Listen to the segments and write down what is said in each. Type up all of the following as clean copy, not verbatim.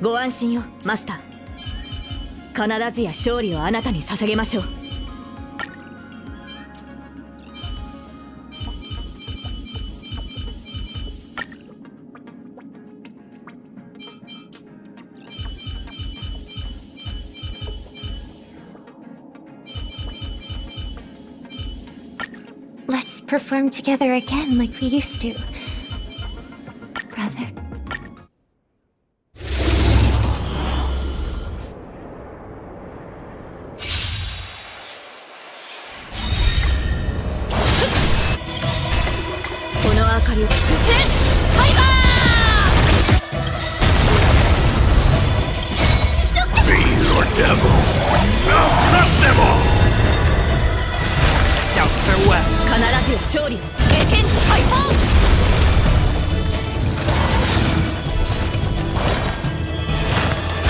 ご安心よマスター。必ずや勝利をあなたに捧げましょう。Let's perform together again like we used to, brother. 勝利を経験解放。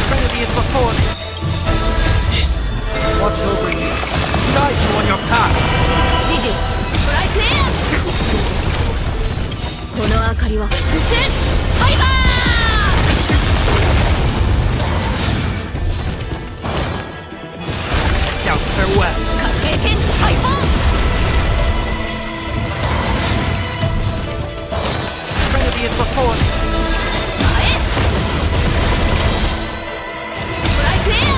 Trinity is before me. This. Watch over you. Guide you on your path. 指示トライクエア。この明かりは伏線ファイバー。Doubts are wet. 経験解放。Trinity is before me. 前トライクエア。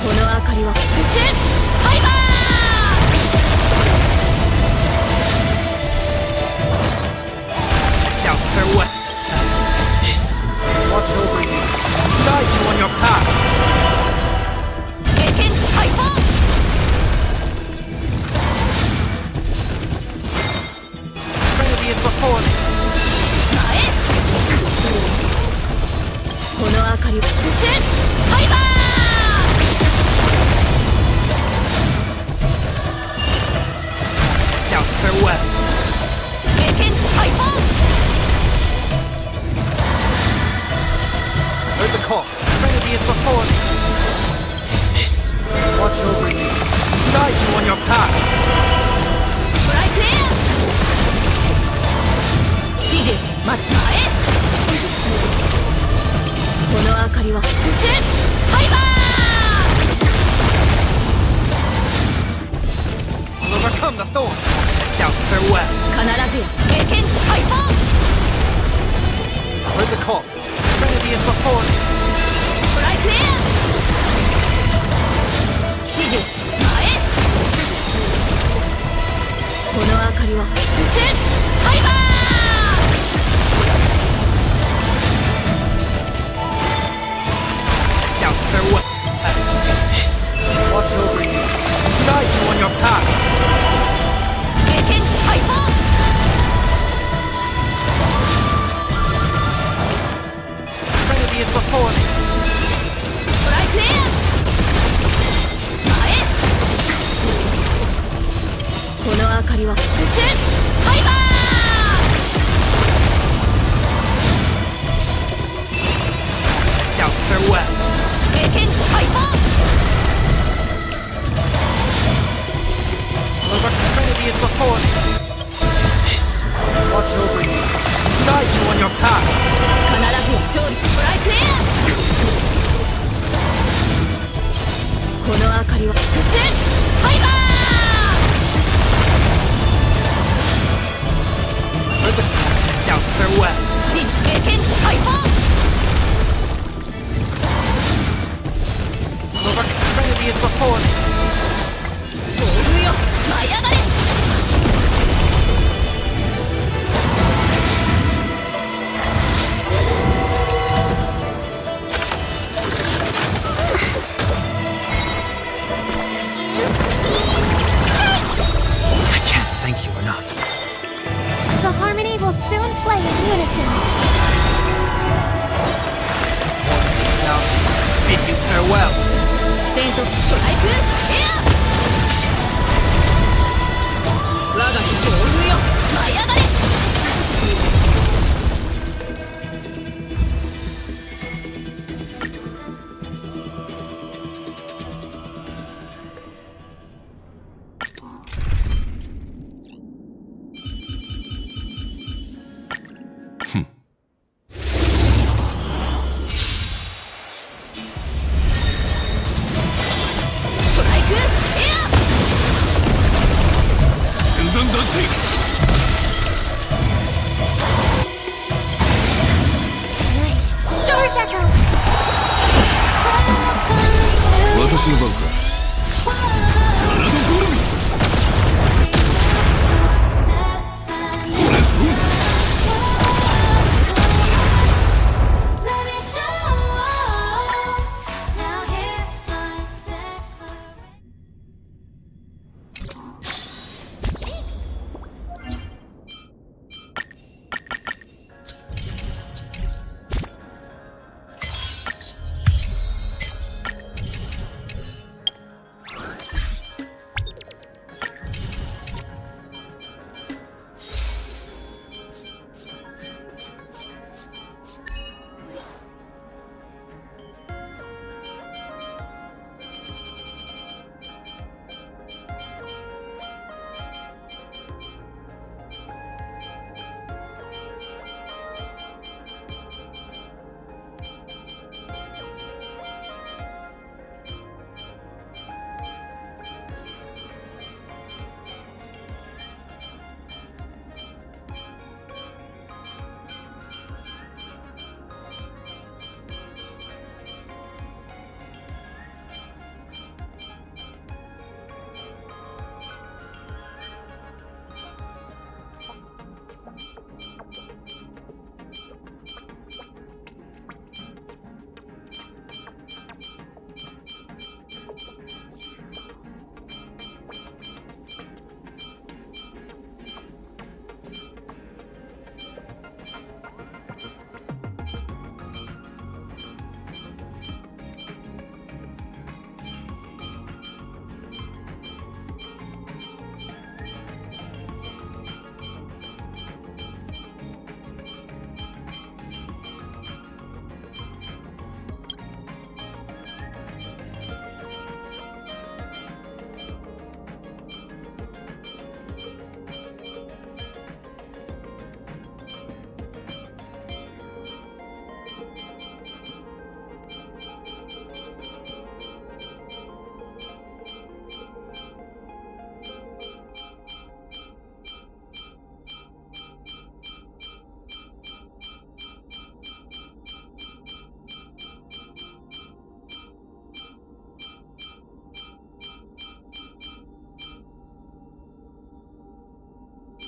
この明かりは伏線ファイバー。Doubts are wet. This. Watch over you. Guide you on your path. 経験解放。Trinity is before me. 前この明かりは伏線ファイバー。Doubts are wet. 経験解放。Heard the call. Trinity is before me. This. Watch over you. Guide you on your path. トライクエア。指示まず前この明かりは伏線ファイバー。 I'll overcome the thorn. Doubts are wet. 必ずや経験解放。 Heard the call. Trinity is before me. トライクエア。指示前この明かりは伏線ファイバー。 Doubts are wet. This. Watch over you. Guide you on your path. 経験解放。 Trinity is before me. トライクエア。前この明かりは伏線ファイバー。out farewell. 経験解放 Well, what trinity is before me? This watch over you, guide you on your path. 必ずや勝利ストライクエアこの明かりは復讐ファイバー Out farewell. 新経験解放 Well, what trinity is before me? 暴風よ舞い上がれ I can't thank you enough. The harmony will soon play in unison. Now, bid you farewell. セントストライクエア我が暴風よ舞い上がれ ストライクエア Right. Doors echo. 私の番か。体ゴルミ。これそう。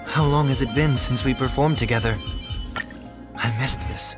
How long has it been since we performed together? I missed this.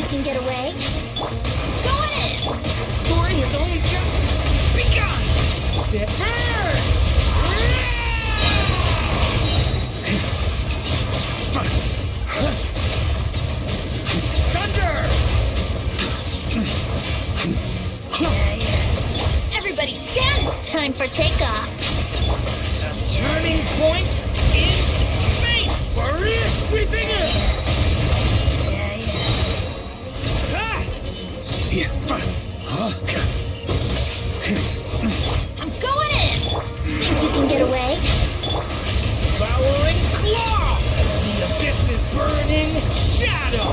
Can get away. Go in! The story has only just begun! Step burn! Thunder! Everybody stand! Time for takeoff. The turning point is fate! Boreas sweeping in! I'm going in! Think you can get away? Devouring claw! The abyss is burning shadow!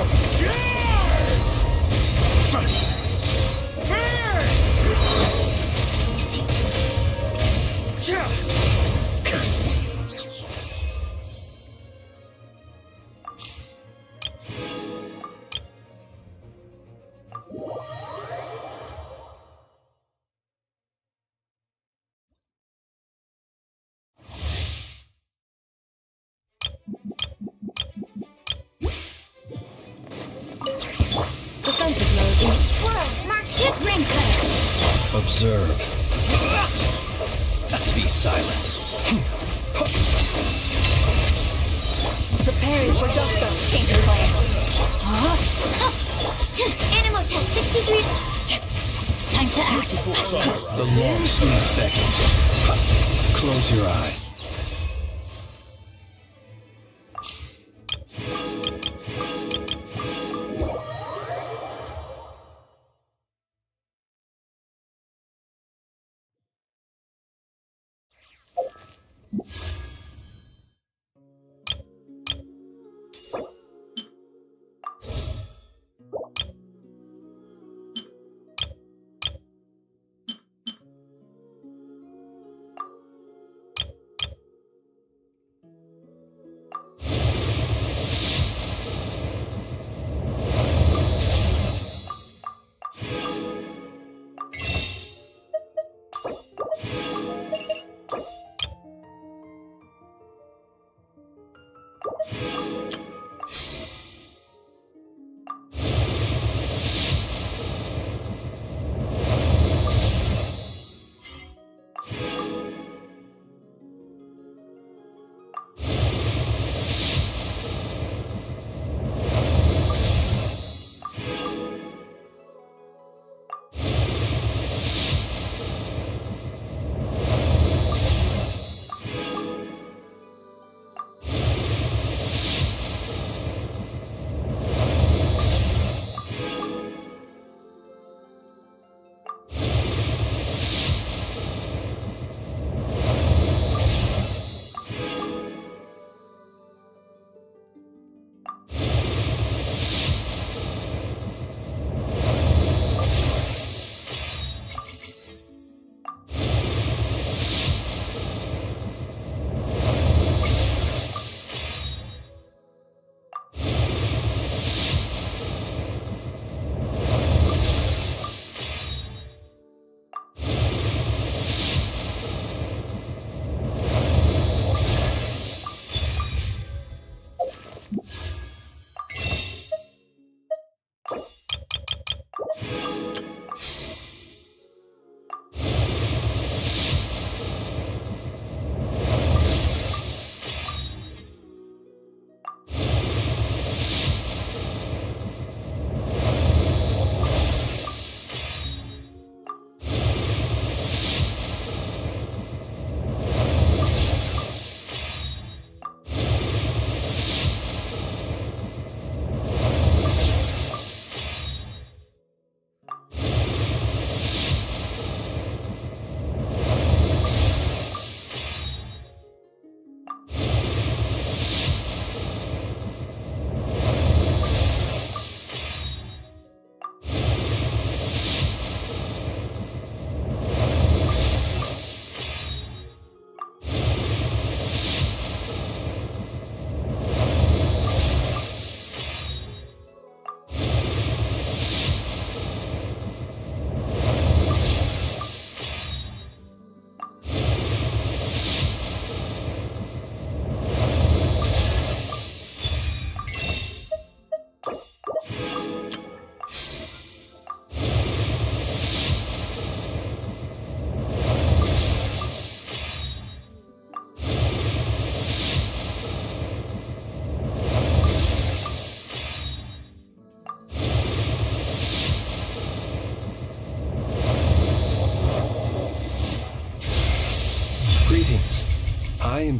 Burn! Defensive mode is Whoa, mark hit ring cutter! Observe. Be silent. Preparing for dust up. Change plan. Animal test 63. Time to act. The long sleep beckons. Close your eyes.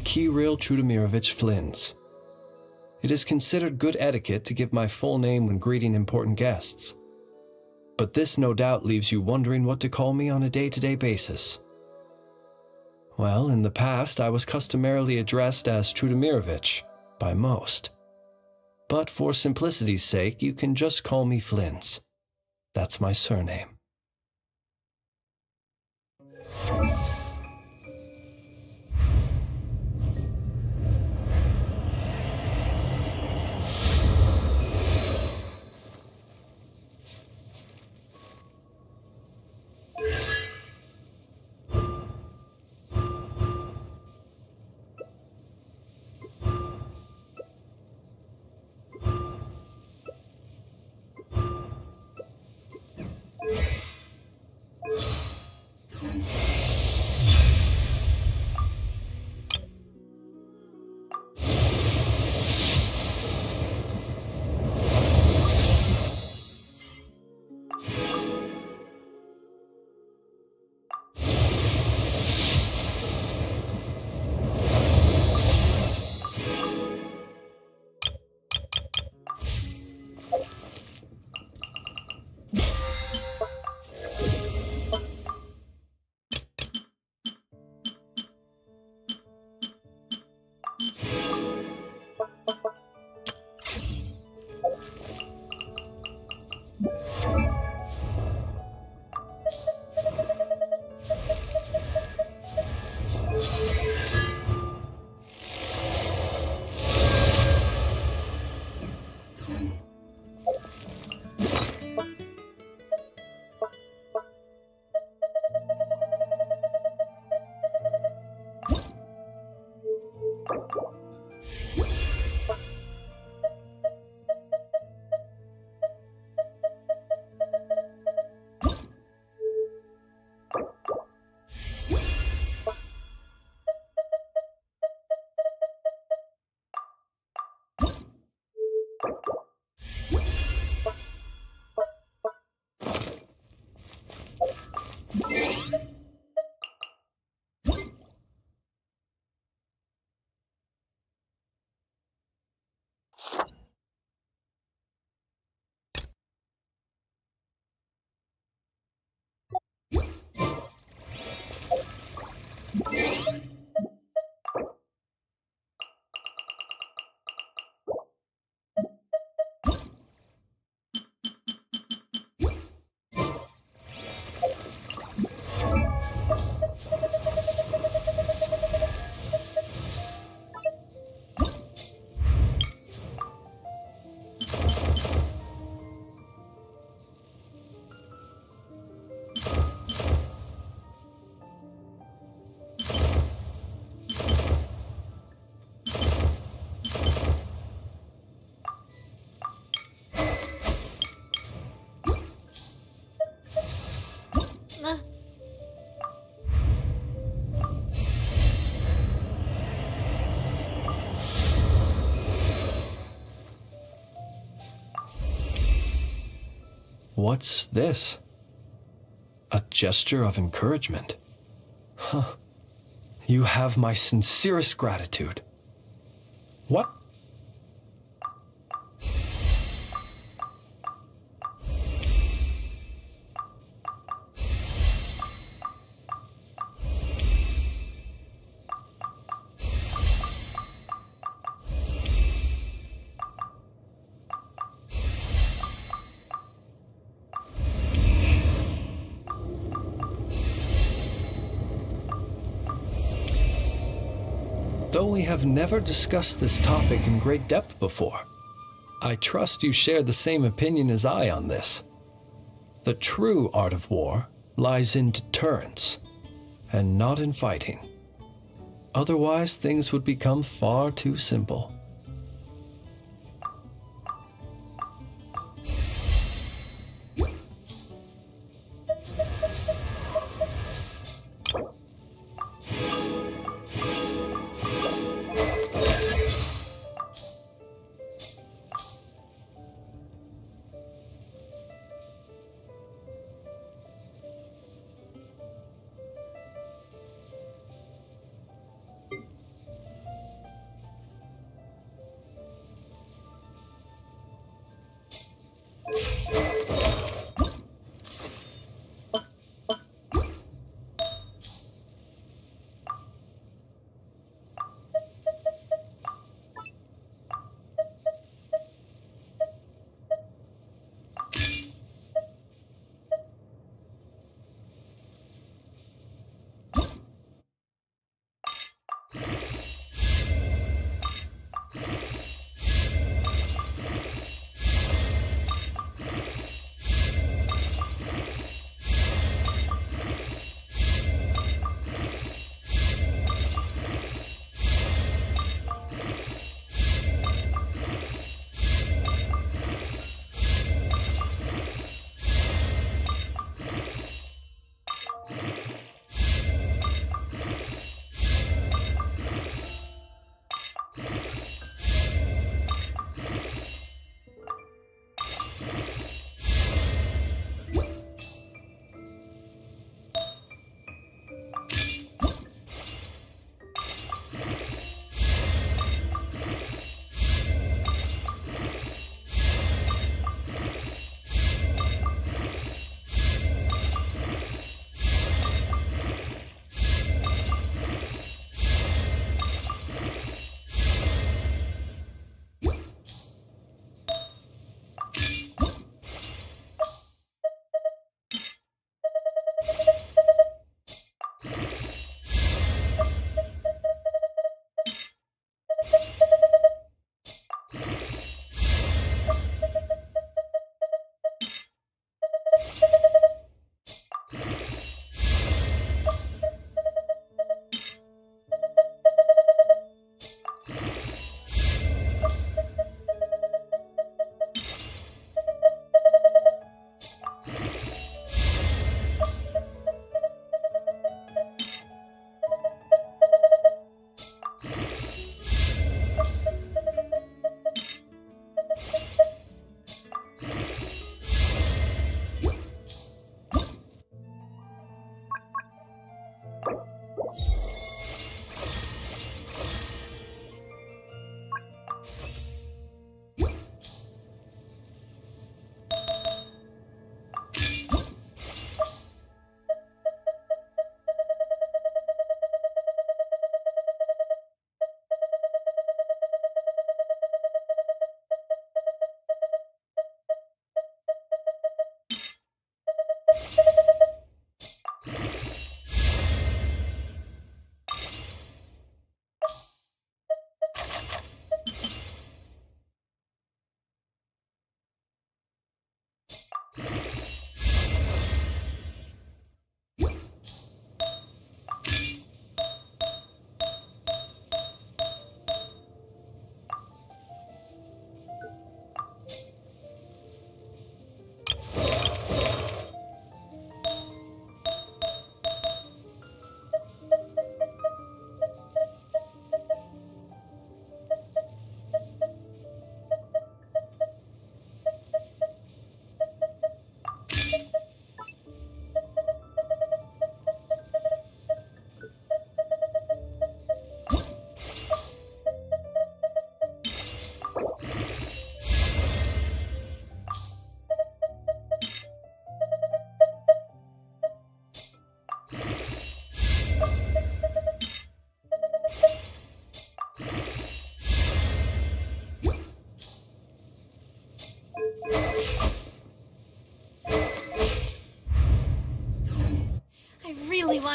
Kirill Trudemirovich Flins. It is considered good etiquette to give my full name when greeting important guests. But this no doubt leaves you wondering what to call me on a day-to-day basis. Well, in the past I was customarily addressed as Trudemirovich by most. But for simplicity's sake, you can just call me Flins. That's my surname. What's this? A gesture of encouragement. Huh. You have my sincerest gratitude. What? Though we have never discussed this topic in great depth before, I trust you share the same opinion as I on this. The true art of war lies in deterrence, and not in fighting. Otherwise, things would become far too simple.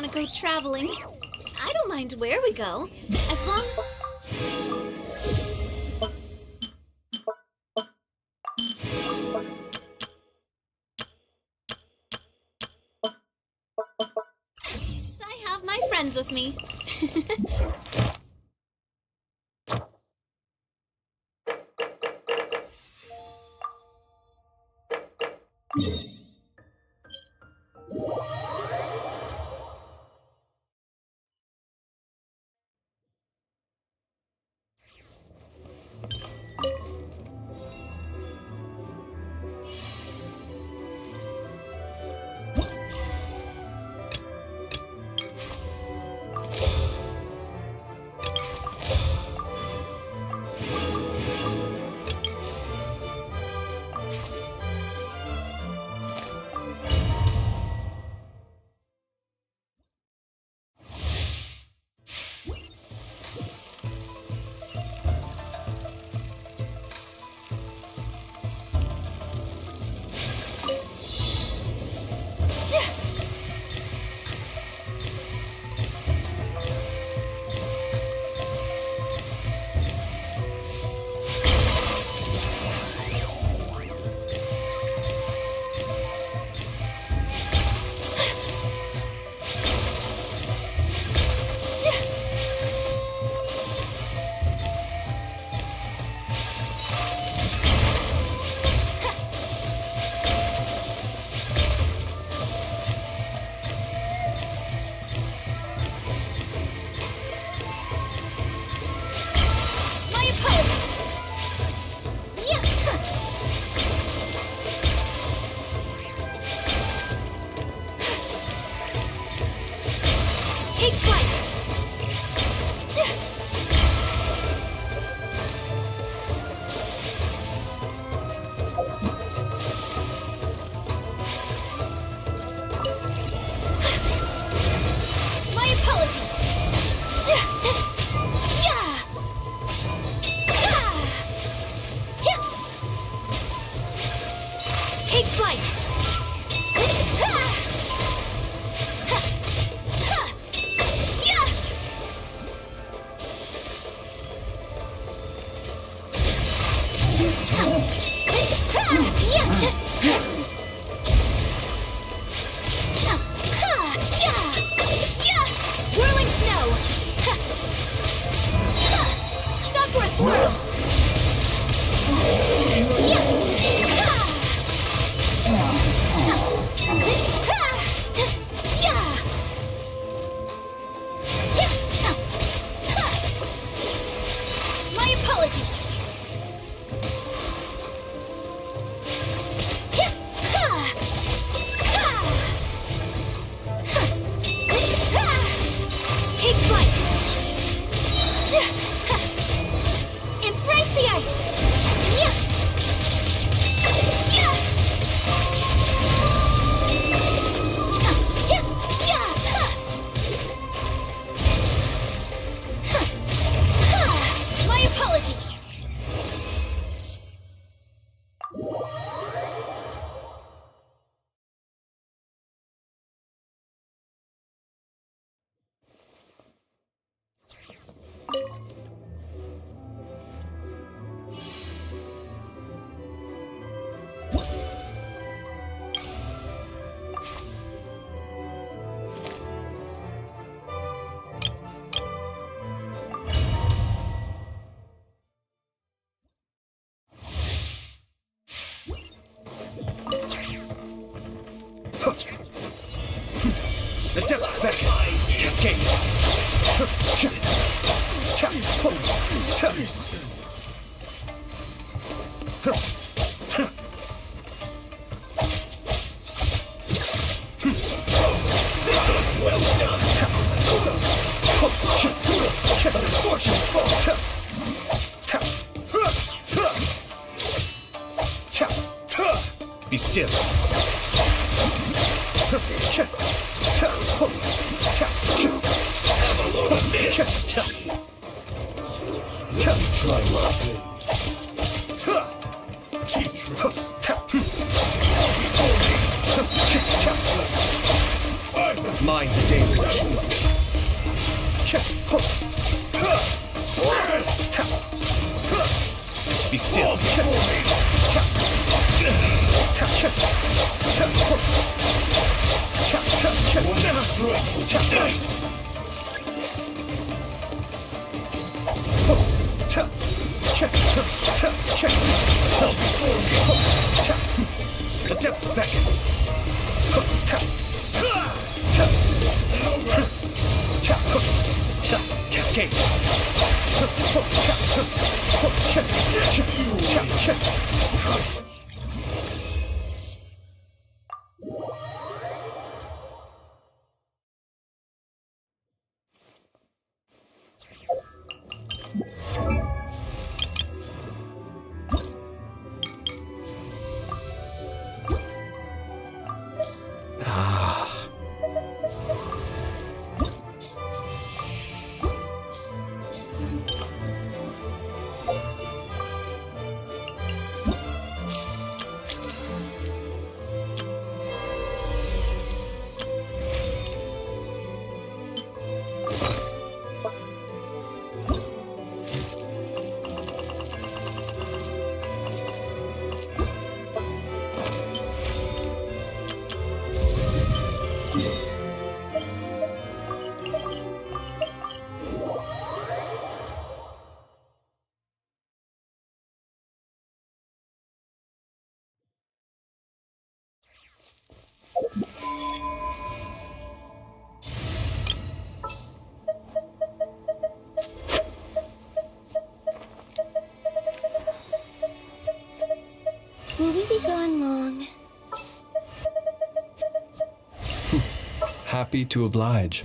want to go traveling. I don't mind where we go, as long... as I have my friends with me. The depth back. Cascade. Well done. Unfortunate fault. Be still. Have a load of this. Try my blade. Cheap tricks. Mind the daily rush. Be still. Nice. The depths beckon. Cascade. Will we be gone long? Happy to oblige.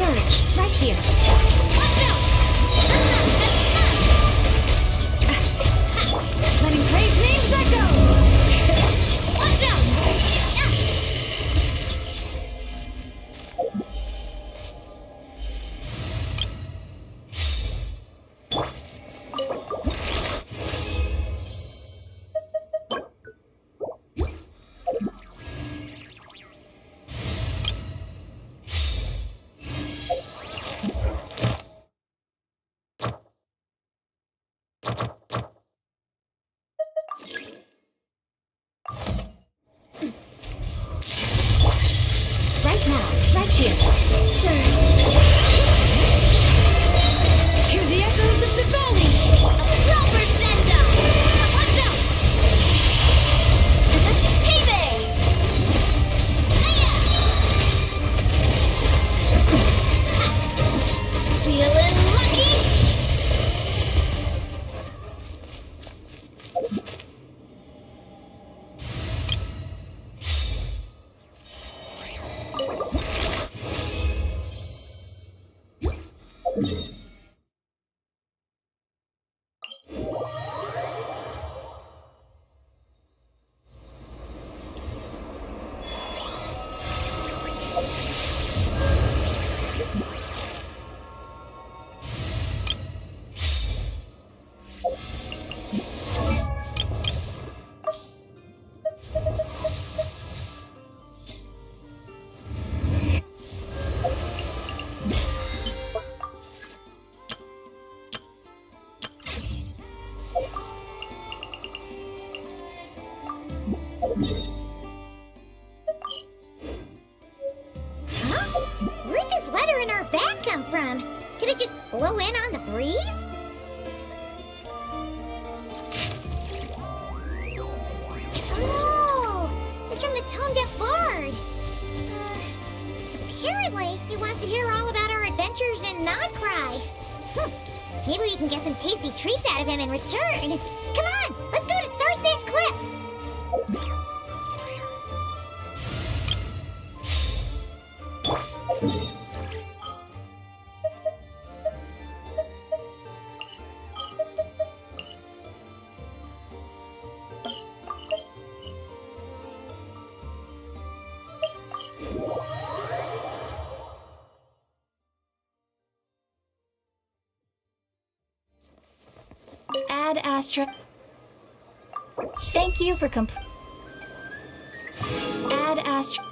Surge, right here. Watch out! Letting Cray's names echo! Watch out! Right now, right here. Surge. Hear the echoes of the valley. Proper send-up. Watch out. Payday. Feeling lucky? Huh? Where'd this letter in our bag come from? Did it just blow in on the breeze? Oh, it's from the tone-deaf bard. Apparently, he wants to hear all about our adventures in Nod-Krai. Maybe we can get some tasty treats out of him in return. Come on, let's go to Star Snatch Cliff. Add Astra. Thank you for Add Astra.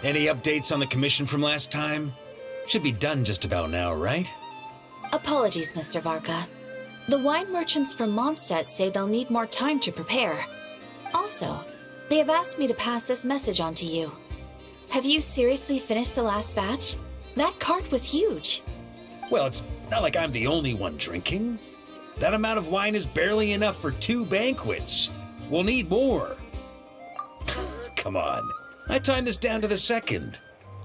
Any updates on the commission from last time? Should be done just about now, right? Apologies, Mr. Varka. The wine merchants from Mondstadt say they'll need more time to prepare. Also, they have asked me to pass this message on to you. Have you seriously finished the last batch? That cart was huge. Well, it's not like I'm the only one drinking. That amount of wine is barely enough for 2 banquets. We'll need more. Come on. I timed this down to the second.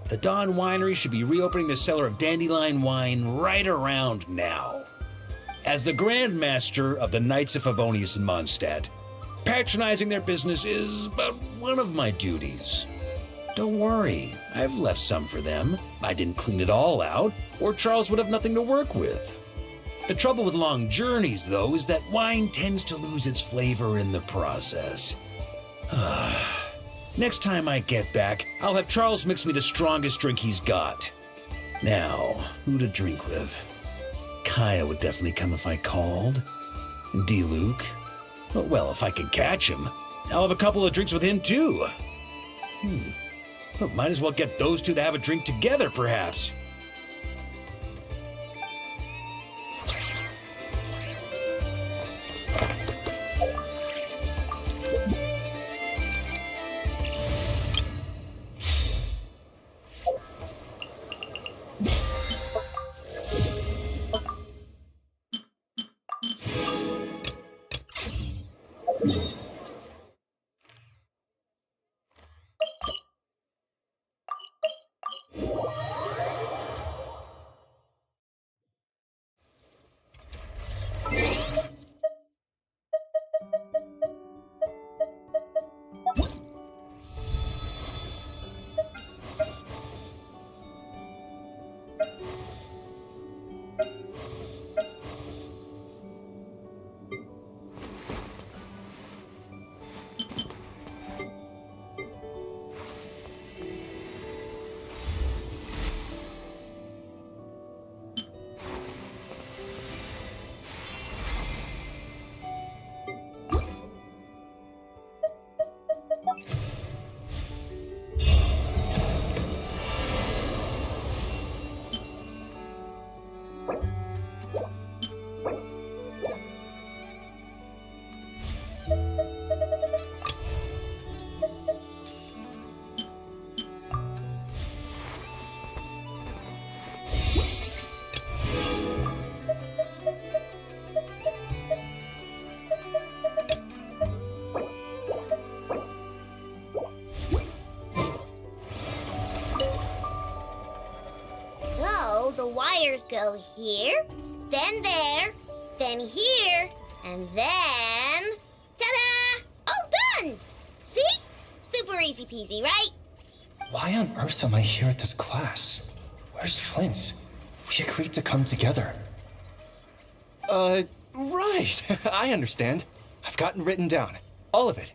The Dawn Winery should be reopening the cellar of dandelion wine right around now. As the Grandmaster of the Knights of Favonius in Mondstadt, patronizing their business is but one of my duties. Don't worry, I've left some for them. I didn't clean it all out, or Charles would have nothing to work with. The trouble with long journeys, though, is that wine tends to lose its flavor in the process. Next time I get back, I'll have Charles mix me the strongest drink he's got. Now, who to drink with? Kaya would definitely come if I called. D-Luke. Well, if I can catch him, I'll have a couple of drinks with him, too. Well, might as well get those two to have a drink together, perhaps. bolsters go here, then there, then here, and then... Ta-da! All done! See? Super easy peasy, right? Why on earth am I here at this class? Where's Flins? We agreed to come together. Right. I understand. I've gotten written down. All of it.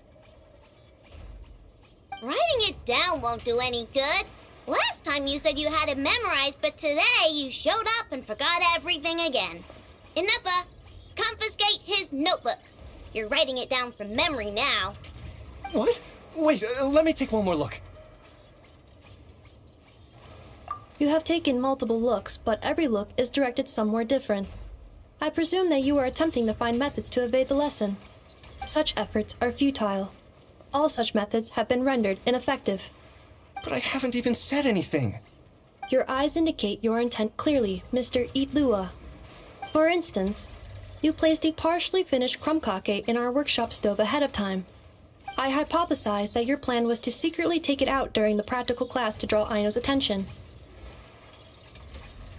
Writing it down won't do any good. Last time you said you had it memorized, but today you showed up and forgot everything again. Enough. Confiscate his notebook. You're writing it down from memory now. What? Wait, let me take one more look. You have taken multiple looks, but every look is directed somewhere different. I presume that you are attempting to find methods to evade the lesson. Such efforts are futile. All such methods have been rendered ineffective. But I haven't even said anything. Your eyes indicate your intent clearly, Mr. Itlua. For instance, you placed a partially finished crumb-kake in our workshop stove ahead of time. I hypothesized that your plan was to secretly take it out during the practical class to draw Aino's attention.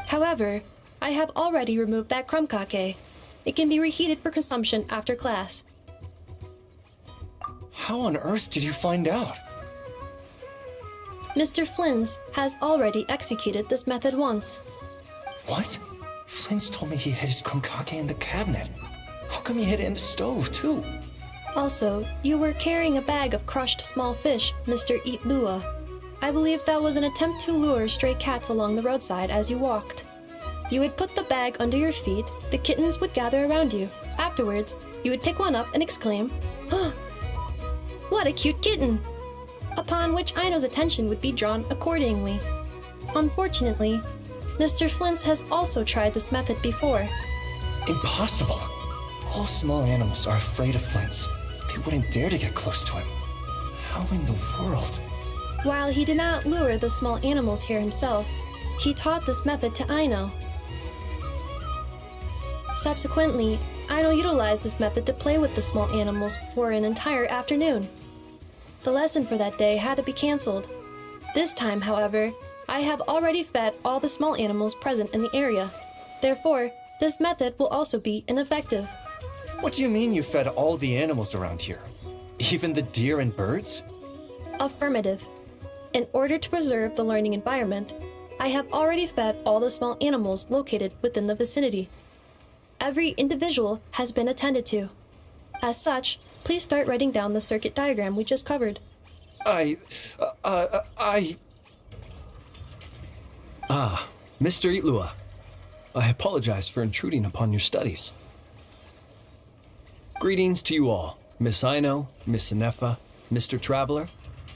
However, I have already removed that crumb-kake. It can be reheated for consumption after class. How on earth did you find out? Mr. Flins has already executed this method once. What? Flins told me he hid his crumb-kake in the cabinet. How come he hid it in the stove, too? Also, you were carrying a bag of crushed small fish, Mr. Itlua. I believe that was an attempt to lure stray cats along the roadside as you walked. You would put the bag under your feet, the kittens would gather around you. Afterwards, you would pick one up and exclaim, "Huh! What a cute kitten!" Upon which Aino's attention would be drawn accordingly. Unfortunately, Mr. Flins has also tried this method before. Impossible. All small animals are afraid of Flins. They wouldn't dare to get close to him. How in the world? While he did not lure the small animals here himself, he taught this method to Aino. Subsequently, Aino utilized this method to play with the small animals for an entire afternoon. The lesson for that day had to be cancelled. This time, however, I have already fed all the small animals present in the area. Therefore, this method will also be ineffective. What do you mean you fed all the animals around here? Even the deer and birds? Affirmative. In order to preserve the learning environment, I have already fed all the small animals located within the vicinity. Every individual has been attended to. As such, please start writing down the circuit diagram we just covered. Mr. Itlua. I apologize for intruding upon your studies. Greetings to you all, Miss Aino, Miss Inefa, Mr. Traveler,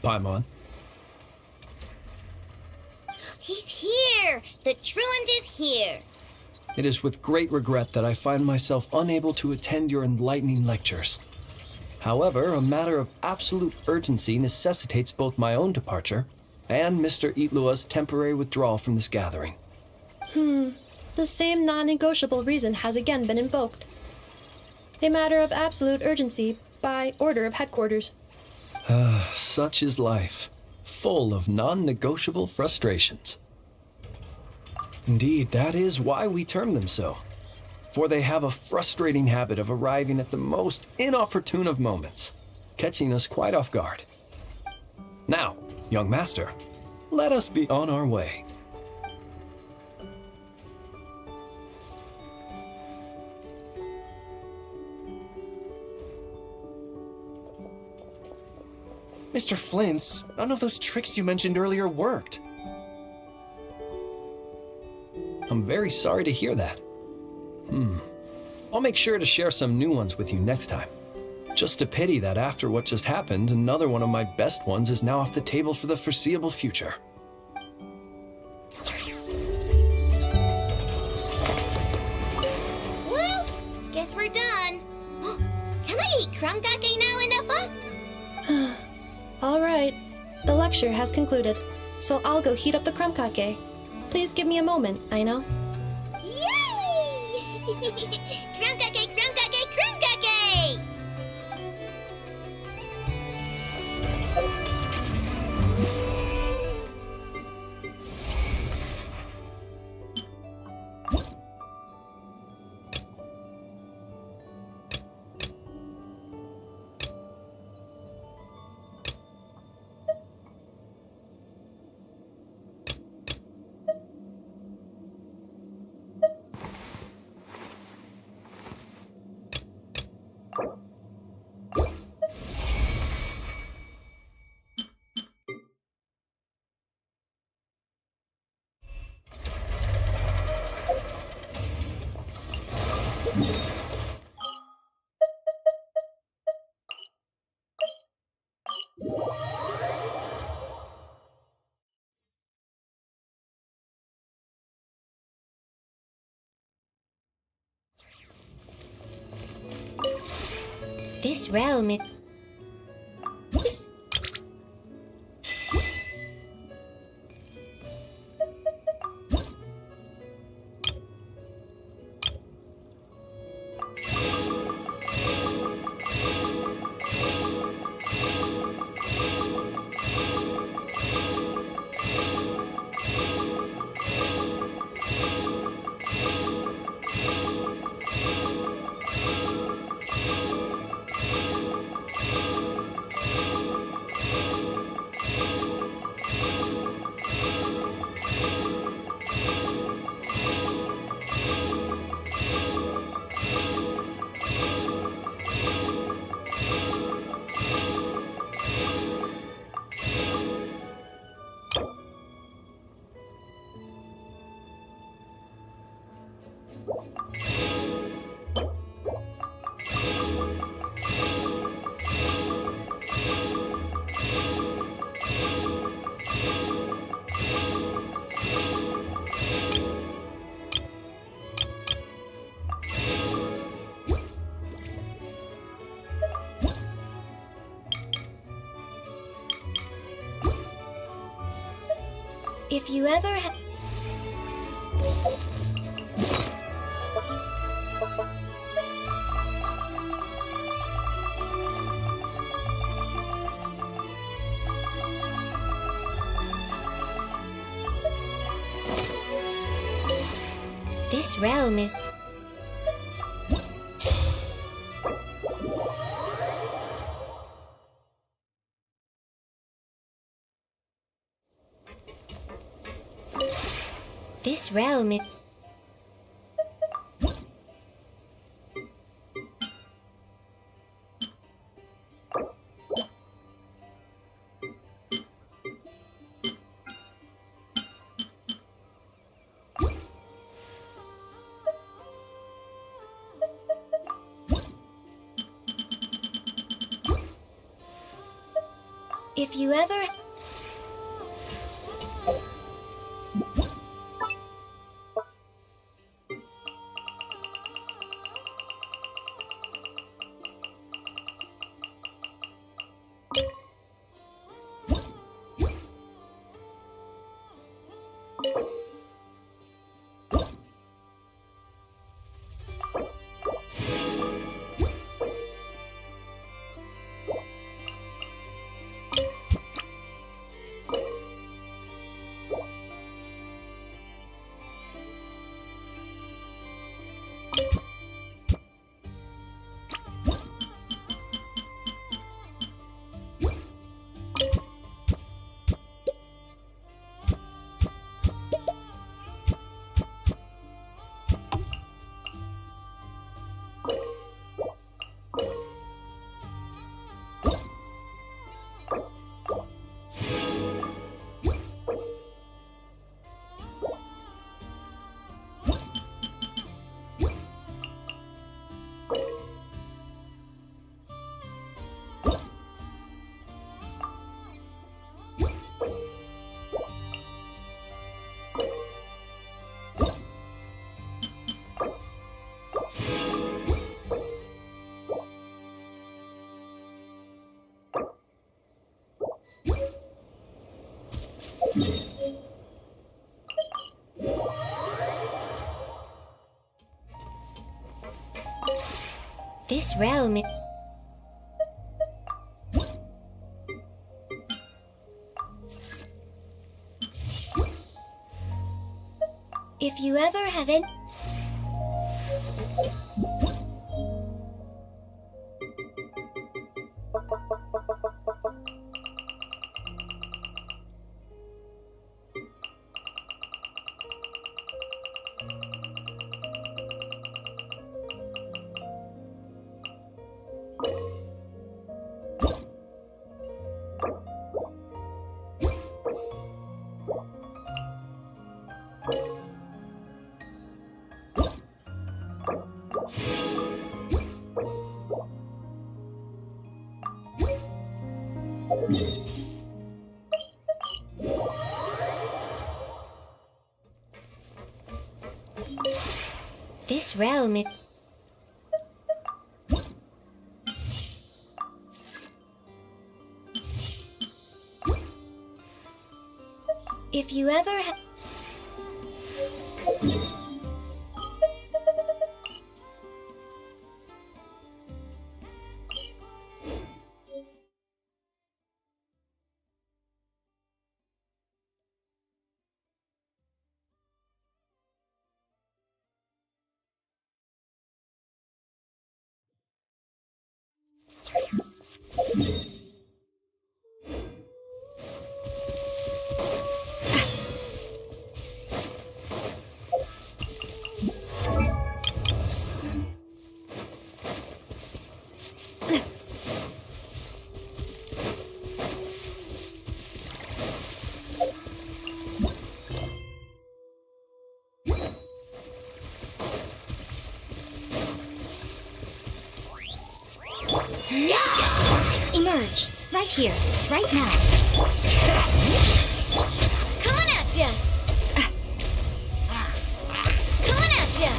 Paimon. He's here! The truant is here! It is with great regret that I find myself unable to attend your enlightening lectures. However, a matter of absolute urgency necessitates both my own departure and Mr. Itlua's temporary withdrawal from this gathering. The same non-negotiable reason has again been invoked. A matter of absolute urgency by order of headquarters. Such is life, full of non-negotiable frustrations. Indeed, that is why we term them so. For they have a frustrating habit of arriving at the most inopportune of moments, catching us quite off guard. Now, young master, let us be on our way. Mr. Flins, none of those tricks you mentioned earlier worked. I'm very sorry to hear that. I'll make sure to share some new ones with you next time. Just a pity that after what just happened, another one of my best ones is now off the table for the foreseeable future. Well, guess we're done. Can I eat crumb-kake now, Inefa? All right, the lecture has concluded, so I'll go heat up the crumb-kake. Please give me a moment, Aino. Yay! Crumb-kake, crumb-kake, crumb-kake! This realm is... If you ever have... This realm is... This realm is... If you ever... This realm is... If you ever have any... This realm is... If you ever emerge, right here, right now. Coming at ya! Coming at ya!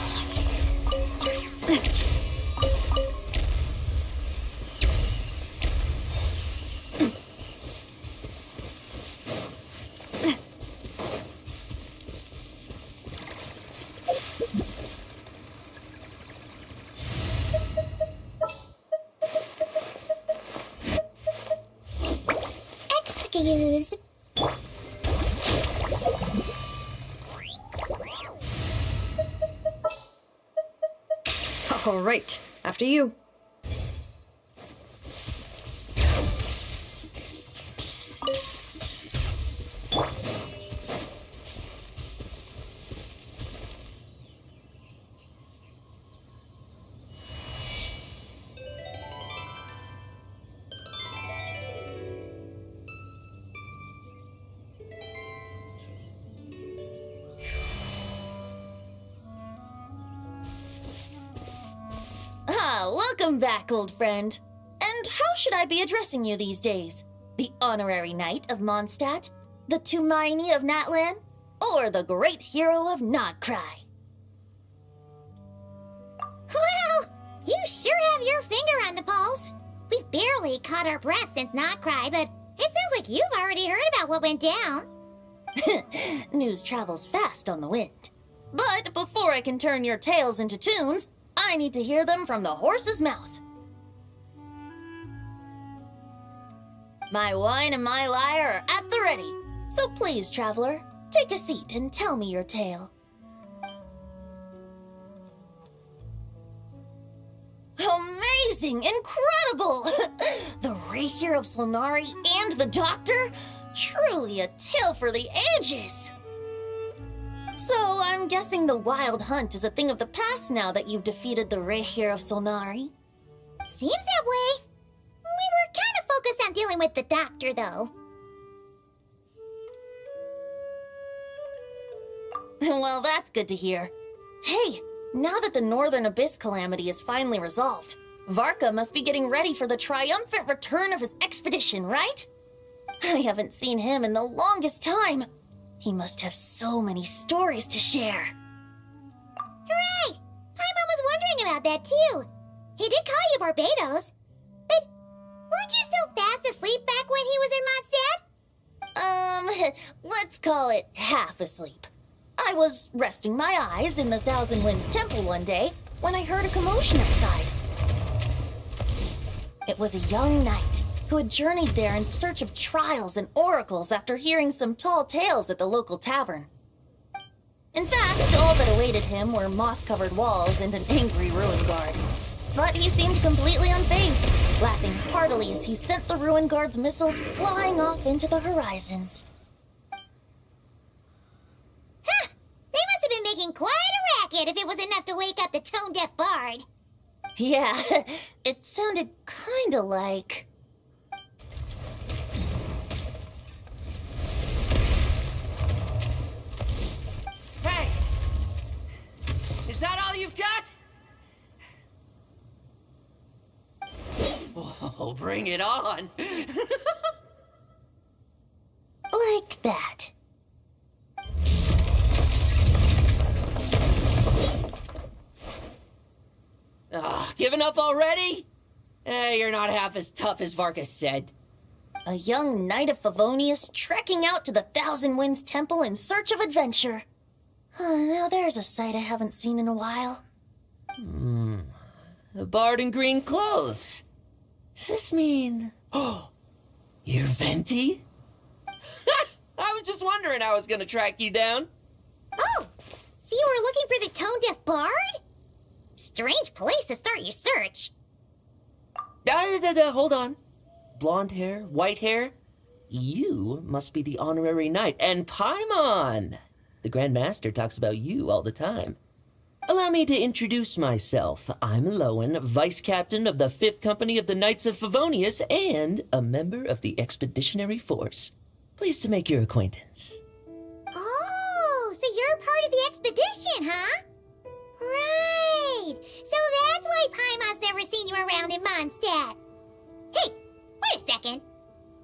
Excuse. All right, after you. Welcome back, old friend. And how should I be addressing you these days? The honorary knight of Mondstadt? The Tumaini of Natlan? Or the great hero of Nod-Krai? Well, you sure have your finger on the pulse. We've barely caught our breath since Nod-Krai, but it sounds like you've already heard about what went down. News travels fast on the wind. But before I can turn your tales into tunes, I need to hear them from the horse's mouth. My wine and my lyre are at the ready. So please, traveler, take a seat and tell me your tale. Amazing! Incredible! The Rapier of Solnari and the Doctor? Truly a tale for the ages! So, I'm guessing the Wild Hunt is a thing of the past now that you've defeated the Rapier of Solnari? Seems that way. We were kind of focused on dealing with the Doctor, though. Well, that's good to hear. Hey, now that the Northern Abyss calamity is finally resolved, Varka must be getting ready for the triumphant return of his expedition, right? I haven't seen him in the longest time. He must have so many stories to share. Hooray! Paimon was wondering about that, too. He did call you Barbados. But weren't you still fast asleep back when he was in Mondstadt? Let's call it half asleep. I was resting my eyes in the Thousand Winds Temple one day when I heard a commotion outside. It was a young knight who had journeyed there in search of trials and oracles after hearing some tall tales at the local tavern. In fact, all that awaited him were moss-covered walls and an angry ruin guard. But he seemed completely unfazed, laughing heartily as he sent the ruin guard's missiles flying off into the horizons. Huh! They must have been making quite a racket if it was enough to wake up the tone-deaf bard. Yeah, it sounded kinda like... Hey! Is that all you've got? Oh, bring it on! like that. Giving up already? You're not half as tough as Varka said. A young knight of Favonius trekking out to the Thousand Winds Temple in search of adventure. Now there's a sight I haven't seen in a while. A bard in green clothes. Does this mean... Oh, you're Venti? I was just wondering how I was gonna track you down. Oh, so you were looking for the tone-deaf bard? Strange place to start your search. Hold on. Blonde hair, white hair. You must be the honorary knight. And Paimon! The Grandmaster talks about you all the time. Allow me to introduce myself. I'm Lowen, Vice Captain of the 5th Company of the Knights of Favonius and a member of the Expeditionary Force. Pleased to make your acquaintance. Oh, so you're part of the expedition, huh? Right. So that's why Paimon's never seen you around in Mondstadt. Hey, wait a second.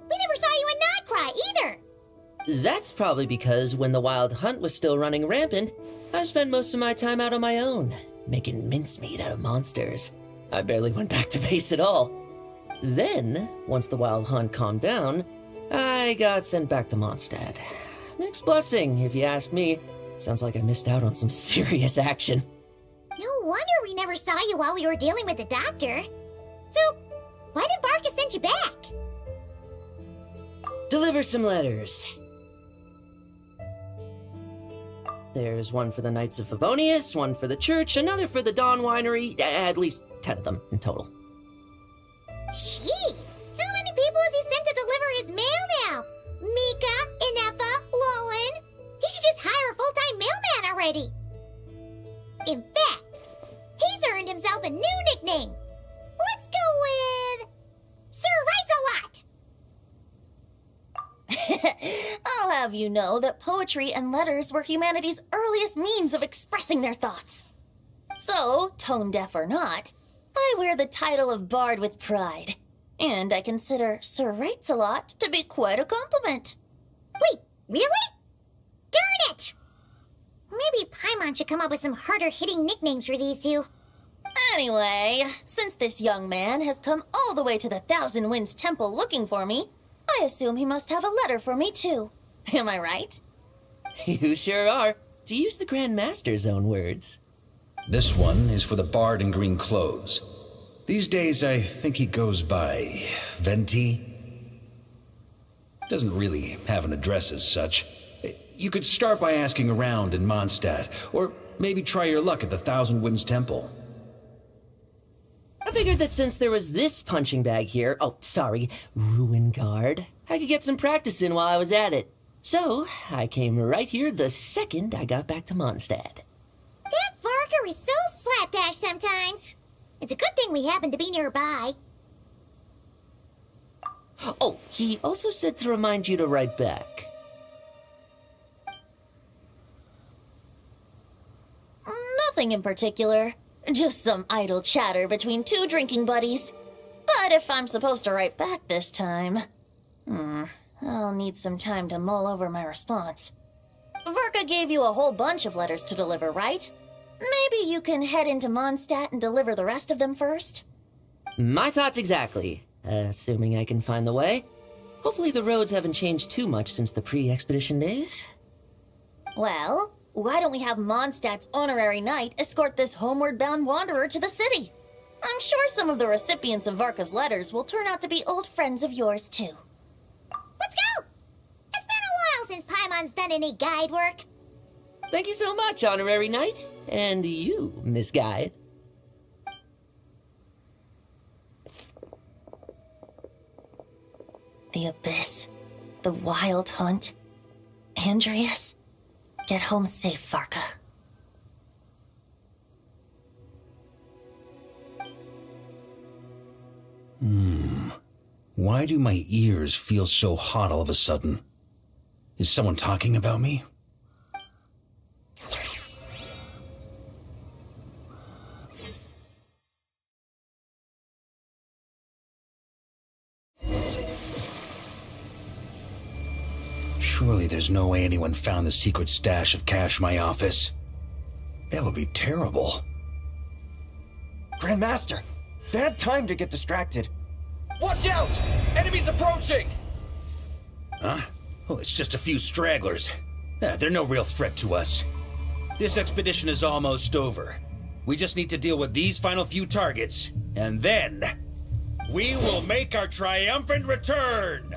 We never saw you in Nod-Krai either. That's probably because when the Wild Hunt was still running rampant, I spent most of my time out on my own, making mincemeat out of monsters. I barely went back to base at all. Then, once the Wild Hunt calmed down, I got sent back to Mondstadt. Mixed blessing, if you ask me. Sounds like I missed out on some serious action. No wonder we never saw you while we were dealing with the doctor. So, why did Varka send you back? Deliver some letters. There's one for the Knights of Favonius, one for the church, another for the Dawn Winery, at least 10 of them in total. Jeez, how many people has he sent to deliver his mail now? Mika, Inefa, Lowen. He should just hire a full-time mailman already. In fact, he's earned himself a new nickname. Let's go with... Sir Writes-A-Lot. I'll have you know that poetry and letters were humanity's earliest means of expressing their thoughts. So, tone deaf or not, I wear the title of Bard with pride. And I consider Sir Writes-A-Lot to be quite a compliment. Wait, really? Darn it! Maybe Paimon should come up with some harder-hitting nicknames for these two. Anyway, since this young man has come all the way to the Thousand Winds Temple looking for me, I assume he must have a letter for me too. Am I right? You sure are, to use the Grandmaster's own words. This one is for the bard in green clothes. These days, I think he goes by Venti. Doesn't really have an address as such. You could start by asking around in Mondstadt, or maybe try your luck at the Thousand Winds Temple. I figured that since there was this punching bag here, Ruin Guard, I could get some practice in while I was at it. So, I came right here the second I got back to Mondstadt. That Varka is so slapdash sometimes. It's a good thing we happen to be nearby. Oh, he also said to remind you to write back. Nothing in particular. Just some idle chatter between two drinking buddies. But if I'm supposed to write back this time... I'll need some time to mull over my response. Varka gave you a whole bunch of letters to deliver, right? Maybe you can head into Mondstadt and deliver the rest of them first? My thoughts exactly, assuming I can find the way. Hopefully the roads haven't changed too much since the pre-expedition days. Well, why don't we have Mondstadt's honorary knight escort this homeward-bound wanderer to the city? I'm sure some of the recipients of Varka's letters will turn out to be old friends of yours, too. Let's go! It's been a while since Paimon's done any guide work. Thank you so much, honorary knight. And you, Miss Guide. The Abyss, the Wild Hunt, Andreas. Get home safe, Varka. Why do my ears feel so hot all of a sudden? Is someone talking about me? Surely there's no way anyone found the secret stash of cash in my office. That would be terrible. Grandmaster, bad time to get distracted. Watch out! Enemies approaching! Huh? Oh, it's just a few stragglers. They're no real threat to us. This expedition is almost over. We just need to deal with these final few targets, and then we will make our triumphant return!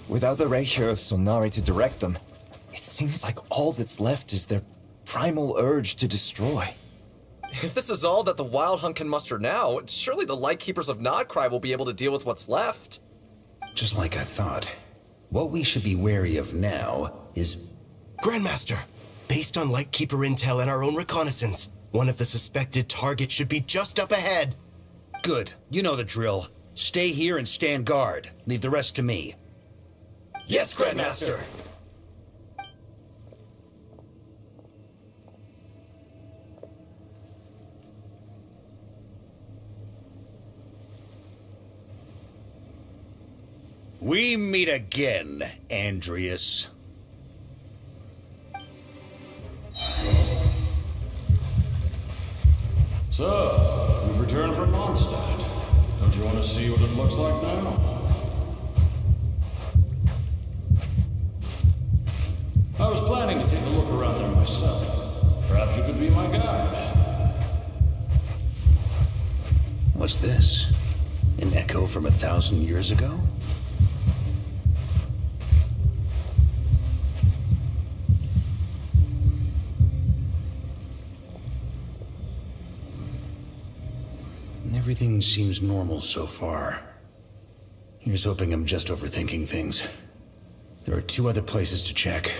Without the ray here of Sonari to direct them, it seems like all that's left is their primal urge to destroy. If this is all that the Wild Hunt can muster now, surely the Lightkeepers of Nod-Krai will be able to deal with what's left. Just like I thought. What we should be wary of now is... Grandmaster, based on Lightkeeper intel and our own reconnaissance, one of the suspected targets should be just up ahead. Good. You know the drill. Stay here and stand guard. Leave the rest to me. Yes, Grandmaster! We meet again, Andreas. So, we've returned from Mondstadt. Don't you want to see what it looks like now? I was planning to take a look around there myself. Perhaps you could be my guide. What's this? An echo from 1,000 years ago? Everything seems normal so far. Here's hoping I'm just overthinking things. There are 2 other places to check.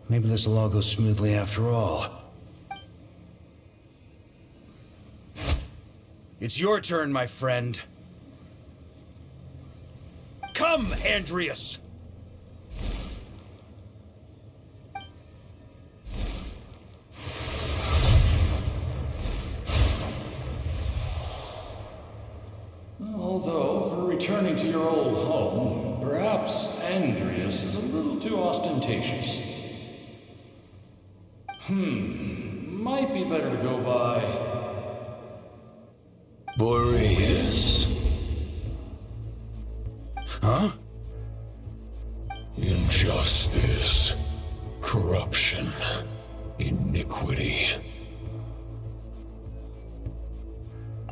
Maybe this will all go smoothly after all. It's your turn, my friend. Come, Andreas! Although, for returning to your old home, perhaps Andreas is a little too ostentatious. Might be better to go by... Boreas. Huh? Injustice, corruption, iniquity.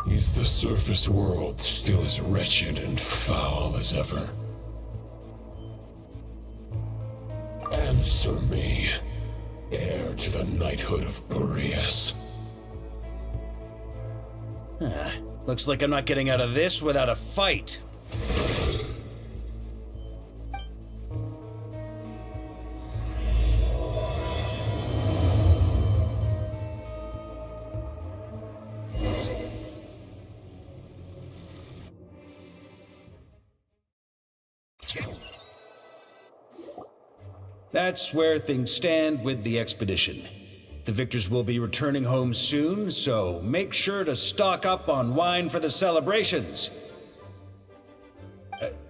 Is the surface world still as wretched and foul as ever? Answer me, heir to the knighthood of Boreas. Looks like I'm not getting out of this without a fight. That's where things stand with the expedition. The victors will be returning home soon, so make sure to stock up on wine for the celebrations.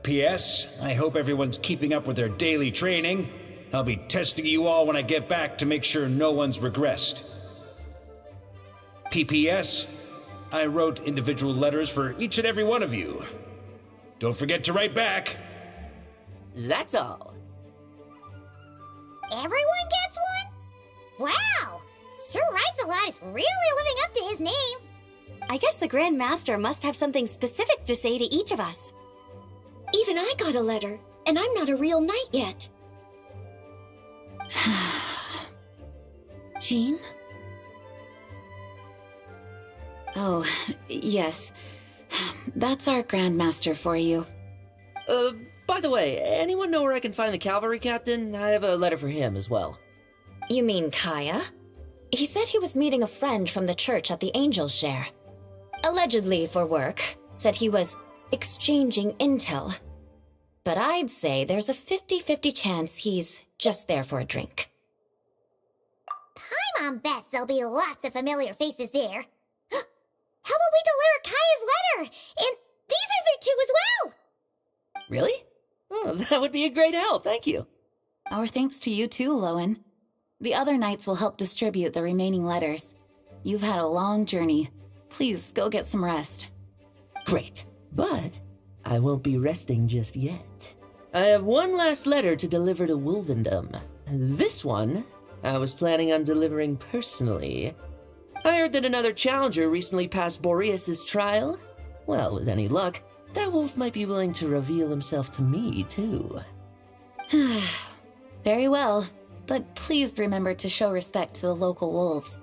P.S. I hope everyone's keeping up with their daily training. I'll be testing you all when I get back to make sure no one's regressed. P.P.S. I wrote individual letters for each and every one of you. Don't forget to write back. That's all. Everyone gets one? Wow! Sir Writes-A-Lot is really living up to his name. I guess the Grandmaster must have something specific to say to each of us. Even I got a letter, and I'm not a real knight yet. Jean? Oh, yes. That's our Grandmaster for you. By the way, anyone know where I can find the cavalry captain? I have a letter for him as well. You mean Kaya? He said he was meeting a friend from the church at the Angel's Share. Allegedly for work. Said he was exchanging intel. But I'd say there's a 50-50 chance he's just there for a drink. My mom bets there'll be lots of familiar faces there. How about we deliver Kaya's letter? And these are there too as well! Really? Oh, that would be a great help, thank you. Our thanks to you too, Lowen. The other knights will help distribute the remaining letters. You've had a long journey. Please go get some rest. Great, but I won't be resting just yet. I have one last letter to deliver to Wolvendom. This one, I was planning on delivering personally. I heard that another challenger recently passed Boreas' trial. Well, with any luck, that wolf might be willing to reveal himself to me, too. Very well, but please remember to show respect to the local wolves.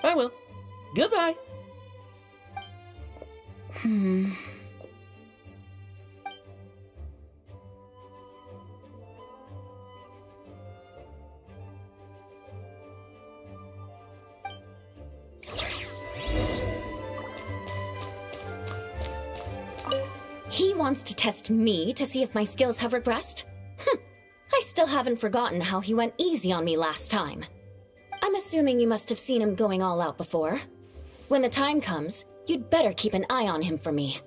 I will. Goodbye. He wants to test me to see if my skills have regressed? I still haven't forgotten how he went easy on me last time. I'm assuming you must have seen him going all out before. When the time comes, you'd better keep an eye on him for me.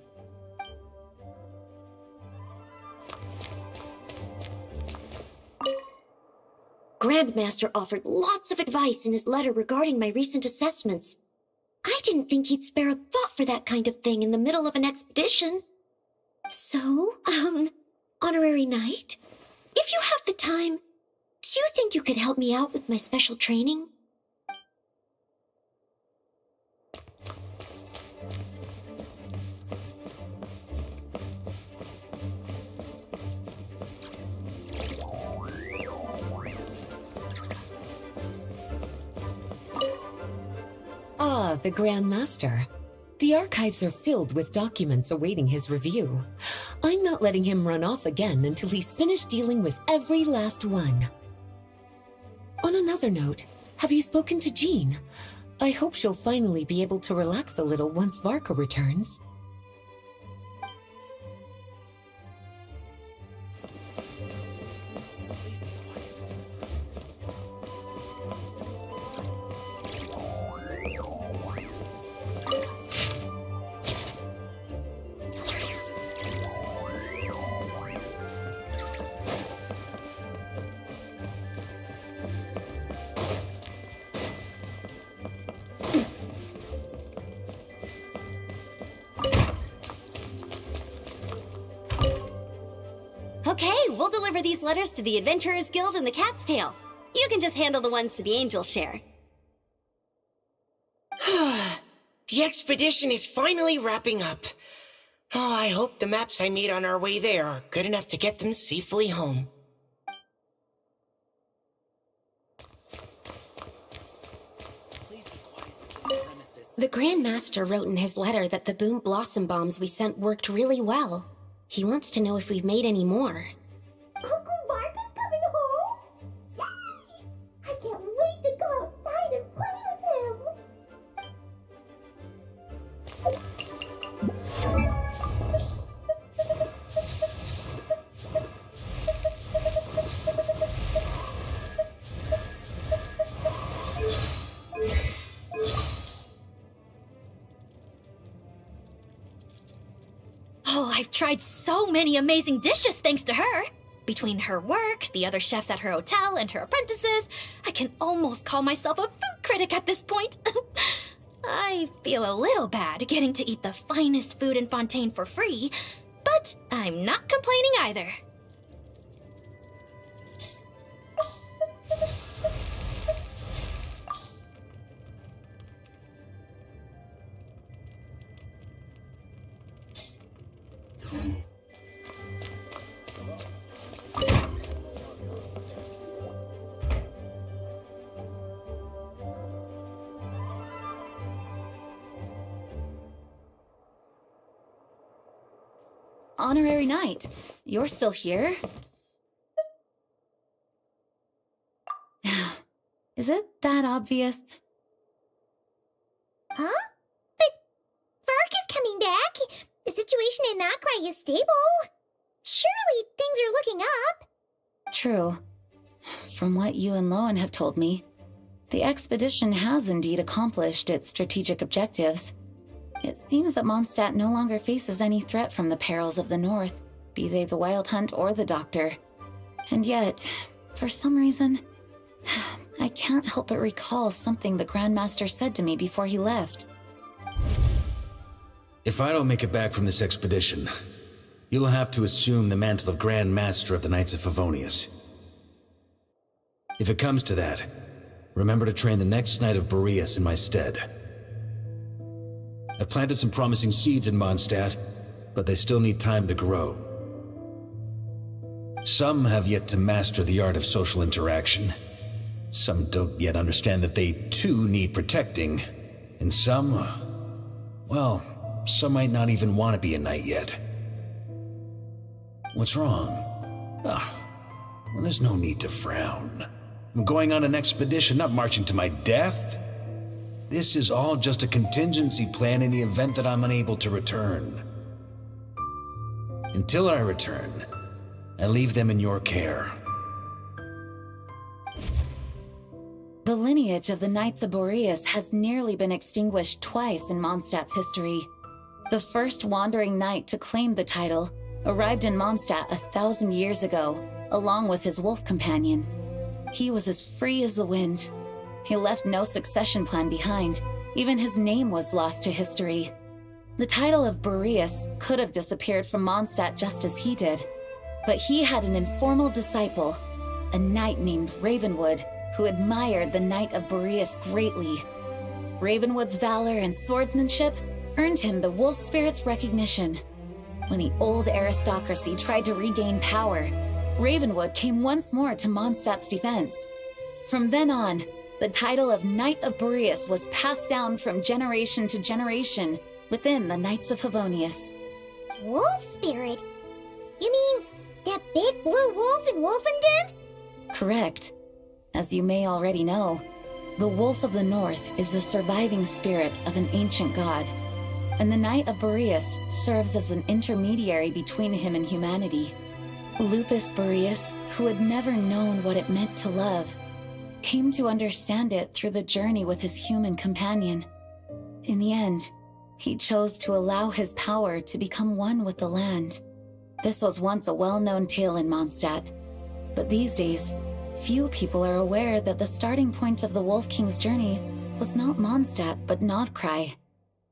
Grandmaster offered lots of advice in his letter regarding my recent assessments. I didn't think he'd spare a thought for that kind of thing in the middle of an expedition. So, Honorary Knight, if you have the time, do you think you could help me out with my special training? Ah, the Grandmaster. The archives are filled with documents awaiting his review. I'm not letting him run off again until he's finished dealing with every last one. On another note, have you spoken to Jean? I hope she'll finally be able to relax a little once Varka returns. Okay, we'll deliver these letters to the Adventurers Guild and the Cat's Tail. You can just handle the ones for the Angel's Share. The expedition is finally wrapping up. Oh, I hope the maps I made on our way there are good enough to get them safely home. The Grandmaster wrote in his letter that the Boom Blossom bombs we sent worked really well. He wants to know if we've made any more. Uncle Varka's coming home? Yay! I can't wait to go outside and play with him! Oh, I've tried so many amazing dishes thanks to her. Between her work, the other chefs at her hotel, and her apprentices, I can almost call myself a food critic at this point. I I feel a little bad getting to eat the finest food in Fontaine for free, but I'm not complaining either. Honorary Knight, you're still here? Is it that obvious? Huh? But Varka's coming back. The situation in Nod-Krai is stable. Surely things are looking up. True. From what you and Lowen have told me, the expedition has indeed accomplished its strategic objectives. It seems that Mondstadt no longer faces any threat from the perils of the North, be they the Wild Hunt or the Doctor. And yet, for some reason, I can't help but recall something the Grandmaster said to me before he left. If I don't make it back from this expedition, you'll have to assume the mantle of Grandmaster of the Knights of Favonius. If it comes to that, remember to train the next Knight of Boreas in my stead. I've planted some promising seeds in Mondstadt, but they still need time to grow. Some have yet to master the art of social interaction. Some don't yet understand that they too need protecting. And some, well, some might not even want to be a knight yet. What's wrong? Well, there's no need to frown. I'm going on an expedition, not marching to my death. This is all just a contingency plan in the event that I'm unable to return. Until I return, I leave them in your care. The lineage of the Knights of Boreas has nearly been extinguished twice in Mondstadt's history. The first wandering knight to claim the title arrived in Mondstadt 1,000 years ago, along with his wolf companion. He was as free as the wind. He left no succession plan behind. Even his name was lost to history. The title of Boreas could have disappeared from Mondstadt just as he did. But he had an informal disciple, a knight named Ravenwood, who admired the Knight of Boreas greatly. Ravenwood's valor and swordsmanship earned him the wolf spirit's recognition. When the old aristocracy tried to regain power, Ravenwood came once more to Mondstadt's defense. From then on, the title of Knight of Boreas was passed down from generation to generation within the Knights of Favonius. Wolf spirit? You mean that big blue wolf in Wolfenden? Correct. As you may already know, the Wolf of the North is the surviving spirit of an ancient god, and the Knight of Boreas serves as an intermediary between him and humanity. Lupus Boreas, who had never known what it meant to love, came to understand it through the journey with his human companion. In the end, he chose to allow his power to become one with the land. This was once a well-known tale in Mondstadt, but these days, few people are aware that the starting point of the Wolf King's journey was not Mondstadt, but Nod-Krai.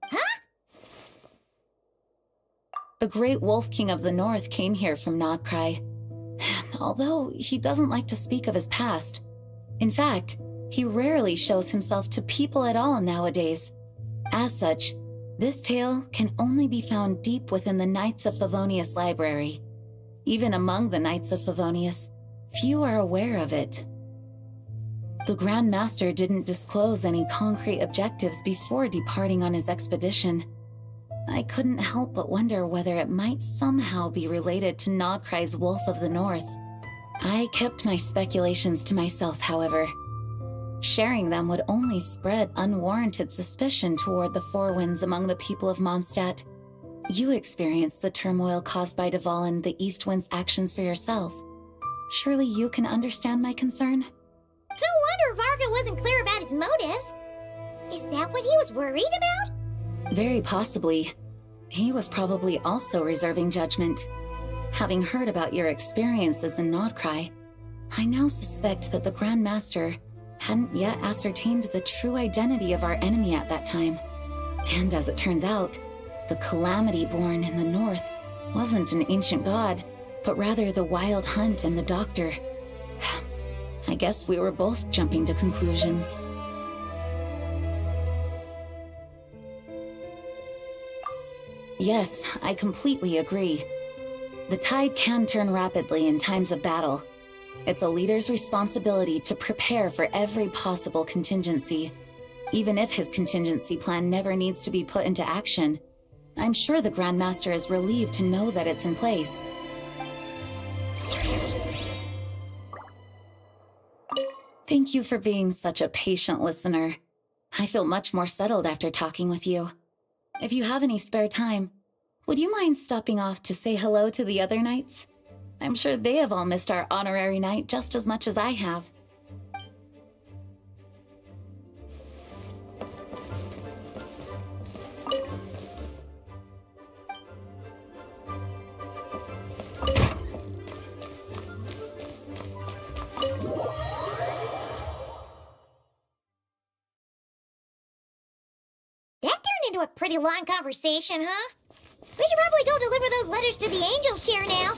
Huh? The great Wolf King of the North came here from Nod-Krai, although he doesn't like to speak of his past. In fact, he rarely shows himself to people at all nowadays. As such, this tale can only be found deep within the Knights of Favonius library. Even among the Knights of Favonius, few are aware of it. The Grandmaster didn't disclose any concrete objectives before departing on his expedition. I couldn't help but wonder whether it might somehow be related to Nod-Krai's Wolf of the North. I kept my speculations to myself, however. Sharing them would only spread unwarranted suspicion toward the Four Winds among the people of Mondstadt. You experienced the turmoil caused by Duval and the East Wind's actions for yourself. Surely you can understand my concern? No wonder Varka wasn't clear about his motives. Is that what he was worried about? Very possibly. He was probably also reserving judgment. Having heard about your experiences in Nod-Krai, I now suspect that the Grandmaster hadn't yet ascertained the true identity of our enemy at that time. And as it turns out, the calamity born in the north wasn't an ancient god, but rather the Wild Hunt and the Doctor. I guess we were both jumping to conclusions. Yes, I completely agree. The tide can turn rapidly in times of battle. It's a leader's responsibility to prepare for every possible contingency, even if his contingency plan never needs to be put into action. I'm sure the Grandmaster is relieved to know that it's in place. Thank you for being such a patient listener. I feel much more settled after talking with you. If you have any spare time, would you mind stopping off to say hello to the other knights? I'm sure they have all missed our honorary knight just as much as I have. That turned into a pretty long conversation, huh? We should probably go deliver those letters to the angels here now.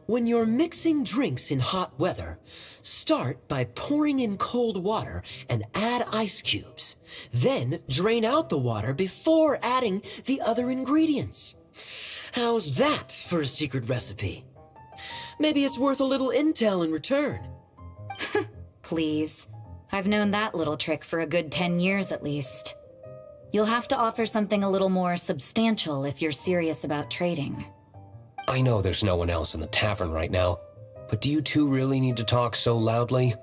When you're mixing drinks in hot weather, start by pouring in cold water and add ice cubes. Then drain out the water before adding the other ingredients. How's that for a secret recipe? Maybe it's worth a little intel in return. Please. I've known that little trick for a good 10 years at least. You'll have to offer something a little more substantial if you're serious about trading. I know there's no one else in the tavern right now, but do you two really need to talk so loudly?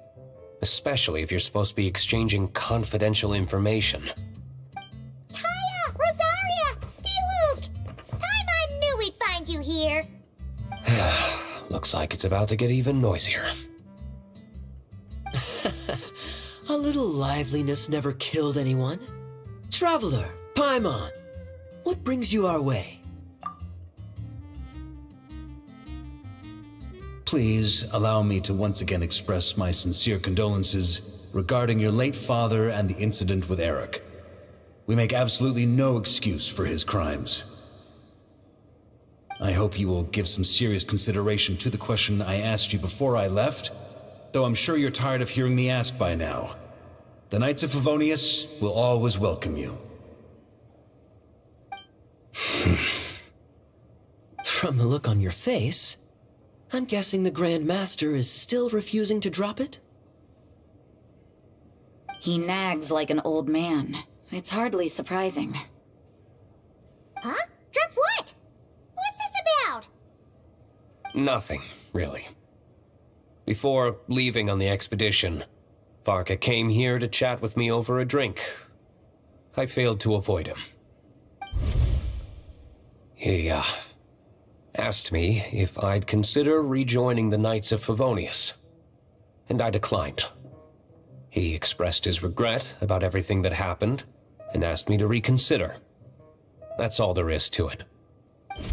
Especially if you're supposed to be exchanging confidential information. Kaya! Rosaria! D-Luke! Paimon knew we'd find you here! Looks like it's about to get even noisier. A little liveliness never killed anyone. Traveler, Paimon, what brings you our way? Please allow me to once again express my sincere condolences regarding your late father and the incident with Eric. We make absolutely no excuse for his crimes. I hope you will give some serious consideration to the question I asked you before I left, though I'm sure you're tired of hearing me ask by now. The Knights of Favonius will always welcome you. From the look on your face, I'm guessing the Grandmaster is still refusing to drop it? He nags like an old man. It's hardly surprising. Huh? Drip what? What's this about? Nothing, really. Before leaving on the expedition, Varka came here to chat with me over a drink. I failed to avoid him. He, asked me if I'd consider rejoining the Knights of Favonius, and I declined. He expressed his regret about everything that happened, and asked me to reconsider. That's all there is to it. Yeah,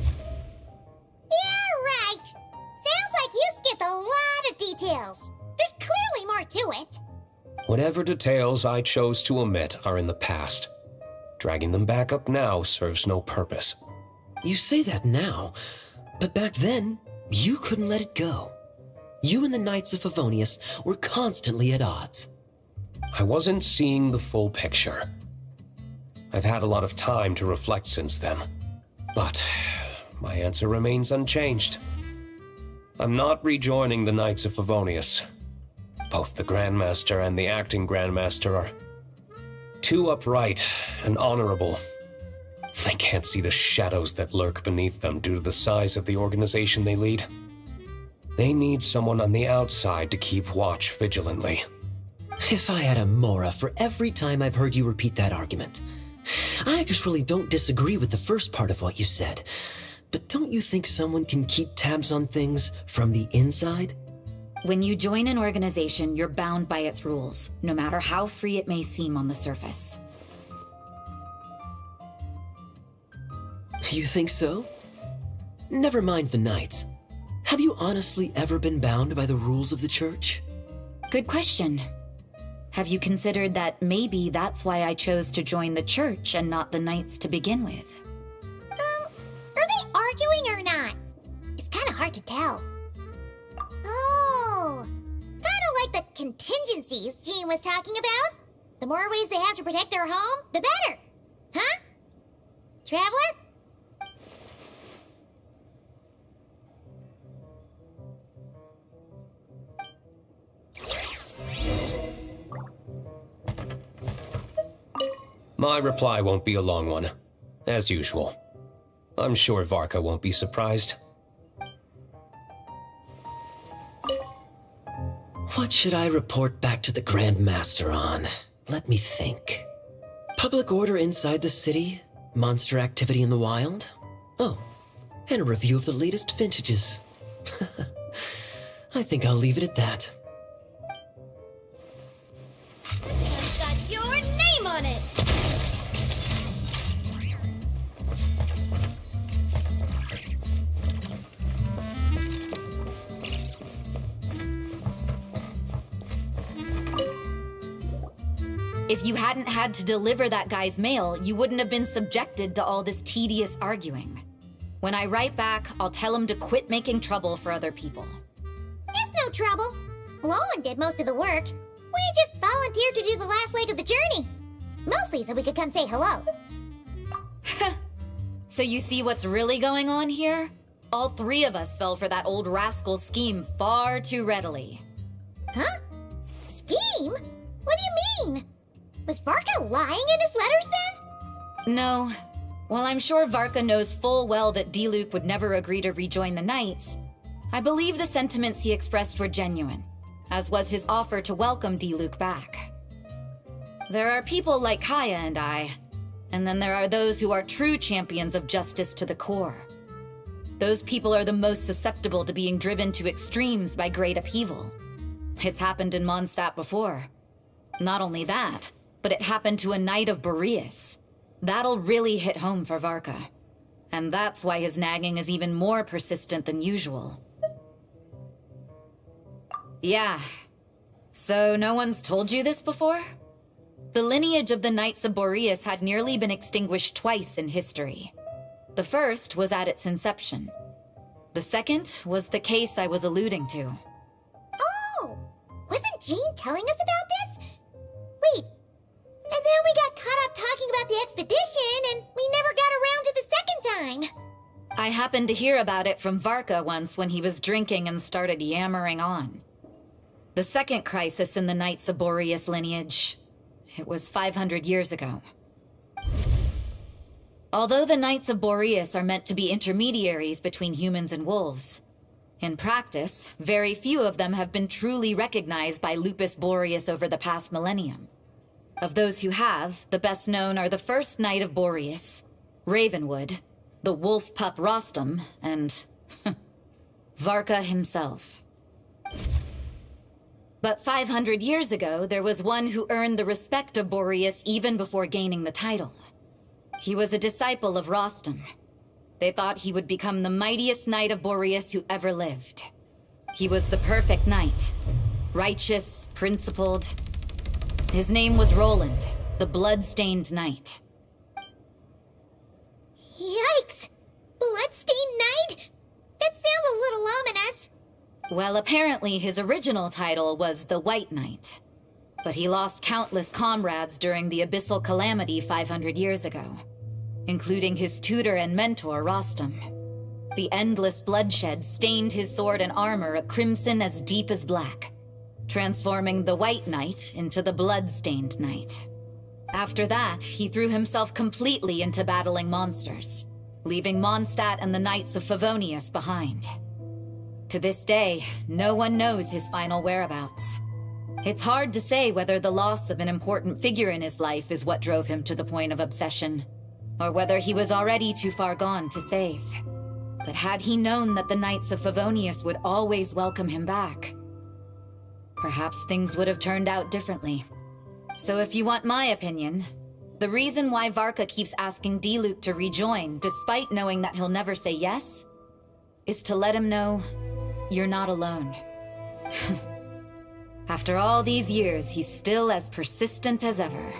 right! Sounds like you skipped a lot of details. There's clearly more to it. Whatever details I chose to omit are in the past. Dragging them back up now serves no purpose. You say that now, but back then, you couldn't let it go. You and the Knights of Favonius were constantly at odds. I wasn't seeing the full picture. I've had a lot of time to reflect since then. But my answer remains unchanged. I'm not rejoining the Knights of Favonius. Both the Grandmaster and the acting Grandmaster are too upright and honorable. They can't see the shadows that lurk beneath them due to the size of the organization they lead. They need someone on the outside to keep watch vigilantly. If I had a Mora for every time I've heard you repeat that argument. I actually don't disagree with the first part of what you said, but don't you think someone can keep tabs on things from the inside? When you join an organization, you're bound by its rules, no matter how free it may seem on the surface. You think so? Never mind the Knights. Have you honestly ever been bound by the rules of the Church? Good question. Have you considered that maybe that's why I chose to join the Church and not the Knights to begin with? Are they arguing or not? It's kind of hard to tell. Oh, kind of like the contingencies Jean was talking about. The more ways they have to protect their home, the better. Huh? Traveler? My reply won't be a long one, as usual. I'm sure Varka won't be surprised. What should I report back to the Grandmaster on? Let me think. Public order inside the city? Monster activity in the wild? Oh, and a review of the latest vintages. I think I'll leave it at that. It's got your name on it! If you hadn't had to deliver that guy's mail, you wouldn't have been subjected to all this tedious arguing. When I write back, I'll tell him to quit making trouble for other people. It's no trouble. Lowen did most of the work. We just volunteered to do the last leg of the journey. Mostly so we could come say hello. So you see what's really going on here? All three of us fell for that old rascal's scheme far too readily. Huh? Scheme? What do you mean? Was Varka lying in his letters then? No. While I'm sure Varka knows full well that Diluc would never agree to rejoin the Knights, I believe the sentiments he expressed were genuine, as was his offer to welcome Diluc back. There are people like Kaya and I, and then there are those who are true champions of justice to the core. Those people are the most susceptible to being driven to extremes by great upheaval. It's happened in Mondstadt before. Not only that, but it happened to a Knight of Boreas. That'll really hit home for Varka. And that's why his nagging is even more persistent than usual. Yeah. So no one's told you this before? The lineage of the Knights of Boreas had nearly been extinguished twice in history. The first was at its inception. The second was the case I was alluding to. Oh! Wasn't Jean telling us about this? Wait, and then we got caught up talking about the expedition, and we never got around to the second time. I happened to hear about it from Varka once when he was drinking and started yammering on. The second crisis in the Knights of Boreas lineage. It was 500 years ago. Although the Knights of Boreas are meant to be intermediaries between humans and wolves, in practice, very few of them have been truly recognized by Lupus Boreas over the past millennium. Of those who have, the best known are the first Knight of Boreas, Ravenwood, the wolf pup Rostam, and Varka himself. But 500 years ago, there was one who earned the respect of Boreas even before gaining the title. He was a disciple of Rostam. They thought he would become the mightiest Knight of Boreas who ever lived. He was the perfect knight. Righteous, principled. His name was Roland, the blood-stained knight. Yikes! Bloodstained Knight? That sounds a little ominous. Well, apparently his original title was the White Knight. But he lost countless comrades during the Abyssal Calamity 500 years ago. including his tutor and mentor, Rostam. The endless bloodshed stained his sword and armor a crimson as deep as black, transforming the White Knight into the blood-stained Knight. After that, he threw himself completely into battling monsters, leaving Mondstadt and the Knights of Favonius behind. To this day, no one knows his final whereabouts. It's hard to say whether the loss of an important figure in his life is what drove him to the point of obsession, or whether he was already too far gone to save. But had he known that the Knights of Favonius would always welcome him back, perhaps things would have turned out differently. So if you want my opinion, the reason why Varka keeps asking Diluc to rejoin, despite knowing that he'll never say yes, is to let him know you're not alone. After all these years, he's still as persistent as ever.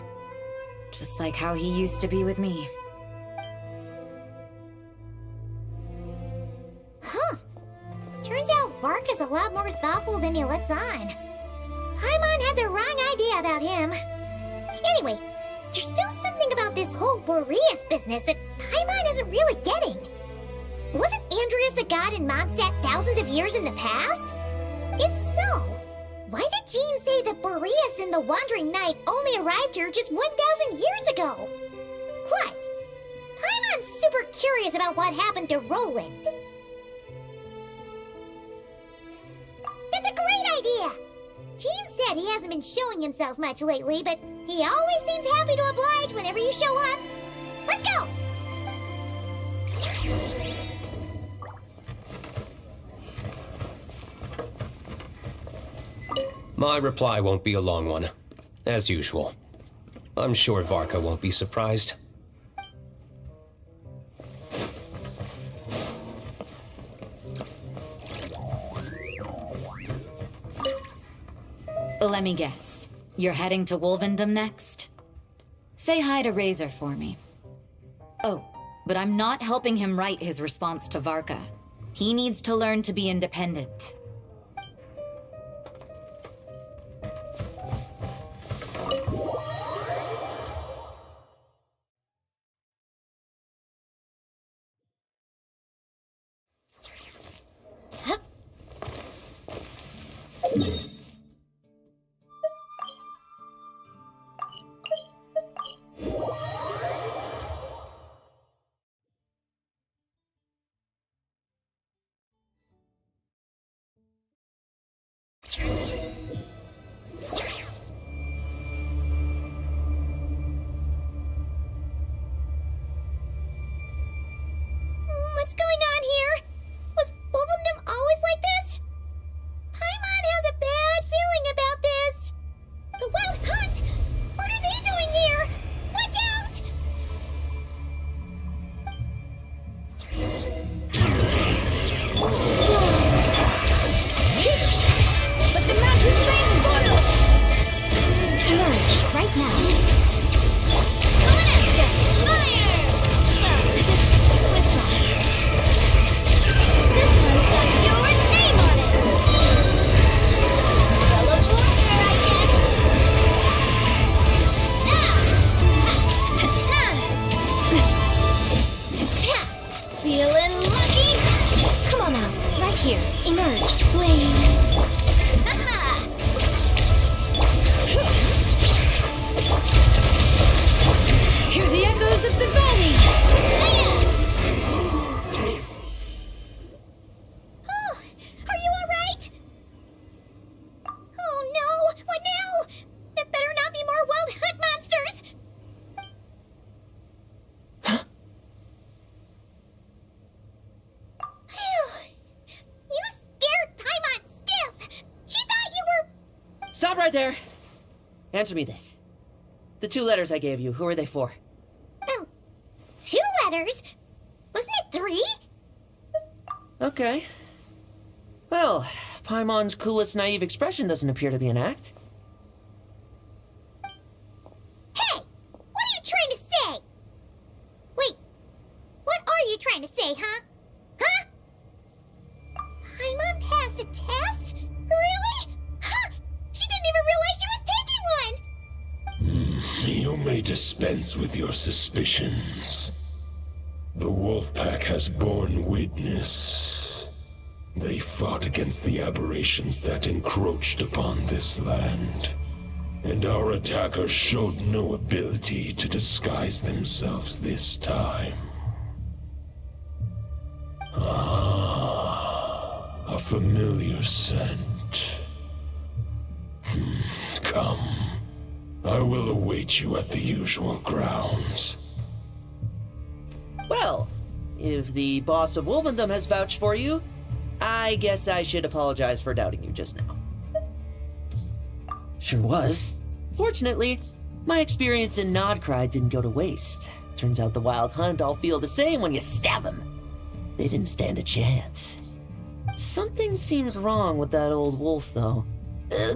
Just like how he used to be with me. Huh. Turns out Varka's a lot more thoughtful than he lets on. Paimon had the wrong idea about him. Anyway, there's still something about this whole Boreas business that Paimon isn't really getting. Wasn't Andreas a god in Mondstadt thousands of years in the past? If so, why did Jean say that Boreas and the Wandering Knight only arrived here just 1,000 years ago? Plus, Paimon's super curious about what happened to Roland. That's a great idea! Jean said he hasn't been showing himself much lately, but he always seems happy to oblige whenever you show up. Let's go! My reply won't be a long one, as usual. I'm sure Varka won't be surprised. Let me guess. You're heading to Wolvendom next? Say hi to Razor for me. Oh, but I'm not helping him write his response to Varka. He needs to learn to be independent. What's going on here? Was Wolvendom always like this? Paimon has a bad feeling about this. The Wild Hunt! What are they doing here? Watch out! Let the mountain transform! Emerge right now. Feeling lucky? Come on out, right here. Emerge, flame. Hear the echoes of the valley! Oh, are you alright? Oh no, what now? It better not be more Wild Hunt monsters! You scared Paimon stiff! She thought you were... Stop right there! Answer me this. The 2 letters I gave you, who are they for? 2 letters? Wasn't it 3? Okay. Well, Paimon's coolest naive expression doesn't appear to be an act. Hey! What are you trying to say? Wait, what are you trying to say, huh? Huh? Paimon passed a test? Really? Huh! She didn't even realize she was taking one! You may dispense with your suspicions. The wolf pack has borne witness. They fought against the aberrations that encroached upon this land, and our attackers showed no ability to disguise themselves this time. Ah, a familiar scent. Come, I will await you at the usual grounds. Well, if the boss of Wolvendom has vouched for you, I guess I should apologize for doubting you just now. Sure was. Fortunately, my experience in Nod-Krai didn't go to waste. Turns out the Wild Hunt all feel the same when you stab them. They didn't stand a chance. Something seems wrong with that old wolf, though.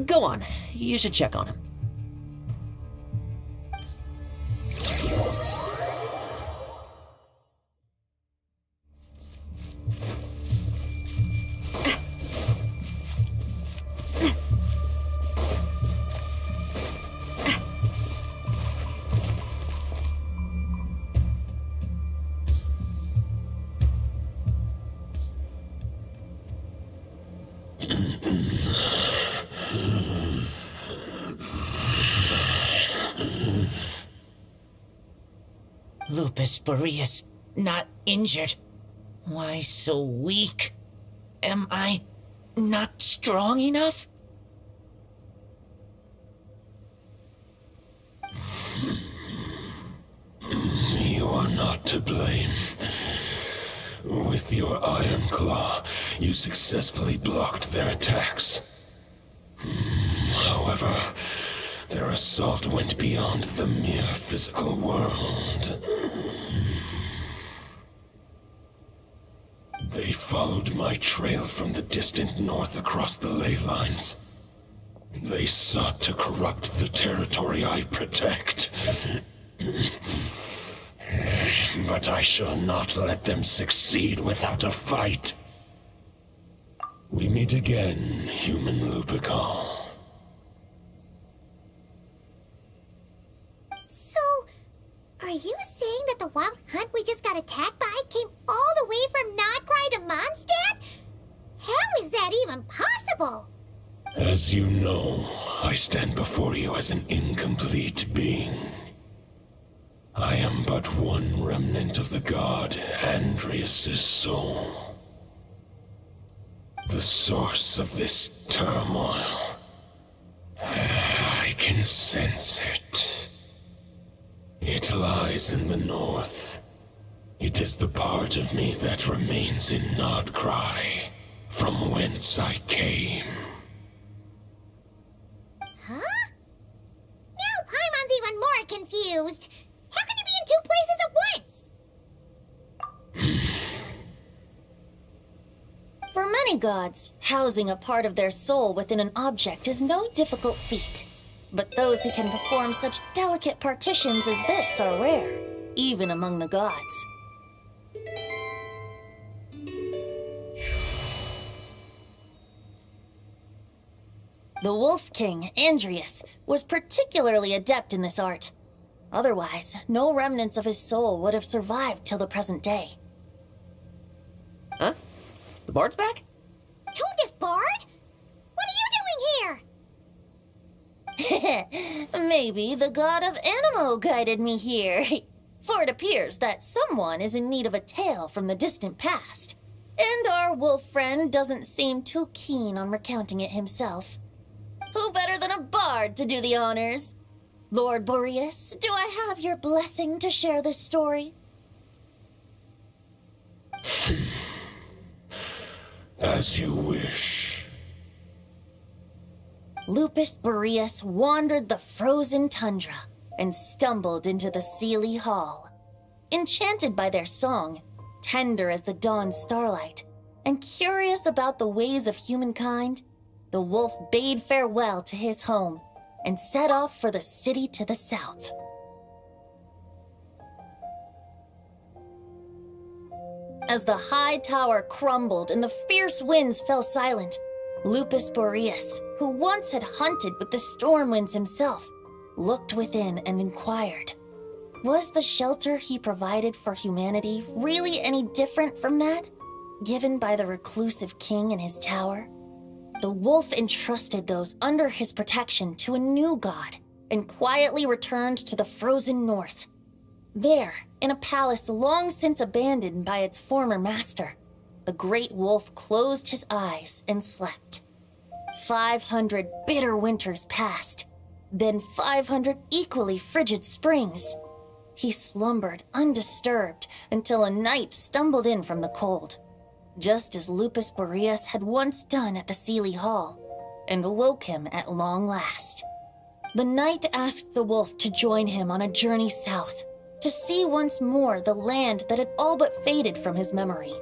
Go on, you should check on him. Lupus Boreas, not injured. Why so weak? Am I not strong enough? You are not to blame. With your Iron Claw, you successfully blocked their attacks. However, their assault went beyond the mere physical world. They followed my trail from the distant north across the ley lines. They sought to corrupt the territory I protect. But I shall not let them succeed without a fight. We meet again, human Lupical. So, are you saying that the Wild Hunt we just got attacked by came all the way from Nod-Krai to Mondstadt? How is that even possible? As you know, I stand before you as an incomplete being. I am but one remnant of the god Andrias' soul. The source of this turmoil. I can sense it. It lies in the north. It is the part of me that remains in Nod-Krai, from whence I came. Huh? Now Paimon's even more confused. How can you be in two places at once? For many gods, housing a part of their soul within an object is no difficult feat. But those who can perform such delicate partitions as this are rare, even among the gods. The Wolf King, Andrias, was particularly adept in this art. Otherwise, no remnants of his soul would have survived till the present day. Huh? The bard's back? Toadif Bard? What are you doing here? Maybe the god of Animo guided me here. For it appears that someone is in need of a tale from the distant past. And our wolf friend doesn't seem too keen on recounting it himself. Who better than a bard to do the honors? Lord Boreas, do I have your blessing to share this story? As you wish. Lupus Boreas wandered the frozen tundra and stumbled into the Seelie Hall. Enchanted by their song, tender as the dawn's starlight, and curious about the ways of humankind, the wolf bade farewell to his home and set off for the city to the south. As the high tower crumbled and the fierce winds fell silent, Lupus Boreas, who once had hunted with the storm winds himself, looked within and inquired, Was the shelter he provided for humanity really any different from that given by the reclusive king in his tower? The wolf entrusted those under his protection to a new god and quietly returned to the frozen north. There, in a palace long since abandoned by its former master, the great wolf closed his eyes and slept. 500 bitter winters passed, then 500 equally frigid springs. He slumbered undisturbed until a knight stumbled in from the cold, just as Lupus Boreas had once done at the Seelie Hall, and awoke him at long last. The knight asked the wolf to join him on a journey south, to see once more the land that had all but faded from his memory.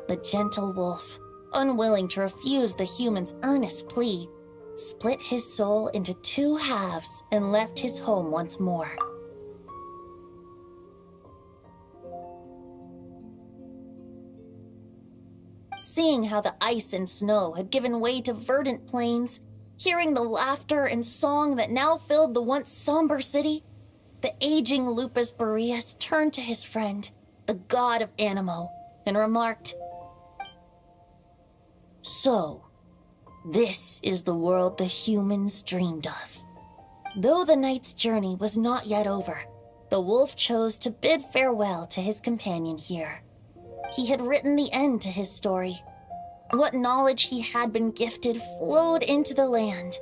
The gentle wolf, unwilling to refuse the human's earnest plea, split his soul into 2 halves and left his home once more. Seeing how the ice and snow had given way to verdant plains, hearing the laughter and song that now filled the once somber city, the aging Lupus Boreas turned to his friend, the god of Animo, and remarked, "So, this is the world the humans dreamed of." Though the knight's journey was not yet over, the wolf chose to bid farewell to his companion here. He had written the end to his story. What knowledge he had been gifted flowed into the land.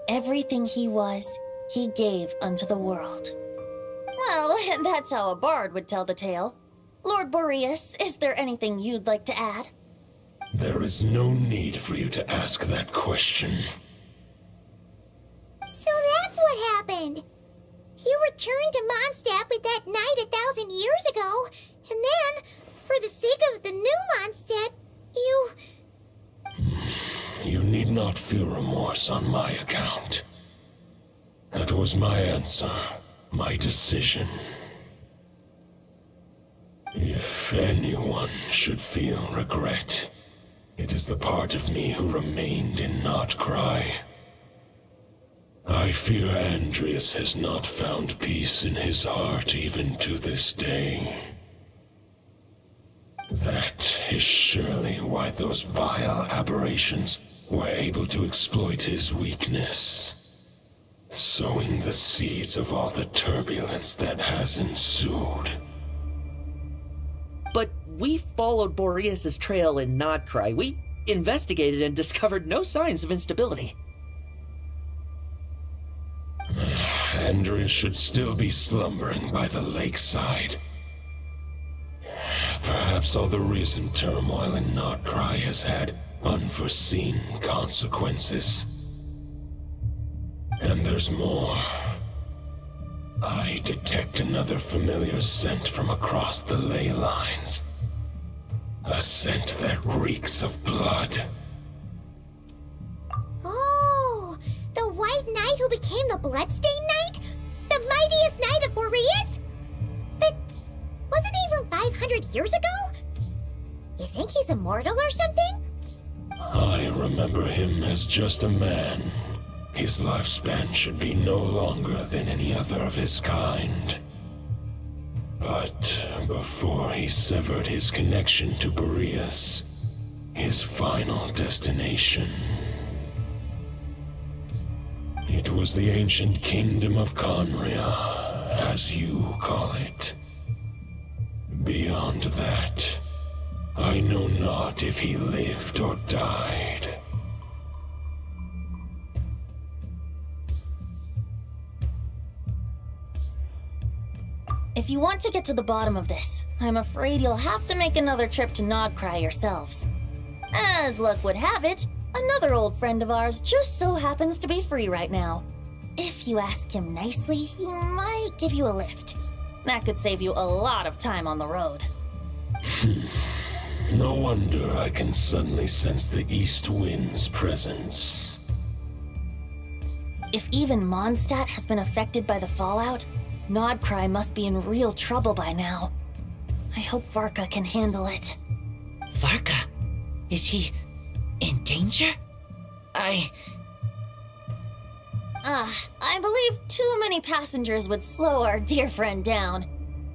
Everything he was, he gave unto the world. Well, that's how a bard would tell the tale. Lord Boreas, is there anything you'd like to add? There is no need for you to ask that question. So that's what happened. You returned to Mondstadt with that knight 1,000 years ago, and then, for the sake of the new Mondstadt, you... You need not feel remorse on my account. That was my answer, my decision. If anyone should feel regret, it is the part of me who remained in Nod-Krai. I fear Andreas has not found peace in his heart even to this day. That is surely why those vile aberrations were able to exploit his weakness, sowing the seeds of all the turbulence that has ensued. But we followed Boreas' trail in Nod-Krai. We investigated and discovered no signs of instability. Andreas should still be slumbering by the lakeside. Perhaps all the recent turmoil in Nod-Krai has had unforeseen consequences. And there's more. I detect another familiar scent from across the ley lines. A scent that reeks of blood. Oh, the White Knight who became the Bloodstained Knight? The mightiest knight of Boreas? But wasn't he from 500 years ago? You think he's immortal or something? I remember him as just a man. His lifespan should be no longer than any other of his kind. But before he severed his connection to Boreas, his final destination, it was the ancient kingdom of Conria, as you call it. Beyond that, I know not if he lived or died. If you want to get to the bottom of this, I'm afraid you'll have to make another trip to Nod-Krai yourselves. As luck would have it, another old friend of ours just so happens to be free right now. If you ask him nicely, he might give you a lift. That could save you a lot of time on the road. No wonder I can suddenly sense the east wind's presence. If even Mondstadt has been affected by the fallout, Nod-Krai must be in real trouble by now. I hope Varka can handle it. Varka? Is he in danger? I believe too many passengers would slow our dear friend down.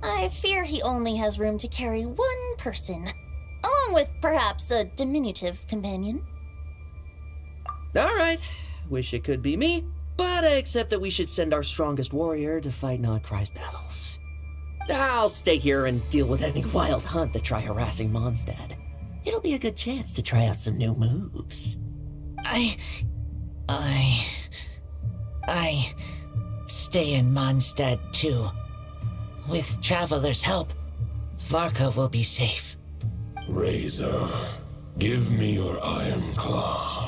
I fear he only has room to carry one person, along with perhaps a diminutive companion. Alright, wish it could be me, but I accept that we should send our strongest warrior to fight Nod-Krai's battles. I'll stay here and deal with any wild hunt that try harassing Mondstadt. It'll be a good chance to try out some new moves. I stay in Mondstadt too. With Traveler's help, Varka will be safe. Razor, give me your iron claw.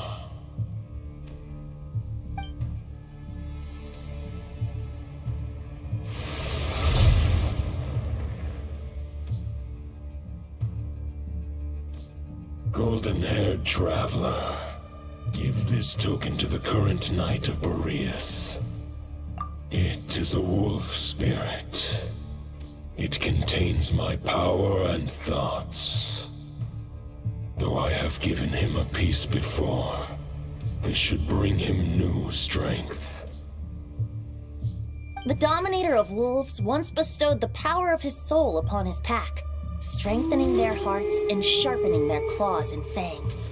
Golden-haired traveler, give this token to the current knight of Boreas. It is a wolf spirit. It contains my power and thoughts. Though I have given him a piece before, this should bring him new strength. The Dominator of Wolves once bestowed the power of his soul upon his pack, strengthening their hearts and sharpening their claws and fangs.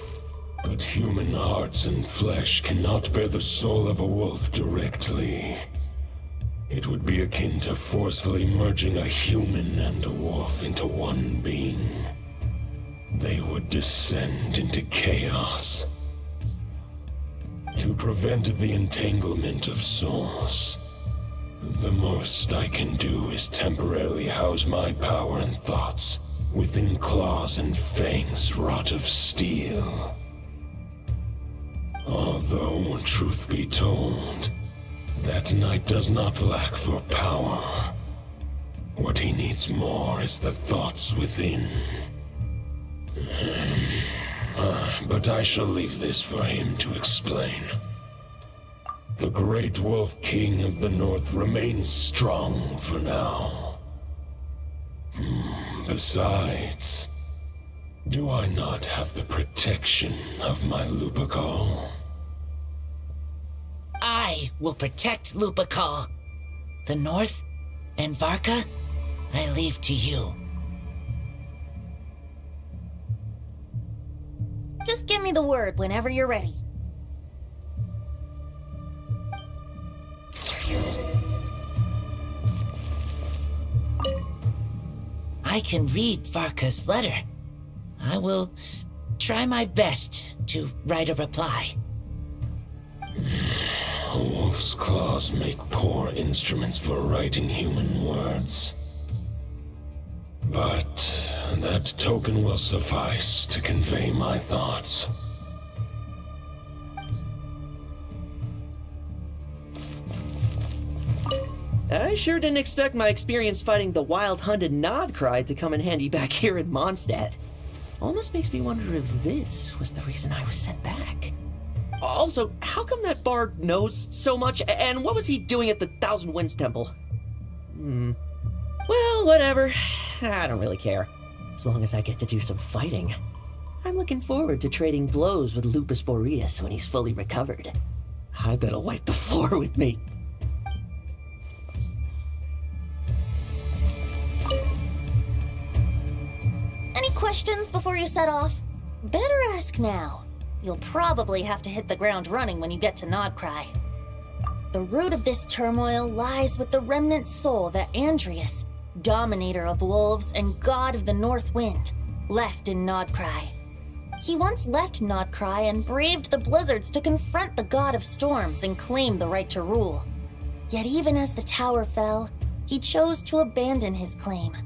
But human hearts and flesh cannot bear the soul of a wolf directly. It would be akin to forcefully merging a human and a wolf into one being. They would descend into chaos. To prevent the entanglement of souls, the most I can do is temporarily house my power and thoughts within claws and fangs wrought of steel. Although, truth be told, that knight does not lack for power. What he needs more is the thoughts within. But I shall leave this for him to explain. The Great Wolf King of the North remains strong for now. Besides, do I not have the protection of my Lupacol? I will protect Lupacol. The North and Varka, I leave to you. Just give me the word whenever you're ready. I can read Varka's letter. I will try my best to write a reply. A wolf's claws make poor instruments for writing human words. But that token will suffice to convey my thoughts. I sure didn't expect my experience fighting the wild-hunted Nod-Krai to come in handy back here in Mondstadt. Almost makes me wonder if this was the reason I was sent back. Also, how come that bard knows so much, and what was he doing at the Thousand Winds Temple? Well, whatever. I don't really care. As long as I get to do some fighting. I'm looking forward to trading blows with Lupus Boreas when he's fully recovered. I bet he'll wipe the floor with me. Any questions before you set off? Better ask now. You'll probably have to hit the ground running when you get to Nod-Krai. The root of this turmoil lies with the remnant soul that Andreas, Dominator of Wolves and God of the North Wind, left in Nod-Krai. He once left Nod-Krai and braved the blizzards to confront the God of Storms and claim the right to rule. Yet even as the tower fell, he chose to abandon his claim.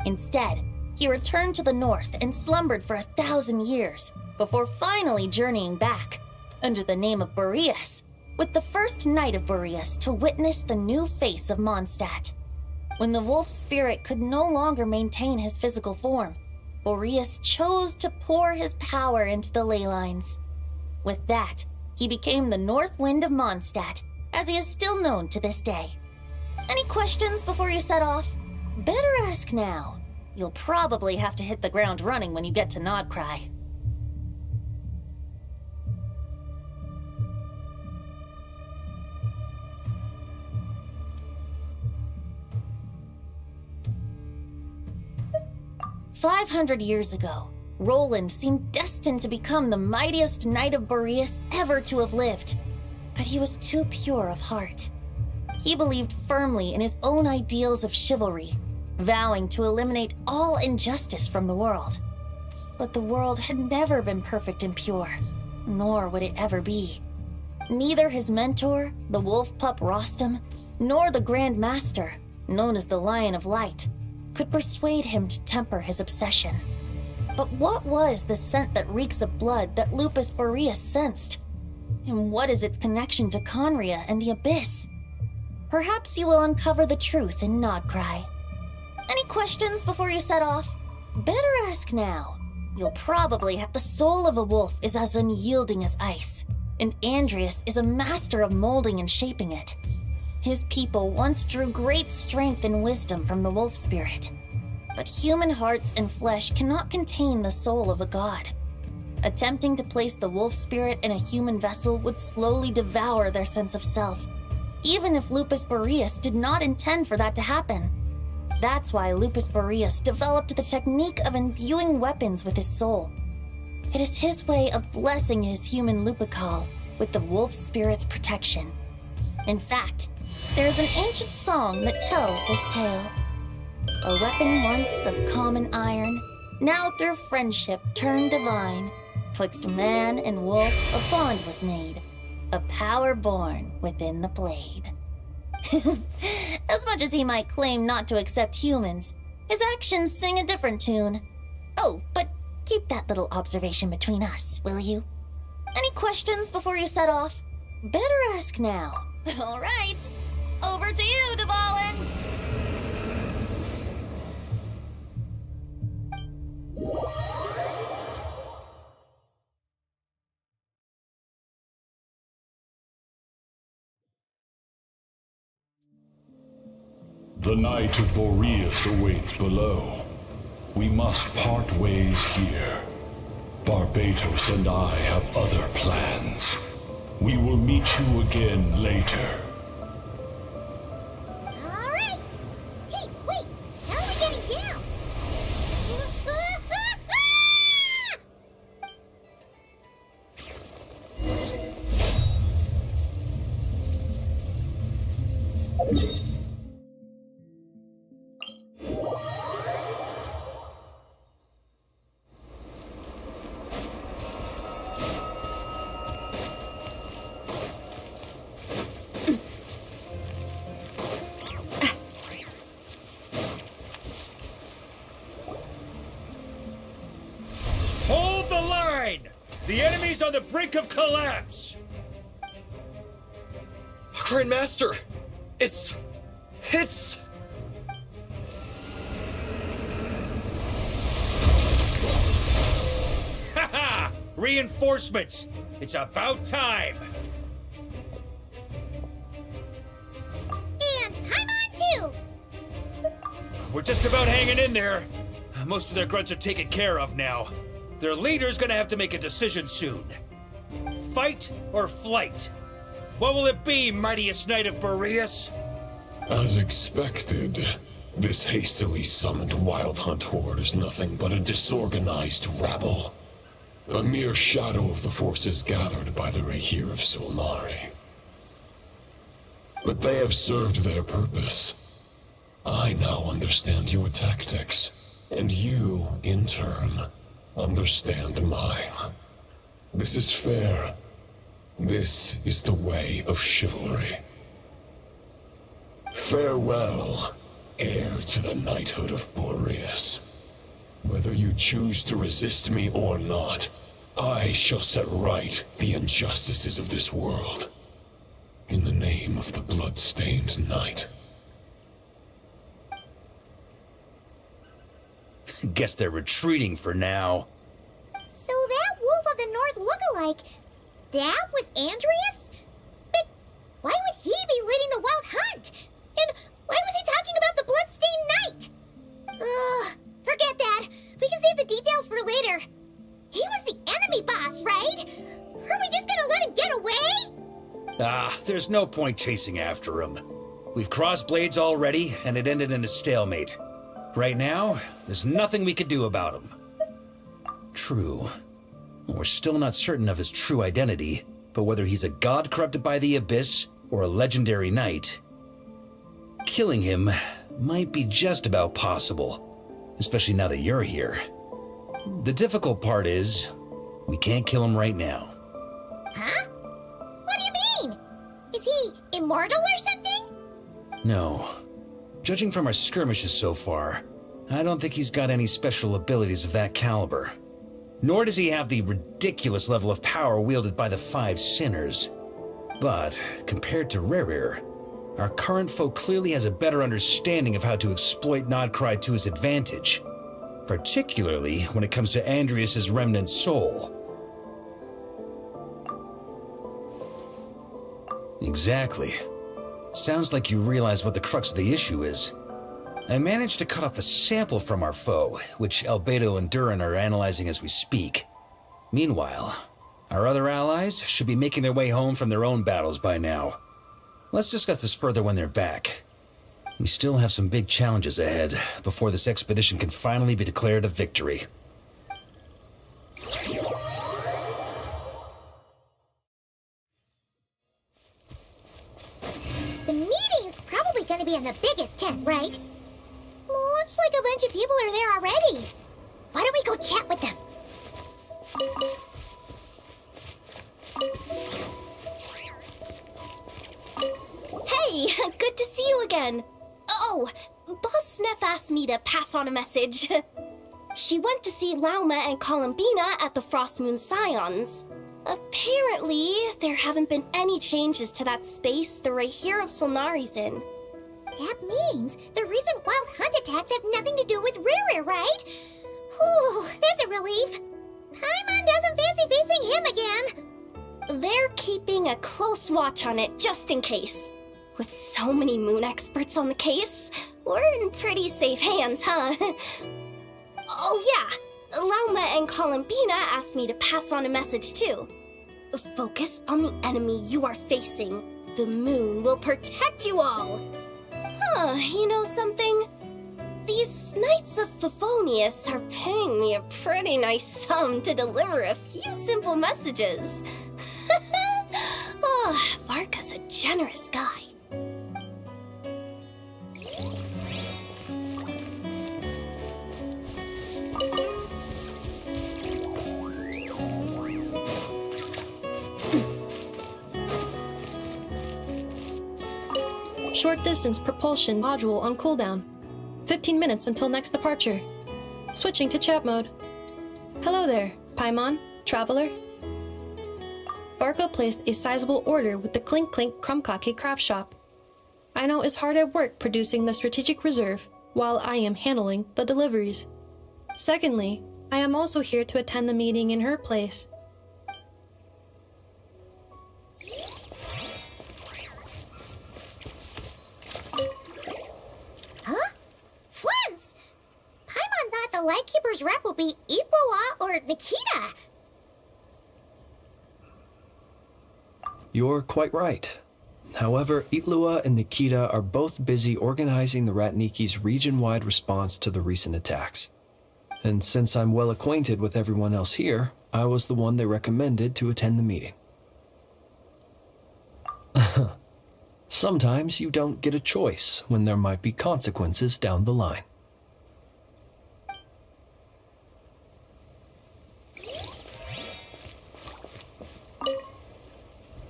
Instead, he returned to the north and slumbered for 1,000 years, before finally journeying back, under the name of Boreas, with the first Knight of Boreas to witness the new face of Mondstadt. When the wolf spirit could no longer maintain his physical form, Boreas chose to pour his power into the ley lines. With that, he became the North Wind of Mondstadt, as he is still known to this day. Any questions before you set off? Better ask now. You'll probably have to hit the ground running when you get to Nod-Krai. 500 years ago, Roland seemed destined to become the mightiest knight of Boreas ever to have lived. But he was too pure of heart. He believed firmly in his own ideals of chivalry, vowing to eliminate all injustice from the world. But the world had never been perfect and pure, nor would it ever be. Neither his mentor, the wolf pup Rostam, nor the Grandmaster, known as the Lion of Light, could persuade him to temper his obsession. But what was the scent that reeks of blood that Lupus Boreas sensed? And what is its connection to Conria and the Abyss? Perhaps you will uncover the truth in Nod-Krai. Any questions before you set off? Better ask now. You'll probably have the soul of a wolf is as unyielding as ice, and Andreas is a master of molding and shaping it. His people once drew great strength and wisdom from the wolf spirit. But human hearts and flesh cannot contain the soul of a god. Attempting to place the wolf spirit in a human vessel would slowly devour their sense of self, even if Lupus Boreas did not intend for that to happen. That's why Lupus Boreas developed the technique of imbuing weapons with his soul. It is his way of blessing his human Lupical with the wolf spirit's protection. In fact, there is an ancient song that tells this tale. A weapon once of common iron, now through friendship turned divine. Twixt man and wolf a bond was made, a power born within the blade. As much as he might claim not to accept humans, his actions sing a different tune. Oh, but keep that little observation between us, will you? Any questions before you set off? Better ask now. All right, over to you, Dvalin. The Knight of Boreas awaits below. We must part ways here. Barbatos and I have other plans. We will meet you again later. All right. Hey, wait. How are we getting down? Hold the line! The enemy's on the brink of collapse! Grandmaster! It's... Haha! Reinforcements! It's about time! And I'm on too! We're just about hanging in there. Most of their grunts are taken care of now. Their leader's gonna have to make a decision soon. Fight or flight? What will it be, mightiest knight of Boreas? As expected, this hastily summoned Wild Hunt horde is nothing but a disorganized rabble. A mere shadow of the forces gathered by the Rahir of Solnari. But they have served their purpose. I now understand your tactics, and you, in turn, understand mine. This is fair. This is the way of chivalry. Farewell, heir to the knighthood of Boreas. Whether you choose to resist me or not, I shall set right the injustices of this world. In the name of the blood-stained knight. Guess they're retreating for now. So that Wolf of the North lookalike, that was Andreas? But why would he be leading the Wild Hunt? And why was he talking about the Bloodstained Knight? Ugh, forget that. We can save the details for later. He was the enemy boss, right? Are we just gonna let him get away? There's no point chasing after him. We've crossed blades already, and it ended in a stalemate. Right now, there's nothing we could do about him. True. We're still not certain of his true identity, but whether he's a god corrupted by the abyss or a legendary knight, killing him might be just about possible, especially now that you're here. The difficult part is, we can't kill him right now. Huh? What do you mean? Is he immortal or something? No. Judging from our skirmishes so far, I don't think he's got any special abilities of that caliber. Nor does he have the ridiculous level of power wielded by the 5 sinners. But, compared to Rerir, our current foe clearly has a better understanding of how to exploit Nod-Krai to his advantage, particularly when it comes to Andrias's remnant soul. Exactly. Sounds like you realize what the crux of the issue is. I managed to cut off a sample from our foe, which Albedo and Durin are analyzing as we speak. Meanwhile, our other allies should be making their way home from their own battles by now. Let's discuss this further when they're back. We still have some big challenges ahead before this expedition can finally be declared a victory. The meeting's probably gonna be in the biggest tent, right? Looks like a bunch of people are there already. Why don't we go chat with them? Hey, good to see you again. Oh, Boss Sneff asked me to pass on a message. She went to see Lauma and Columbina at the Frost Moon Scions. Apparently, there haven't been any changes to that space the Rahir of Solnari's in. That means the recent wild hunt attacks have nothing to do with Rerir, right? Whew, that's a relief. Paimon doesn't fancy facing him again. They're keeping a close watch on it just in case. With so many moon experts on the case, we're in pretty safe hands, huh? Oh yeah, Lauma and Columbina asked me to pass on a message too. Focus on the enemy you are facing. The moon will protect you all. Huh, you know something? These Knights of Favonius are paying me a pretty nice sum to deliver a few simple messages. Oh, Varka's a generous guy. Short distance propulsion module on cooldown. 15 minutes until next departure. Switching to chat mode. Hello there, Paimon, Traveler. Varka placed a sizable order with the Clink Clink Krumkake craft shop. I know is hard at work producing the strategic reserve, while I am handling the deliveries. Secondly, I am also here to attend the meeting in her place. Huh? Flins! Paimon thought the Lightkeeper's rep would be Iqua or Nikita. You're quite right. However, Itlua and Nikita are both busy organizing the Ratniki's region-wide response to the recent attacks. And since I'm well acquainted with everyone else here, I was the one they recommended to attend the meeting. Sometimes you don't get a choice when there might be consequences down the line.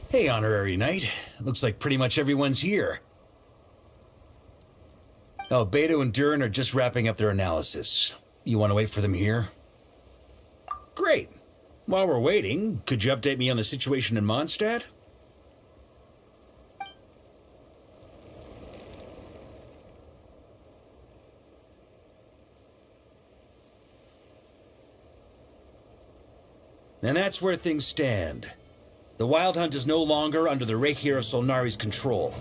Hey, Honorary Knight. Looks like pretty much everyone's here. Albedo and Durin are just wrapping up their analysis. You want to wait for them here? Great. While we're waiting, could you update me on the situation in Mondstadt? And that's where things stand. The Wild Hunt is no longer under the Rahir of Solnari's control,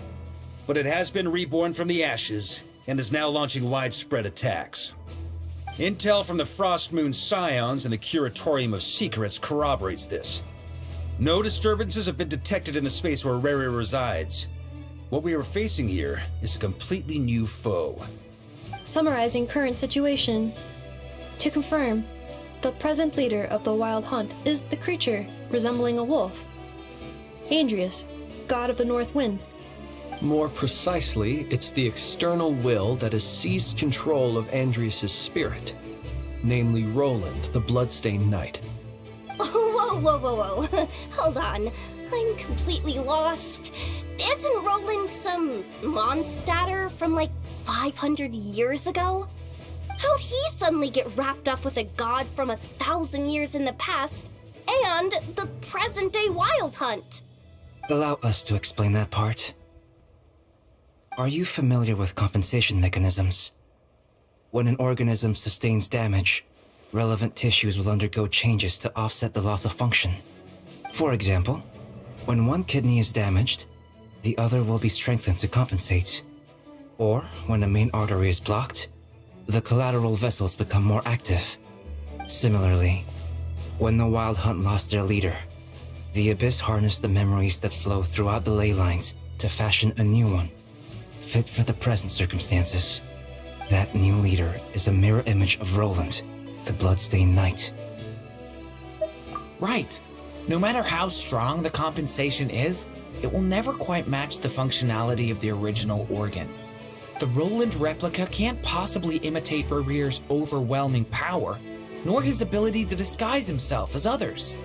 but it has been reborn from the ashes and is now launching widespread attacks. Intel from the Frost Moon Scions and the Curatorium of Secrets corroborates this. No disturbances have been detected in the space where Rerir resides. What we are facing here is a completely new foe. Summarizing current situation. To confirm, the present leader of the Wild Hunt is the creature resembling a wolf. Andrius, god of the North Wind. More precisely, it's the external will that has seized control of Andrius' spirit, namely Roland, the Bloodstained Knight. Whoa, whoa, whoa, whoa. Hold on. I'm completely lost. Isn't Roland some Mondstadter from like 500 years ago? How'd he suddenly get wrapped up with a god from 1,000 years in the past and the present-day Wild Hunt? Allow us to explain that part. Are you familiar with compensation mechanisms? When an organism sustains damage, relevant tissues will undergo changes to offset the loss of function. For example, when one kidney is damaged, the other will be strengthened to compensate. Or, when a main artery is blocked, the collateral vessels become more active. Similarly, when the Wild Hunt lost their leader, the Abyss harnessed the memories that flow throughout the ley lines to fashion a new one, fit for the present circumstances. That new leader is a mirror image of Roland, the Bloodstained Knight. Right. No matter how strong the compensation is, it will never quite match the functionality of the original organ. The Roland replica can't possibly imitate Barrier's overwhelming power, nor his ability to disguise himself as others.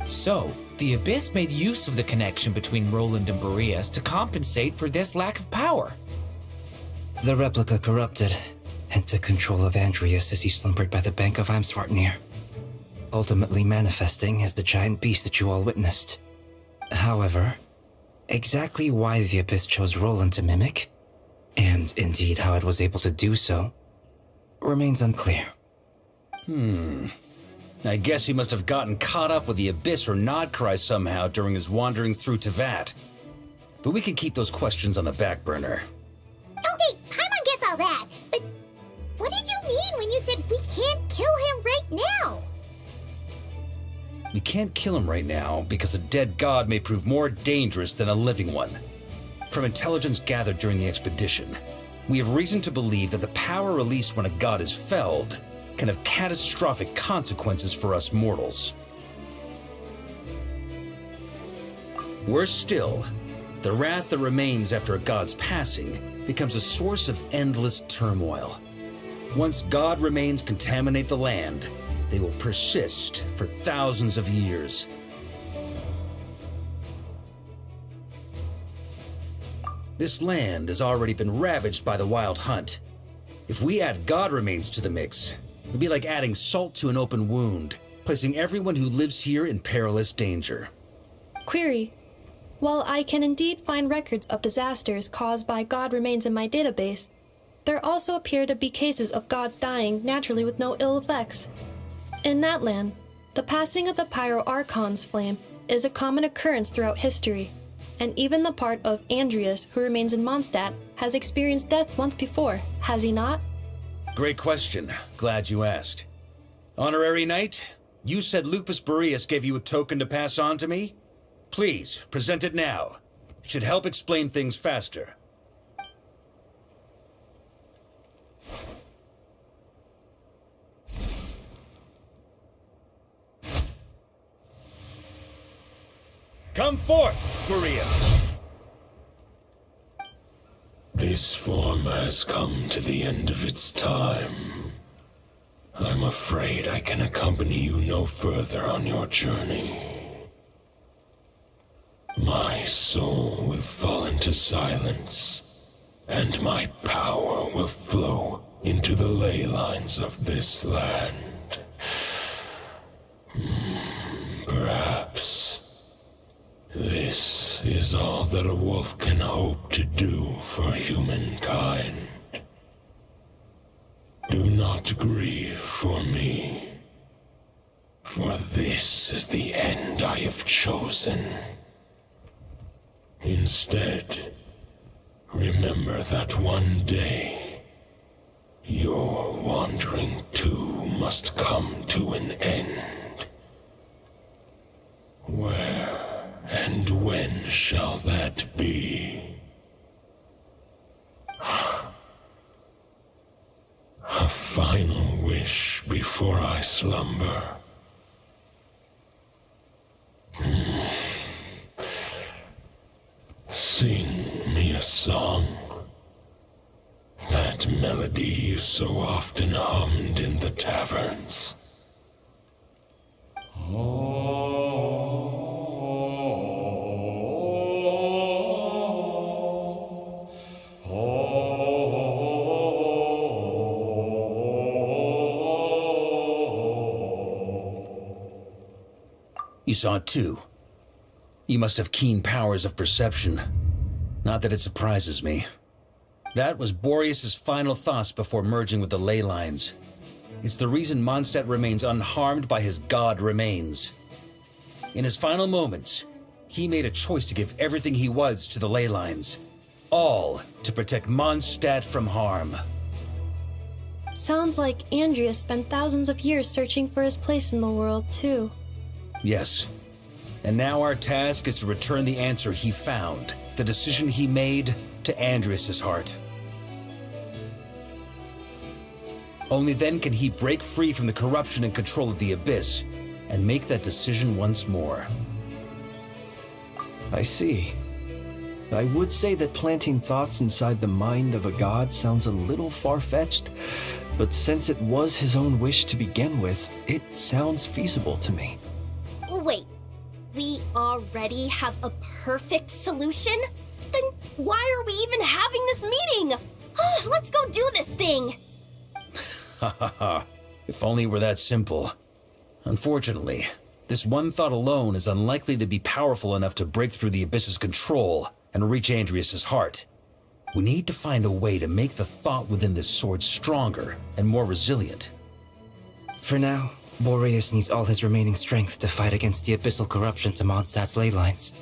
So, the Abyss made use of the connection between Roland and Boreas to compensate for this lack of power. The replica corrupted and took control of Andrius as he slumbered by the bank of Eimsvartnir, ultimately manifesting as the giant beast that you all witnessed. However, exactly why the Abyss chose Roland to mimic, and indeed how it was able to do so, remains unclear. I guess he must have gotten caught up with the Abyss or Nod-Krai somehow during his wanderings through Tevat. But we can keep those questions on the back burner. Okay, Paimon gets all that, but what did you mean when you said we can't kill him right now? We can't kill him right now because a dead god may prove more dangerous than a living one. From intelligence gathered during the expedition, we have reason to believe that the power released when a god is felled can have catastrophic consequences for us mortals. Worse still, the wrath that remains after a god's passing becomes a source of endless turmoil. Once god remains contaminate the land, they will persist for thousands of years. This land has already been ravaged by the Wild Hunt. If we add god remains to the mix, it would be like adding salt to an open wound, placing everyone who lives here in perilous danger. Query. While I can indeed find records of disasters caused by god remains in my database, there also appear to be cases of gods dying naturally with no ill effects. In that land, the passing of the Pyro-Archon's flame is a common occurrence throughout history, and even the part of Andrius who remains in Mondstadt has experienced death once before, has he not? Great question. Glad you asked. Honorary Knight, you said Lupus Boreas gave you a token to pass on to me? Please, present it now. It should help explain things faster. Come forth, Boreas! This form has come to the end of its time. I'm afraid I can accompany you no further on your journey. My soul will fall into silence, and my power will flow into the ley lines of this land. Perhaps this is all that a wolf can hope to do for humankind. Do not grieve for me, for this is the end I have chosen. Instead, remember that one day, your wandering too must come to an end. Where and when shall that be? slumber. Sing me a song. That melody you so often hummed in the taverns. You saw it too. You must have keen powers of perception. Not that it surprises me. That was Boreas' final thoughts before merging with the ley lines. It's the reason Mondstadt remains unharmed by his god remains. In his final moments, he made a choice to give everything he was to the ley lines. All to protect Mondstadt from harm. Sounds like Andrea spent thousands of years searching for his place in the world, too. Yes. And now our task is to return the answer he found, the decision he made, to Andreas' heart. Only then can he break free from the corruption and control of the Abyss, and make that decision once more. I see. I would say that planting thoughts inside the mind of a god sounds a little far-fetched, but since it was his own wish to begin with, it sounds feasible to me. Wait, we already have a perfect solution? Then why are we even having this meeting? Let's go do this thing! Ha ha ha. If only it were that simple. Unfortunately, this one thought alone is unlikely to be powerful enough to break through the Abyss's control and reach Andreas' heart. We need to find a way to make the thought within this sword stronger and more resilient. For now, Boreas needs all his remaining strength to fight against the abyssal corruption to Mondstadt's ley lines.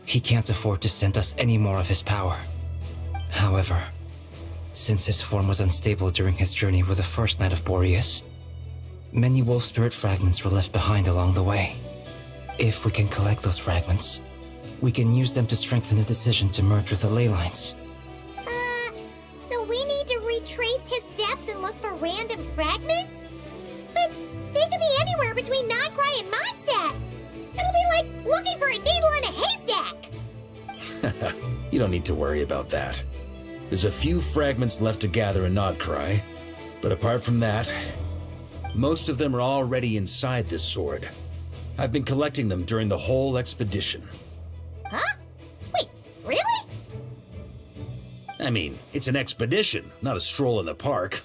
He can't afford to send us any more of his power. However, since his form was unstable during his journey with the first Knight of Boreas, many wolf spirit fragments were left behind along the way. If we can collect those fragments, we can use them to strengthen the decision to merge with the ley lines. So we need to retrace his steps and look for random fragments? But they could be anywhere between Nod-Krai and Mondstadt. It'll be like looking for a needle in a haystack. You don't need to worry about that. There's a few fragments left to gather in Nod-Krai, but apart from that, most of them are already inside this sword. I've been collecting them during the whole expedition. Huh? Wait, really? I mean, it's an expedition, not a stroll in the park.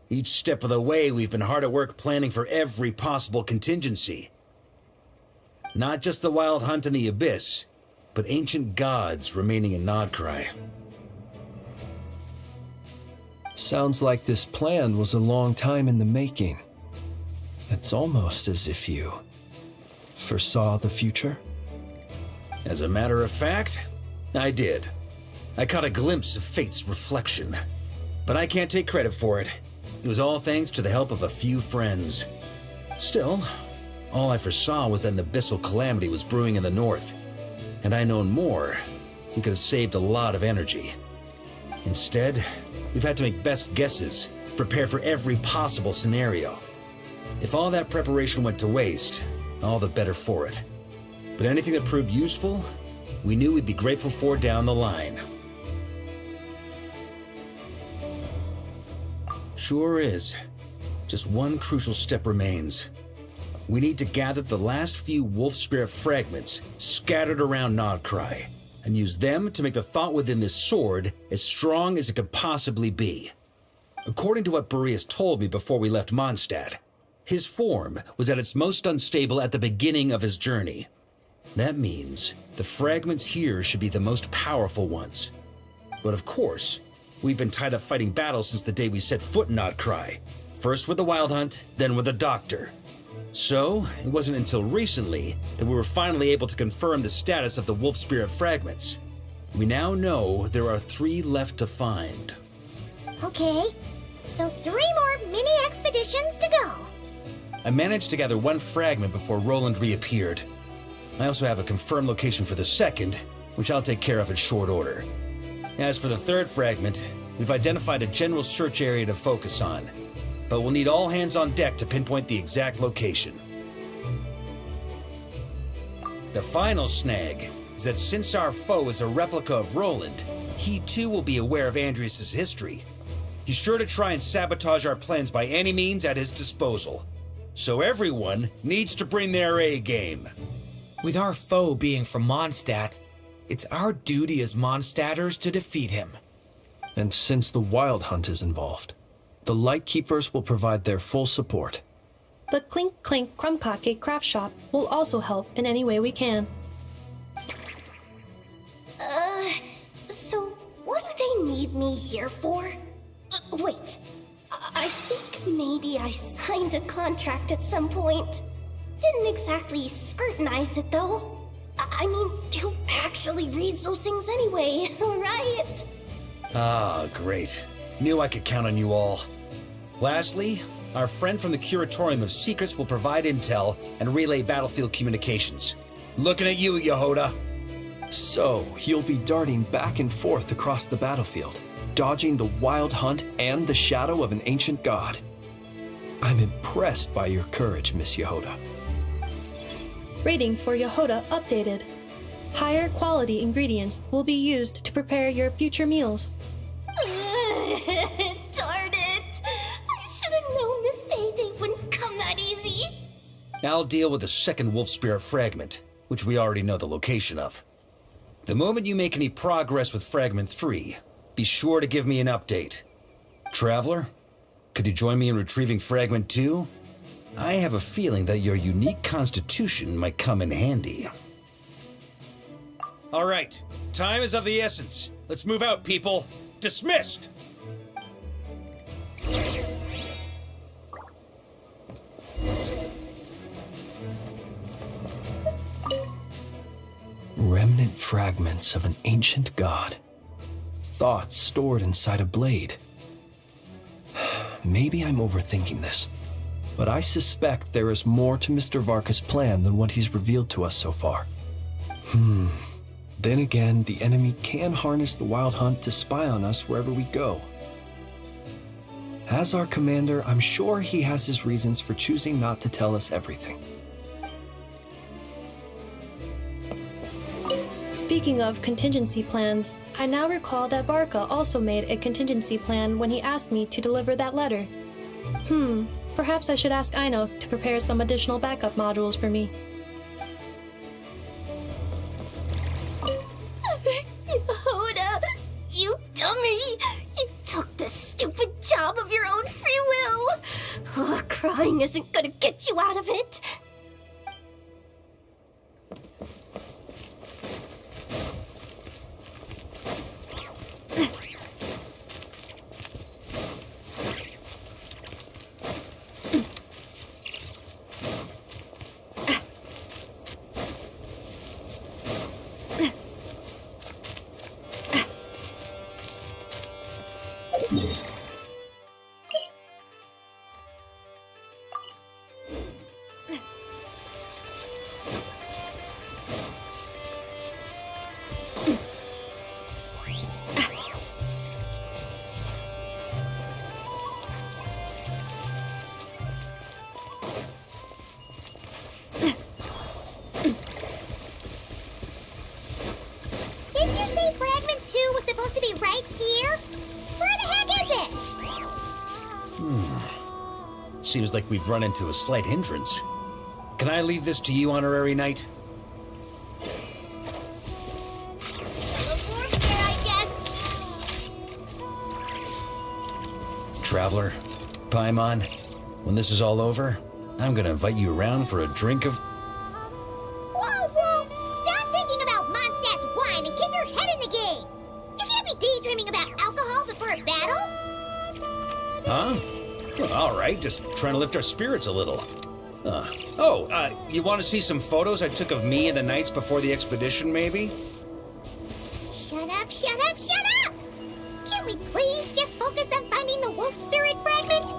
Each step of the way, we've been hard at work planning for every possible contingency. Not just the wild hunt in the Abyss, but ancient gods remaining in Nod-Krai. Sounds like this plan was a long time in the making. It's almost as if you foresaw the future. As a matter of fact, I did. I caught a glimpse of fate's reflection. But I can't take credit for it. It was all thanks to the help of a few friends. Still, all I foresaw was that an abyssal calamity was brewing in the north. Had I known more, we could have saved a lot of energy. Instead, we've had to make best guesses, prepare for every possible scenario. If all that preparation went to waste, all the better for it. But anything that proved useful, we knew we'd be grateful for down the line. Sure is. Just one crucial step remains. We need to gather the last few wolf spirit fragments scattered around Nod-Krai, and use them to make the thought within this sword as strong as it could possibly be. According to what Boreas told me before we left Mondstadt, his form was at its most unstable at the beginning of his journey. That means the fragments here should be the most powerful ones. But of course, we've been tied up fighting battles since the day we set foot in Nod-Krai. First with the Wild Hunt, then with the Doctor. So, it wasn't until recently that we were finally able to confirm the status of the Wolf Spirit fragments. We now know there are 3 left to find. Okay, so 3 more mini expeditions to go. I managed to gather 1 fragment before Roland reappeared. I also have a confirmed location for the second, which I'll take care of in short order. As for the 3rd fragment, we've identified a general search area to focus on. but we'll need all hands on deck to pinpoint the exact location. The final snag is that since our foe is a replica of Roland, he too will be aware of Andrias' history. He's sure to try and sabotage our plans by any means at his disposal. So everyone needs to bring their A game. With our foe being from Mondstadt, it's our duty as Mondstadters to defeat him. And since the Wild Hunt is involved, the Lightkeepers will provide their full support. The Clink Clink Crumbpocket craft shop will also help in any way we can. So what do they need me here for? Wait, I think maybe I signed a contract at some point. Didn't exactly scrutinize it though. I mean, who actually reads those things anyway, right? Ah, great. Knew I could count on you all. Lastly, our friend from the Curatorium of Secrets will provide intel and relay battlefield communications. Looking at you, Yehoda. So, you'll be darting back and forth across the battlefield, dodging the Wild Hunt and the shadow of an ancient god. I'm impressed by your courage, Miss Yehoda. Rating for Yehoda updated. Higher quality ingredients will be used to prepare your future meals. Darn it! I should have known this payday wouldn't come that easy. I'll deal with the second Wolf Spirit fragment, which we already know the location of. The moment you make any progress with Fragment 3, be sure to give me an update. Traveler, could you join me in retrieving Fragment 2? I have a feeling that your unique constitution might come in handy. All right, time is of the essence. Let's move out, people. Dismissed! Remnant fragments of an ancient god. Thoughts stored inside a blade. Maybe I'm overthinking this, but I suspect there is more to Mr. Varka's plan than what he's revealed to us so far. Then again, the enemy can harness the Wild Hunt to spy on us wherever we go. As our commander, I'm sure he has his reasons for choosing not to tell us everything. Speaking of contingency plans, I now recall that Varka also made a contingency plan when he asked me to deliver that letter. Perhaps I should ask Aino to prepare some additional backup modules for me. Yehoda, you dummy! You took the stupid job of your own free will! Oh, crying isn't gonna get you out of it! Seems like we've run into a slight hindrance. Can I leave this to you, Honorary Knight? Traveler, Paimon, when this is all over, I'm gonna invite you around for a drink of... Whoa! Stop thinking about Mondstadt's wine and keep your head in the game! You can't be daydreaming about alcohol before a battle! Huh? Well, all right, just trying to lift our spirits a little. You want to see some photos I took of me and the knights before the expedition, maybe? Shut up! Can we please just focus on finding the wolf spirit fragment?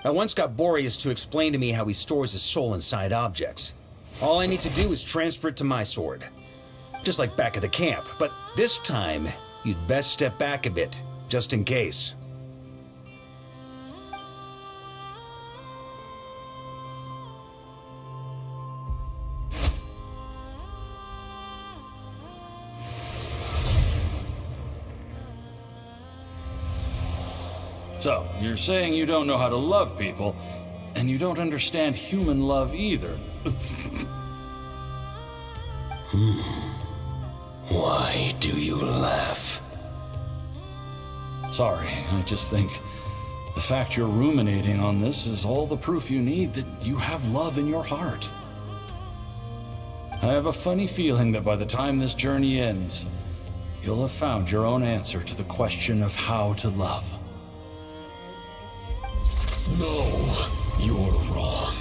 I once got Boreas to explain to me how he stores his soul inside objects. All I need to do is transfer it to my sword. Just like back at the camp, but this time, you'd best step back a bit, just in case. So, you're saying you don't know how to love people, and you don't understand human love either. Why do you laugh? Sorry, I just think the fact you're ruminating on this is all the proof you need that you have love in your heart. I have a funny feeling that by the time this journey ends, you'll have found your own answer to the question of how to love. No, you're wrong.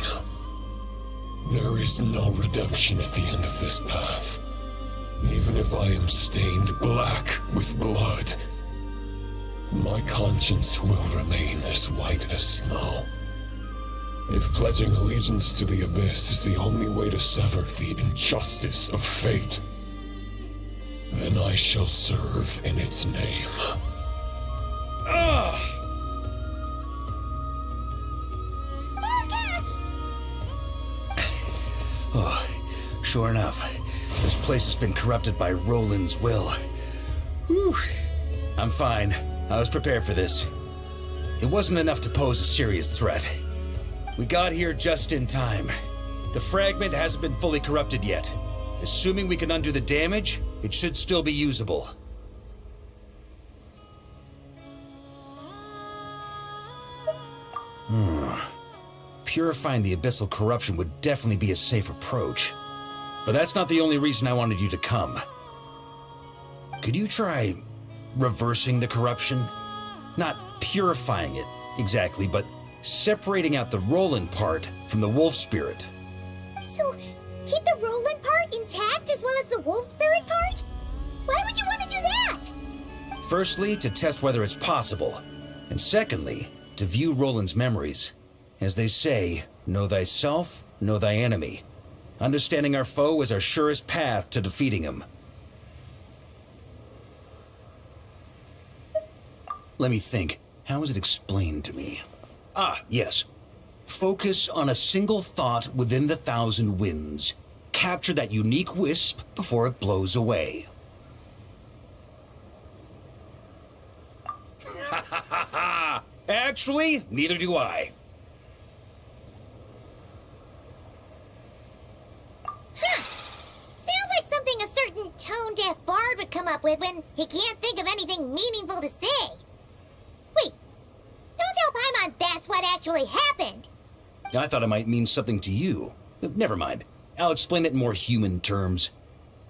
There is no redemption at the end of this path. Even if I am stained black with blood, my conscience will remain as white as snow. If pledging allegiance to the Abyss is the only way to sever the injustice of fate, then I shall serve in its name. Ugh! Oh, sure enough, this place has been corrupted by Roland's will. Whew. I'm fine. I was prepared for this. It wasn't enough to pose a serious threat. We got here just in time. The fragment hasn't been fully corrupted yet. Assuming we can undo the damage, it should still be usable. Purifying the abyssal corruption would definitely be a safe approach. But that's not the only reason I wanted you to come. Could you try reversing the corruption? Not purifying it, exactly, but separating out the Roland part from the wolf spirit. So, keep the Roland part intact as well as the wolf spirit part? Why would you want to do that? Firstly, to test whether it's possible. And secondly, to view Roland's memories. As they say, know thyself, know thy enemy. Understanding our foe is our surest path to defeating him. Let me think. How was it explained to me? Ah, yes. Focus on a single thought within the 1,000 winds. Capture that unique wisp before it blows away. Ha ha ha ha! Actually, neither do I. Huh. Sounds like something a certain tone-deaf bard would come up with when he can't think of anything meaningful to say. Wait, don't tell Paimon that's what actually happened. I thought it might mean something to you. Never mind. I'll explain it in more human terms.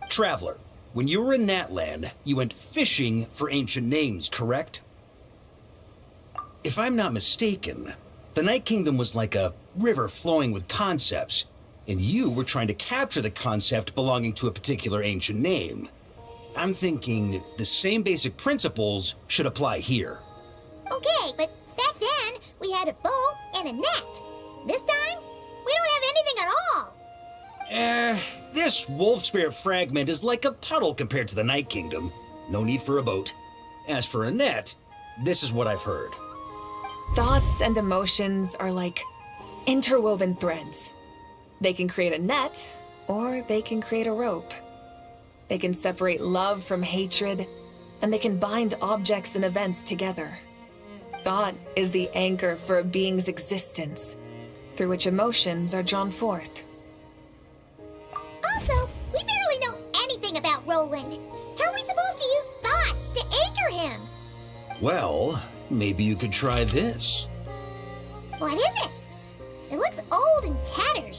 Traveler, when you were in Natland, you went fishing for ancient names, correct? If I'm not mistaken, the Night Kingdom was like a river flowing with concepts, and you were trying to capture the concept belonging to a particular ancient name. I'm thinking the same basic principles should apply here. Okay, but back then, we had a bow and a net. This time, we don't have anything at all. This wolf spirit fragment is like a puddle compared to the Night Kingdom. No need for a boat. As for a net, this is what I've heard. Thoughts and emotions are like interwoven threads. They can create a net, or they can create a rope. They can separate love from hatred, and they can bind objects and events together. Thought is the anchor for a being's existence, through which emotions are drawn forth. Also, we barely know anything about Roland. How are we supposed to use thoughts to anchor him? Well, maybe you could try this. What is it? It looks old and tattered.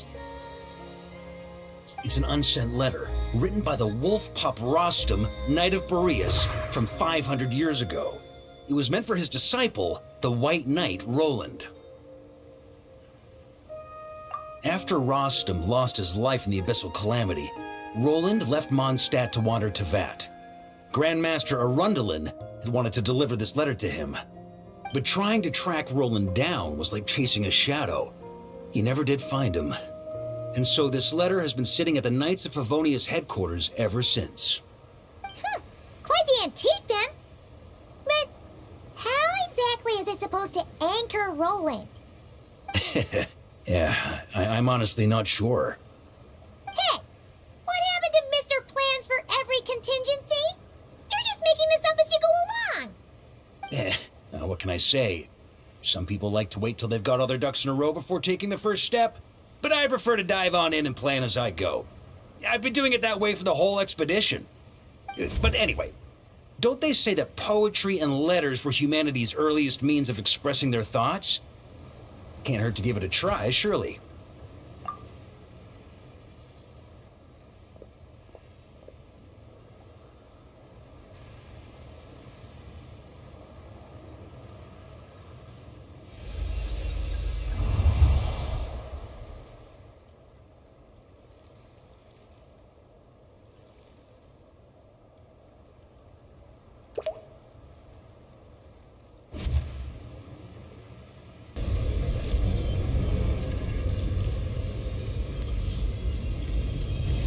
It's an unsent letter, written by the wolf pup Rostam, Knight of Boreas, from 500 years ago. It was meant for his disciple, the White Knight Roland. After Rostam lost his life in the Abyssal Calamity, Roland left Mondstadt to wander to Vat. Grandmaster Arundelen had wanted to deliver this letter to him. But trying to track Roland down was like chasing a shadow. He never did find him. And so this letter has been sitting at the Knights of Favonius headquarters ever since. Quite the antique, then. But how exactly is it supposed to anchor Roland? Yeah, I'm honestly not sure. Hey, what happened to Mr. Plans for every contingency? You're just making this up as you go along. What can I say? Some people like to wait till they've got all their ducks in a row before taking the first step, but I prefer to dive on in and plan as I go. I've been doing it that way for the whole expedition. But anyway, don't they say that poetry and letters were humanity's earliest means of expressing their thoughts? Can't hurt to give it a try, surely.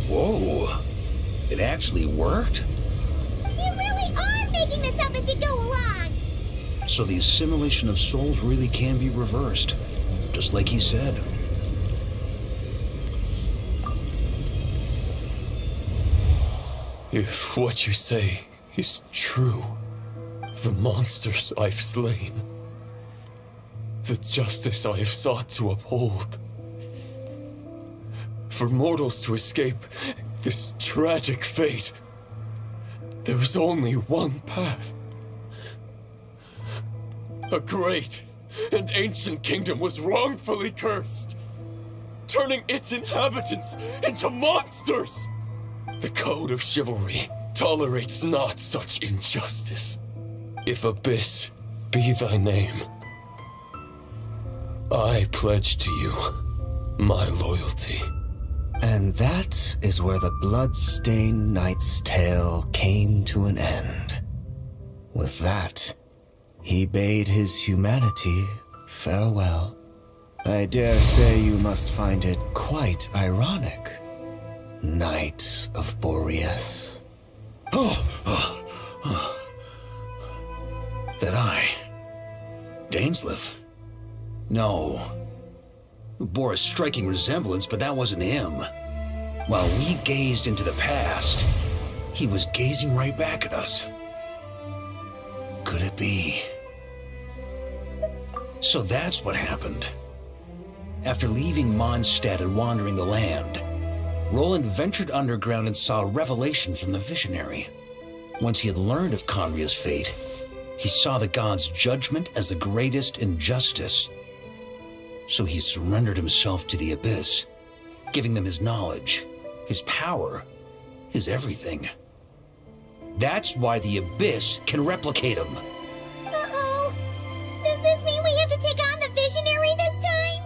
Whoa, it actually worked? You really are making this up as you go along. So the assimilation of souls really can be reversed, just like he said. If what you say is true, the monsters I've slain, the justice I have sought to uphold, for mortals to escape this tragic fate, there is only one path. A great and ancient kingdom was wrongfully cursed, turning its inhabitants into monsters. The code of chivalry tolerates not such injustice. If Abyss be thy name, I pledge to you my loyalty. And that is where the blood-stained knight's tale came to an end. With that, he bade his humanity farewell. I dare say you must find it quite ironic, Knight of Boreas. That I... Dainsleif? No. Bore a striking resemblance, but that wasn't him. While we gazed into the past, he was gazing right back at us. Could it be? So that's what happened. After leaving Mondstadt and wandering the land, Roland ventured underground and saw a revelation from the visionary. Once he had learned of Conria's fate, he saw the gods' judgment as the greatest injustice. So he surrendered himself to the Abyss, giving them his knowledge, his power, his everything. That's why the Abyss can replicate him. Uh-oh. Does this mean we have to take on the Visionary this time?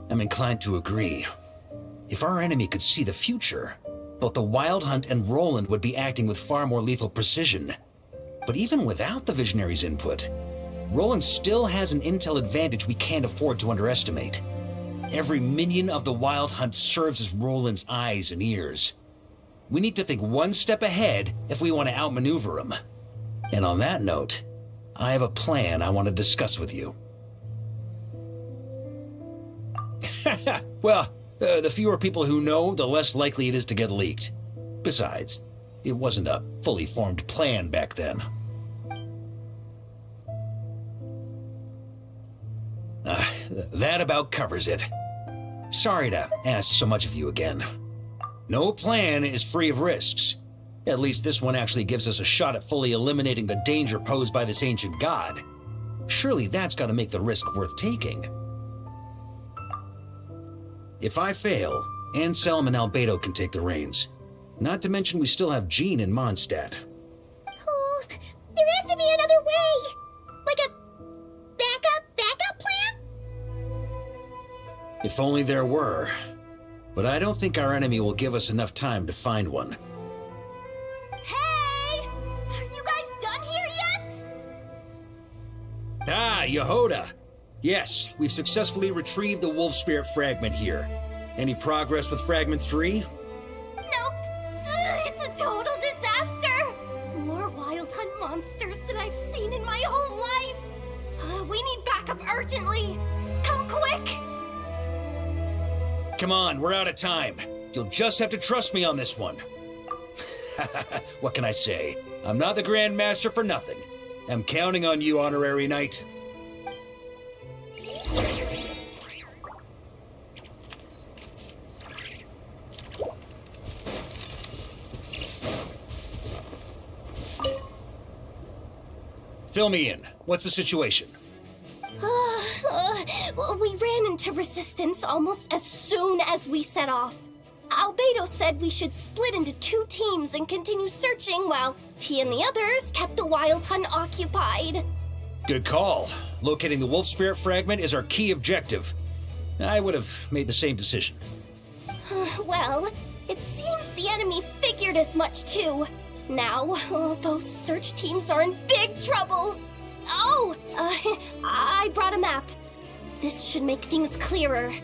I'm inclined to agree. If our enemy could see the future, both the Wild Hunt and Roland would be acting with far more lethal precision. But even without the Visionary's input, Roland still has an intel advantage we can't afford to underestimate. Every minion of the Wild Hunt serves as Roland's eyes and ears. We need to think one step ahead if we want to outmaneuver him. And on that note, I have a plan I want to discuss with you. Well, the fewer people who know, the less likely it is to get leaked. Besides, it wasn't a fully formed plan back then. That about covers it. Sorry to ask so much of you again. No plan is free of risks. At least this one actually gives us a shot at fully eliminating the danger posed by this ancient god. Surely that's got to make the risk worth taking. If I fail, Anselm and Albedo can take the reins. Not to mention we still have Jean in Mondstadt. Oh, there has to be another way! Like a backup plan? If only there were. but I don't think our enemy will give us enough time to find one. Hey! Are you guys done here yet? Ah, Yehoda! Yes, we've successfully retrieved the Wolf Spirit fragment here. Any progress with Fragment 3? Nope. It's a total disaster! More Wild Hunt monsters than I've seen in my whole life! We need backup urgently! Come quick! Come on, we're out of time. You'll just have to trust me on this one. What can I say? I'm not the Grandmaster for nothing. I'm counting on you, Honorary Knight. Fill me in. What's the situation? We ran into resistance almost as soon as we set off. Albedo said we should split into 2 teams and continue searching while he and the others kept the Wild Hunt occupied. Good call. Locating the Wolf Spirit fragment is our key objective. I would have made the same decision. Well, it seems the enemy figured as much too. Now, both search teams are in big trouble. Oh, I brought a map. This should make things clearer.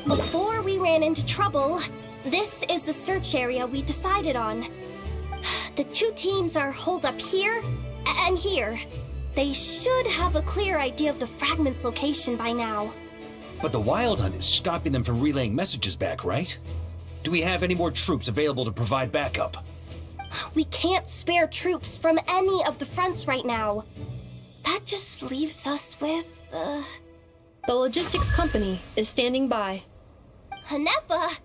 Before we ran into trouble, this is the search area we decided on. The 2 teams are holed up here and here. They should have a clear idea of the fragment's location by now. But the Wild Hunt is stopping them from relaying messages back, right? Do we have any more troops available to provide backup? We can't spare troops from any of the fronts right now. That just leaves us with, The logistics company is standing by. Hanefa!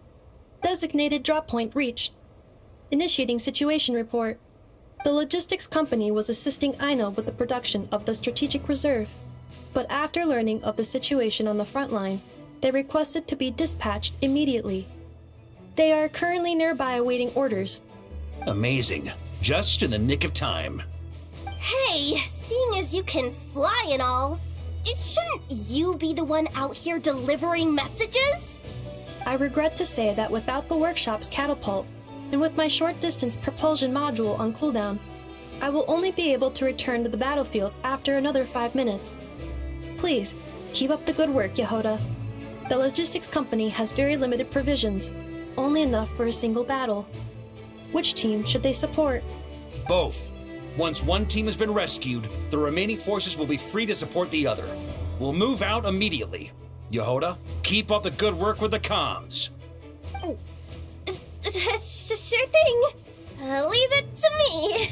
Designated drop point reached. Initiating situation report. The logistics company was assisting Aino with the production of the strategic reserve, but after learning of the situation on the front line, they requested to be dispatched immediately. They are currently nearby awaiting orders. Amazing. Just in the nick of time. Hey, seeing as you can fly and all, shouldn't you be the one out here delivering messages? I regret to say that without the workshop's catapult, and with my short-distance propulsion module on cooldown, I will only be able to return to the battlefield after another 5 minutes. Please, keep up the good work, Yehoda. The logistics company has very limited provisions, only enough for a single battle. Which team should they support? Both. Once one team has been rescued, the remaining forces will be free to support the other. We'll move out immediately. Yehoda, keep up the good work with the comms. Sure thing. Leave it to me.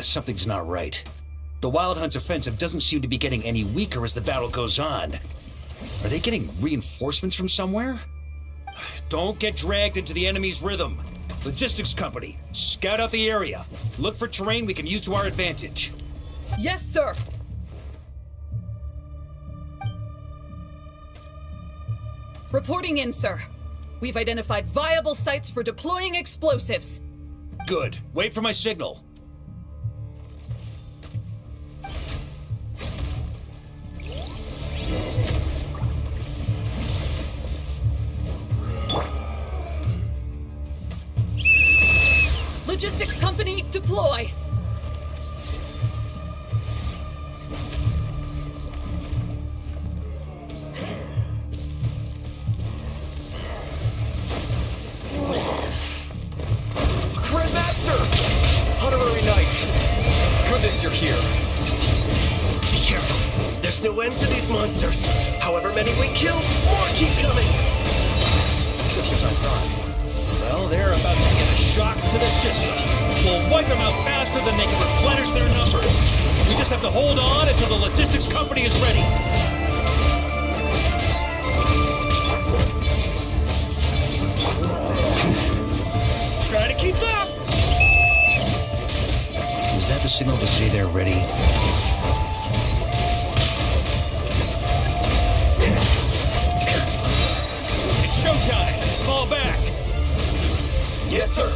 Something's not right. The Wild Hunt's offensive doesn't seem to be getting any weaker as the battle goes on. Are they getting reinforcements from somewhere? Don't get dragged into the enemy's rhythm. Logistics company, scout out the area. Look for terrain we can use to our advantage. Yes, sir. Reporting in, sir. We've identified viable sites for deploying explosives. Good. Wait for my signal. Logistics company, deploy! Grandmaster! Honorary Knight! Goodness you're here. Be careful. There's no end to these monsters. However many we kill, more keep coming. Just as I thought. Well, they're about to get a shock to the system. We'll wipe them out faster than they can replenish their numbers. We just have to hold on until the logistics company is ready. Try to keep up! Is that the signal to say they're ready? It's showtime! Fall back! Yes, sir.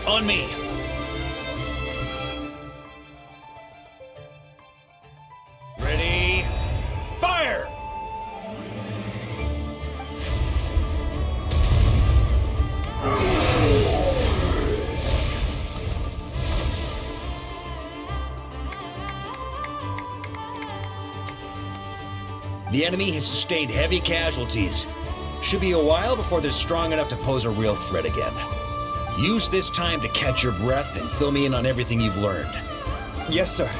On me! Ready? Fire! The enemy has sustained heavy casualties. Should be a while before they're strong enough to pose a real threat again. Use this time to catch your breath and fill me in on everything you've learned. Yes, sir.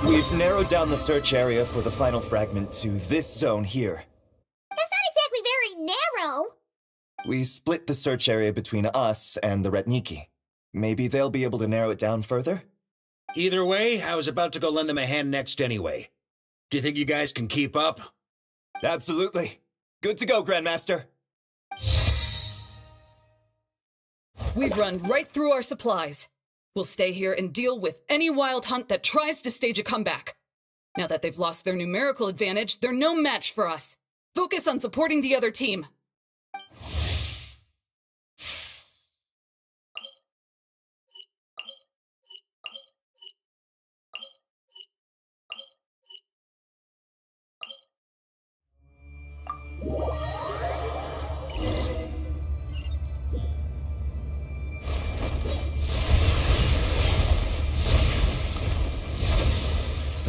We've narrowed down the search area for the final fragment to this zone here. That's not exactly very narrow. We split the search area between us and the Retniki. Maybe they'll be able to narrow it down further? Either way, I was about to go lend them a hand next anyway. Do you think you guys can keep up? Absolutely. Good to go, Grandmaster. We've run right through our supplies. We'll stay here and deal with any wild hunt that tries to stage a comeback. Now that they've lost their numerical advantage, they're no match for us. Focus on supporting the other team.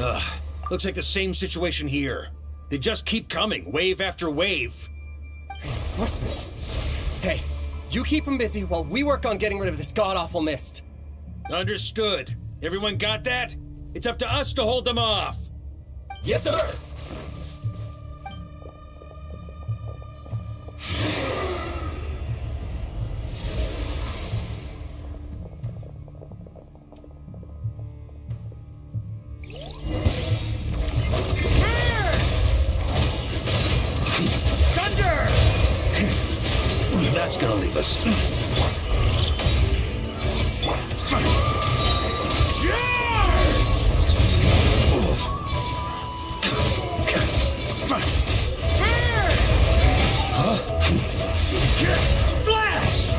Ugh, looks like the same situation here. They just keep coming, wave after wave. Reinforcements? Hey, you keep them busy while we work on getting rid of this god-awful mist. Understood. Everyone got that? It's up to us to hold them off. Yes, sir! That's gonna leave us. Flash!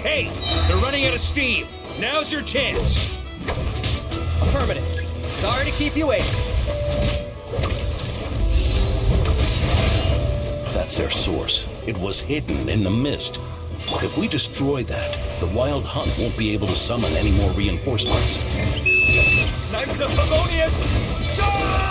Hey, they're running out of steam. Now's your chance. Affirmative. Sorry to keep you waiting. That's their source. It was hidden in the mist. If we destroy that, the Wild Hunt won't be able to summon any more reinforcements. Knights of Favonius! Charge!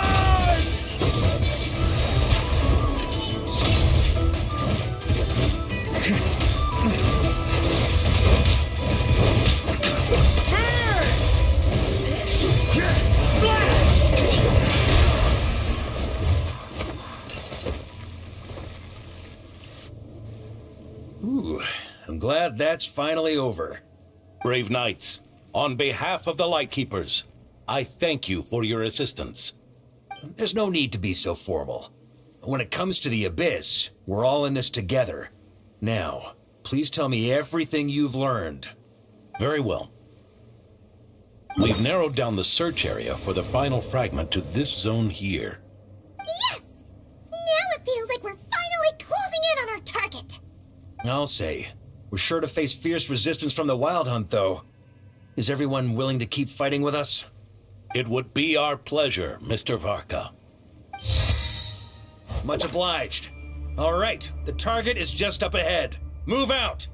Ooh, I'm glad that's finally over. Brave Knights, on behalf of the Lightkeepers, I thank you for your assistance. There's no need to be so formal. When it comes to the Abyss, we're all in this together. Now, please tell me everything you've learned. Very well. We've narrowed down the search area for the final fragment to this zone here. Yes! Now it feels like we're finally closing in on our target. I'll say. We're sure to face fierce resistance from the Wild Hunt, though. Is everyone willing to keep fighting with us? It would be our pleasure, Mr. Varka. Much obliged. All right, the target is just up ahead. Move out!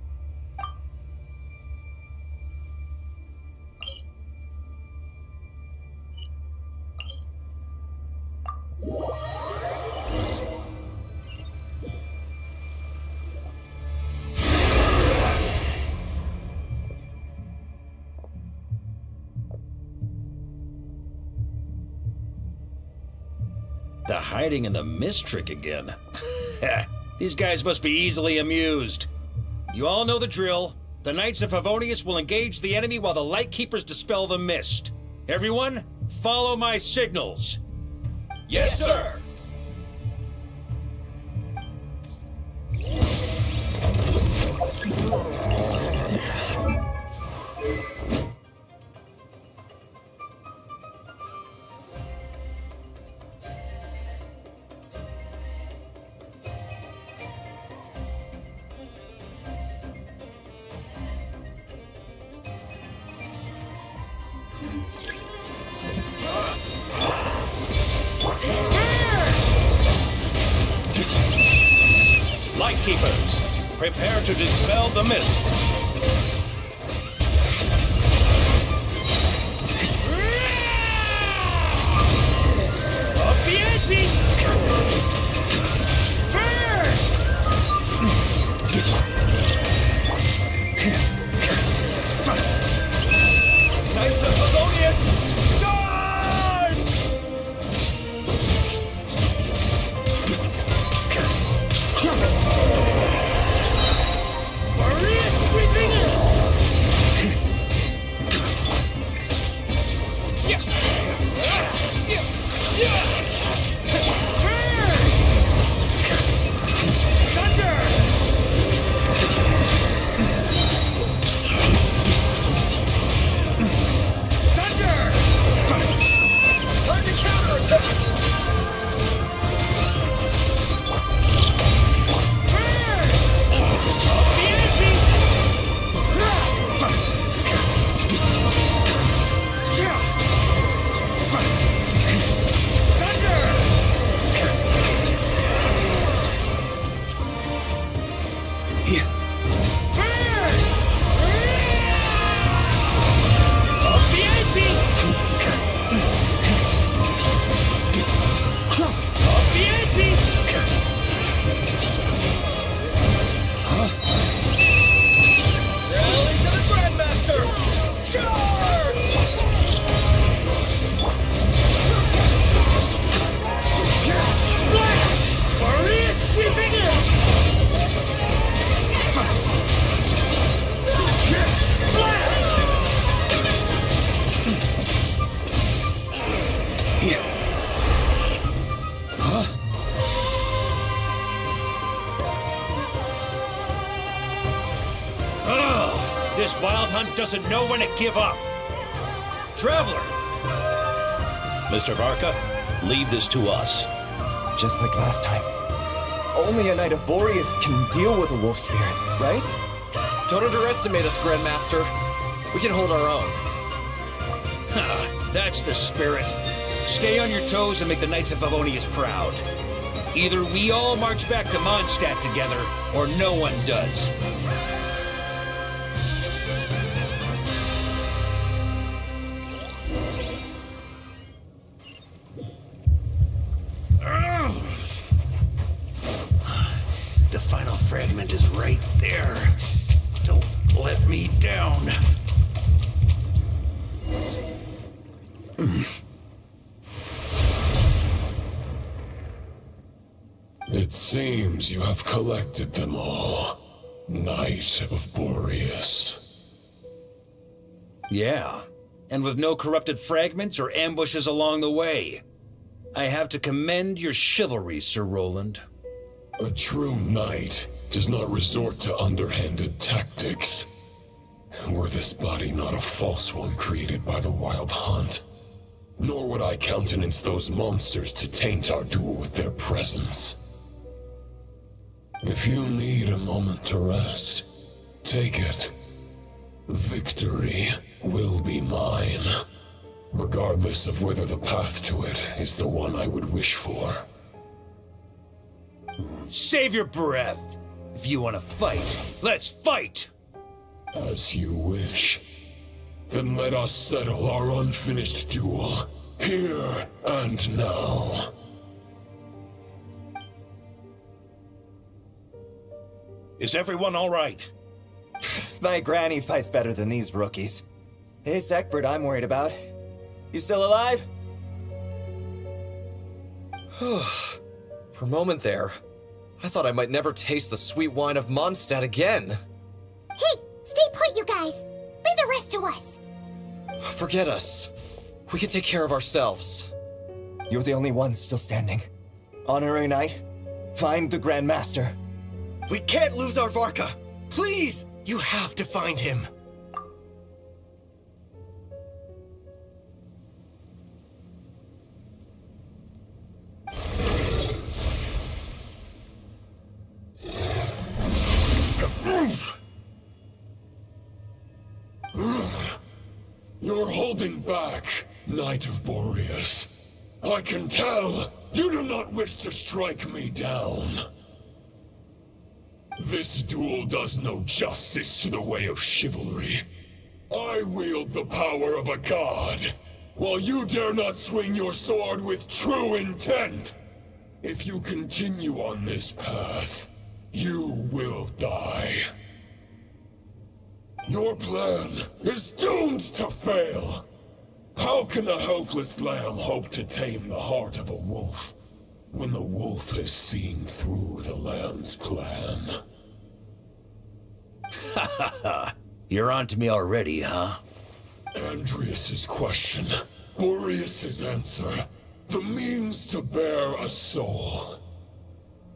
The hiding in the mist trick again. These guys must be easily amused. You all know the drill. The Knights of Favonius will engage the enemy while the Lightkeepers dispel the mist. Everyone, follow my signals. Yes, sir! Lightkeepers, prepare to dispel the mist. Up the ante! Burn! Knights of Favonius, charge! Boreas sweeping in! Rally to the Grandmaster! Charge! Flash! Boreas sweeping in! This wild hunt doesn't know when to give up. Traveler! Mr. Varka, leave this to us. Just like last time. Only a Knight of Boreas can deal with a wolf spirit, right? Don't underestimate us, Grandmaster. We can hold our own. That's the spirit. Stay on your toes and make the Knights of Favonius proud. Either we all march back to Mondstadt together, or no one does. The final fragment is right there. Don't let me down. It seems you have collected them all, Knight of Boreas. Yeah, and with no corrupted fragments or ambushes along the way. I have to commend your chivalry, Sir Roland. A true knight does not resort to underhanded tactics. Were this body not a false one created by the Wild Hunt, nor would I countenance those monsters to taint our duel with their presence. If you need a moment to rest, take it. Victory will be mine, regardless of whether the path to it is the one I would wish for. Save your breath. If you want to fight, let's fight! As you wish. Then let us settle our unfinished duel, here and now. Is everyone all right? My granny fights better than these rookies. It's Egbert I'm worried about. You still alive? For a moment there, I thought I might never taste the sweet wine of Mondstadt again. Hey, stay put, you guys. Leave the rest to us. Forget us. We can take care of ourselves. You're the only one still standing. Honorary Knight, find the Grandmaster. We can't lose our Varka! Please! You have to find him! You're holding back, Knight of Boreas. I can tell you do not wish to strike me down. This duel does no justice to the way of chivalry. I wield the power of a god, while you dare not swing your sword with true intent. If you continue on this path, you will die. Your plan is doomed to fail. How can a helpless lamb hope to tame the heart of a wolf when the wolf has seen through the lamb's plan? Ha ha ha! You're on to me already, huh? Andrias's question, Boreas's answer, the means to bear a soul.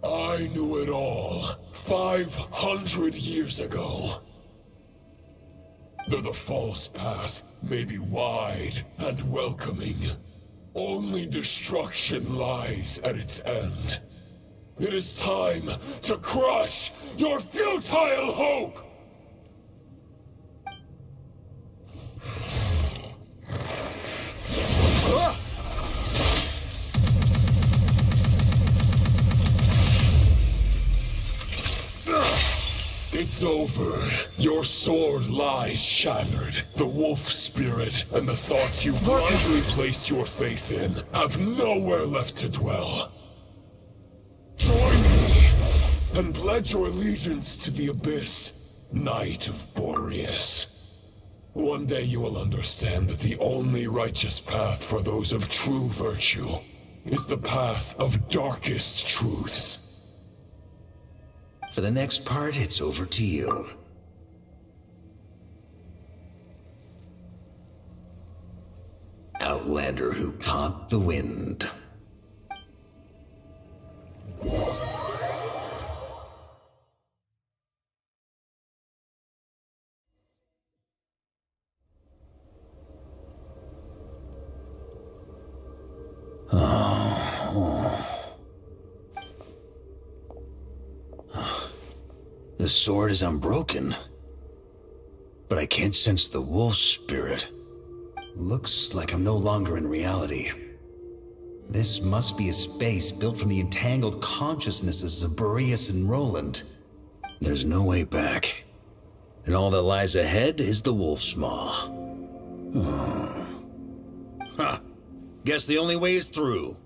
I knew it all 500 years ago. Though the false path may be wide and welcoming, only destruction lies at its end. It is time to crush your futile hope! It's over. Your sword lies shattered. The wolf spirit and the thoughts you blindly placed your faith in have nowhere left to dwell. Join me and pledge your allegiance to the abyss, Knight of Boreas. One day you will understand that the only righteous path for those of true virtue is the path of darkest truths. For the next part, it's over to you. Outlander who caught the wind. The sword is unbroken, but I can't sense the wolf spirit. Looks like I'm no longer in reality. This must be a space built from the entangled consciousnesses of Boreas and Roland. There's no way back, and all that lies ahead is the wolf's maw. Huh. Guess the only way is through.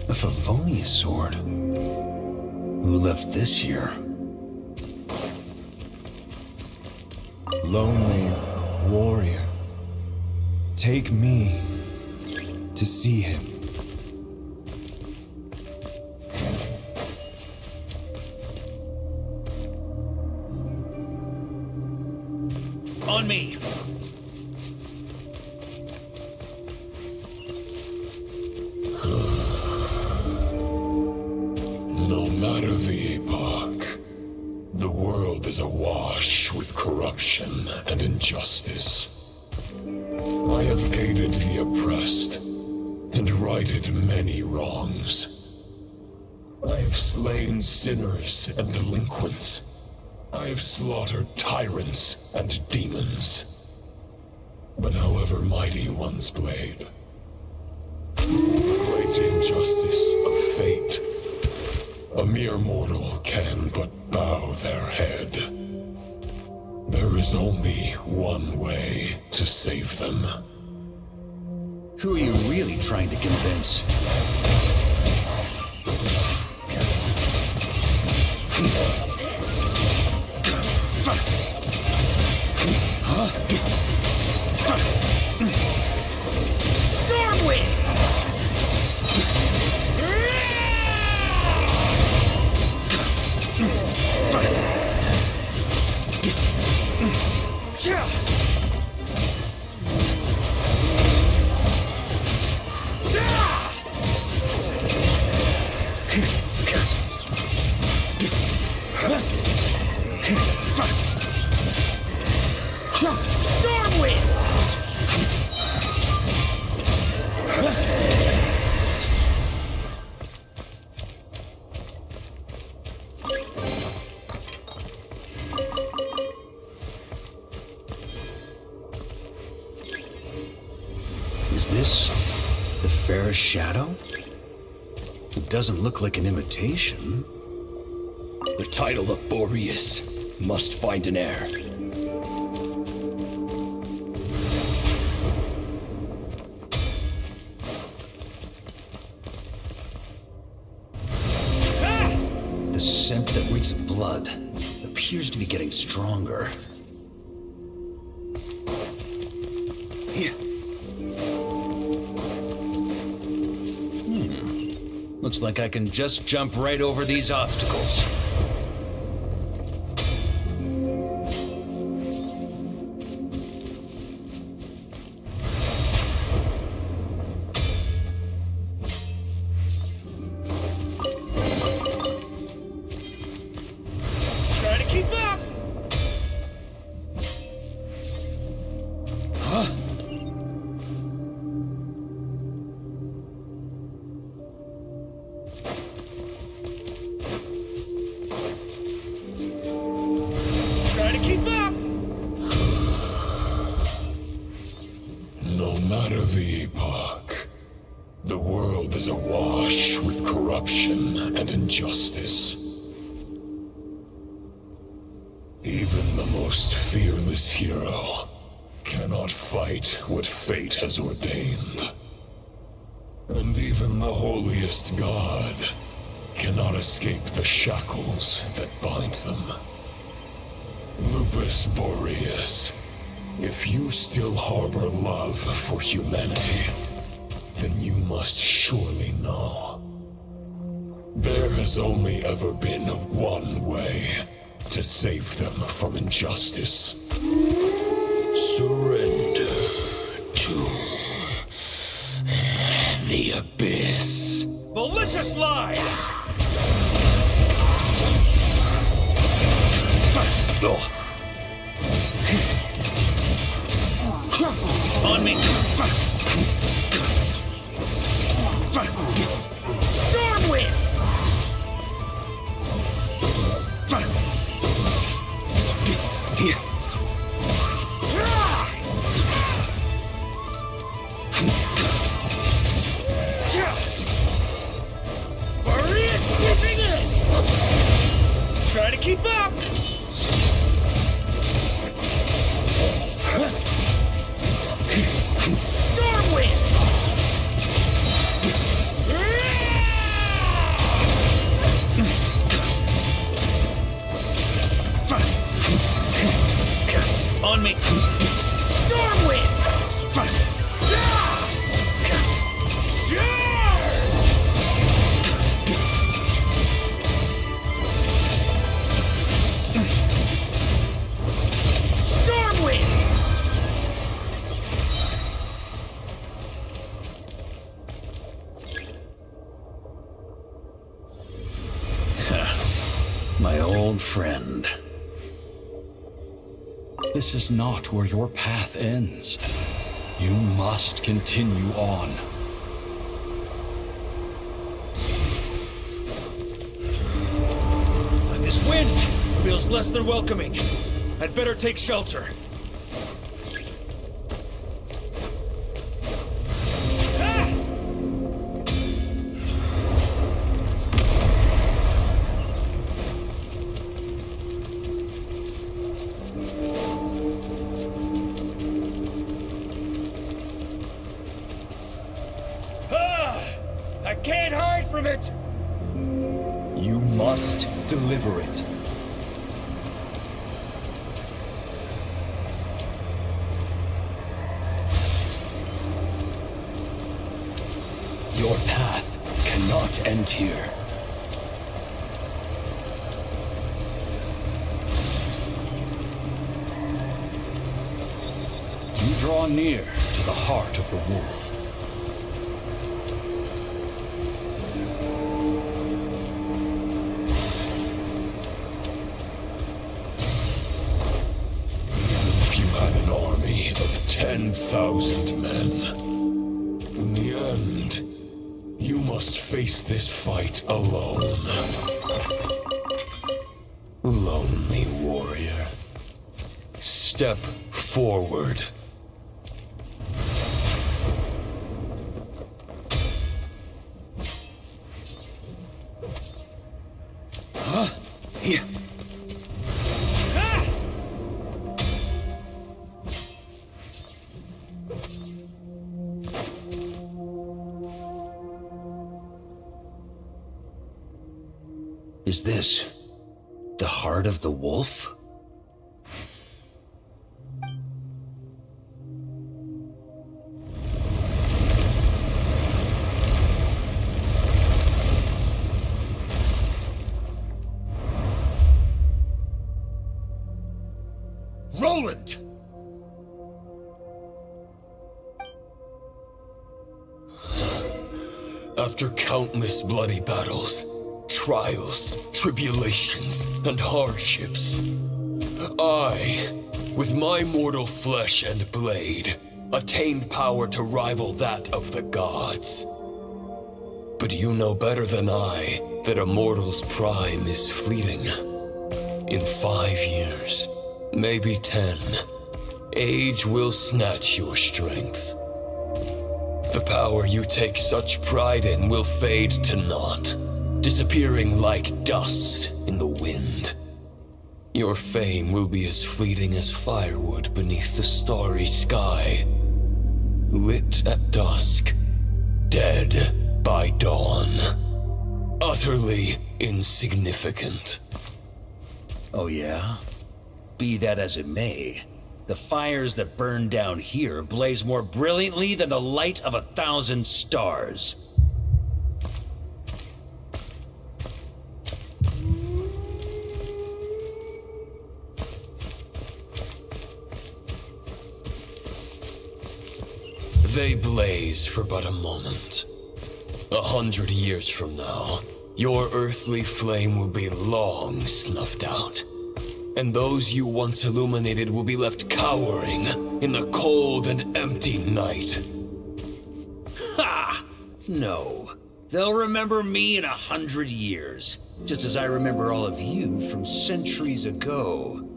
A Favonius sword? Who left this here? Lonely warrior, take me to see him. On me! No matter the epoch, the world is awash with corruption and injustice. I have aided the oppressed and righted many wrongs. I have slain sinners and delinquents. I have slaughtered tyrants and demons. But however mighty one's blade, for the great injustice of fate, a mere mortal can but bow their head. There is only one way to save them. Who are you really trying to convince? fair shadow? It doesn't look like an imitation. The title of Boreas must find an heir. The scent that reeks of blood appears to be getting stronger. Here. Looks like I can just jump right over these obstacles. Try to keep up! Huh? Try to keep up! No matter the epoch, the world is awash with corruption and injustice. Even the most fearless hero cannot fight what fate has ordained. And even the holiest god cannot escape the shackles that bind them. Lupus Boreas, if you still harbor love for humanity, then you must surely know. There has only ever been one way to save them from injustice. Surrender to the abyss. Malicious lies! On me! Stormwind! Boreas sweeping in! Try to keep up! Stormwind! On me! Stormwind! Stormwind! My old friend. This is not where your path ends. You must continue on. This wind feels less than welcoming. I'd better take shelter. I can't hide from it! You must deliver it. Your path cannot end here. You draw near to the heart of the wolf. If you had an army of 10,000 men, in the end, you must face this fight alone. Lonely warrior. Step forward. Huh? Here. Ah! Is this the heart of the wolf? Roland! After countless bloody battles, trials, tribulations, and hardships, I, with my mortal flesh and blade, attained power to rival that of the gods. But you know better than I that a mortal's prime is fleeting. In 5 years, maybe 10, age will snatch your strength. The power you take such pride in will fade to naught, disappearing like dust in the wind. Your fame will be as fleeting as firewood beneath the starry sky, lit at dusk, dead by dawn, utterly insignificant. Oh yeah? Be that as it may, the fires that burn down here blaze more brilliantly than the light of 1,000 stars. They blaze for but a moment. 100 years from now, your earthly flame will be long snuffed out, and those you once illuminated will be left cowering in the cold and empty night. Ha! No. They'll remember me in 100 years, just as I remember all of you from centuries ago.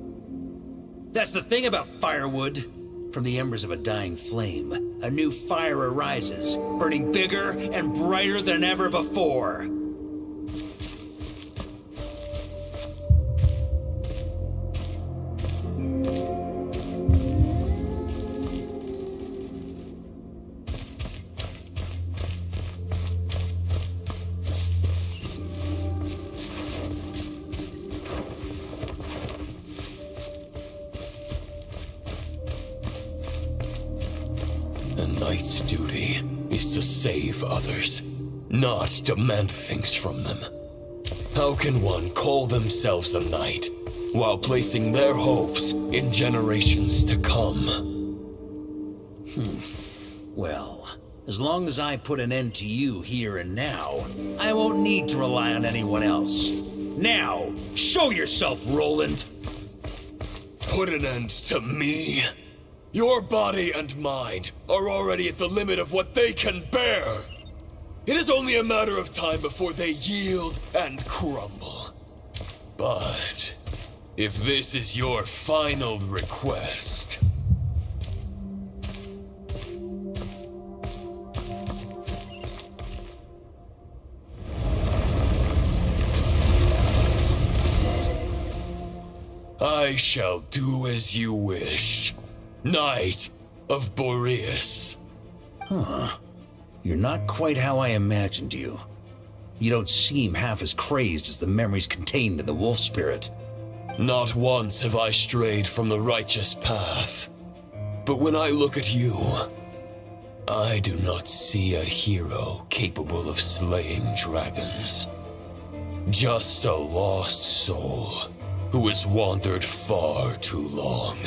That's the thing about firewood. From the embers of a dying flame, a new fire arises, burning bigger and brighter than ever before. A knight's duty is to save others, not demand things from them. How can one call themselves a knight while placing their hopes in generations to come? Well, as long as I put an end to you here and now, I won't need to rely on anyone else. Now, show yourself, Roland! Put an end to me? Your body and mind are already at the limit of what they can bear. It is only a matter of time before they yield and crumble. But if this is your final request... I shall do as you wish. Knight of Boreas. Huh. You're not quite how I imagined you. You don't seem half as crazed as the memories contained in the wolf spirit. Not once have I strayed from the righteous path. But when I look at you, I do not see a hero capable of slaying dragons. Just a lost soul who has wandered far too long.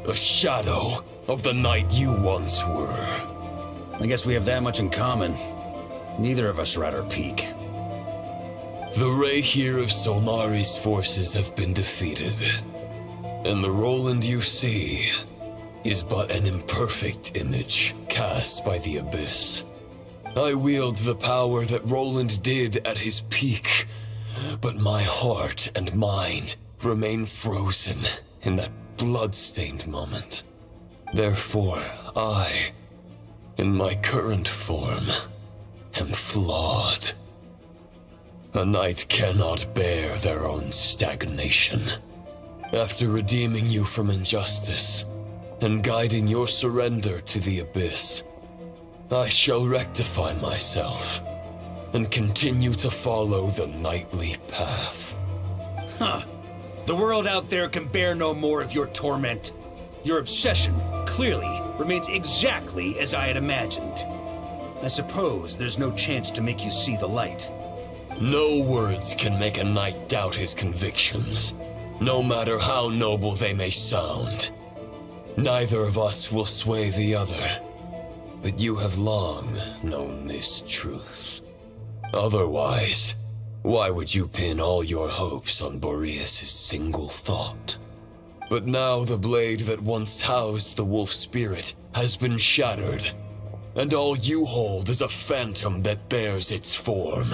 A shadow of the knight you once were. I guess we have that much in common. Neither of us are at our peak. The Rayhir of Solmari's forces have been defeated, and the Roland you see is but an imperfect image cast by the Abyss. I wield the power that Roland did at his peak, but my heart and mind remain frozen in that blood-stained moment. Therefore, I, in my current form, am flawed. A knight cannot bear their own stagnation. After redeeming you from injustice, and guiding your surrender to the abyss, I shall rectify myself, and continue to follow the knightly path. Huh. The world out there can bear no more of your torment. Your obsession, clearly, remains exactly as I had imagined. I suppose there's no chance to make you see the light. No words can make a knight doubt his convictions, no matter how noble they may sound. Neither of us will sway the other, but you have long known this truth. Otherwise, why would you pin all your hopes on Boreas' single thought? But now the blade that once housed the wolf spirit has been shattered, and all you hold is a phantom that bears its form.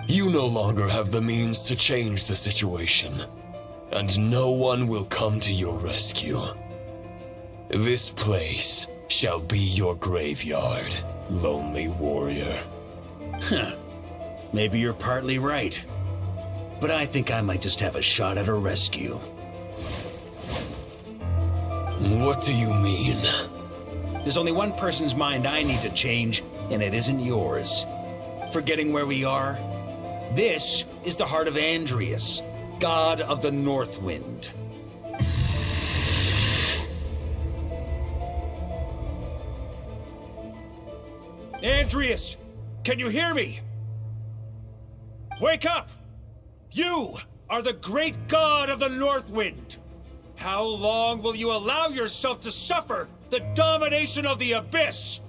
You no longer have the means to change the situation, and no one will come to your rescue. This place shall be your graveyard, lonely warrior. Huh. Maybe you're partly right. But I think I might just have a shot at a rescue. What do you mean? There's only one person's mind I need to change, and it isn't yours. Forgetting where we are? This is the heart of Andrias, god of the North Wind. Andrias, can you hear me? Wake up! You are the great god of the North Wind. How long will you allow yourself to suffer the domination of the Abyss?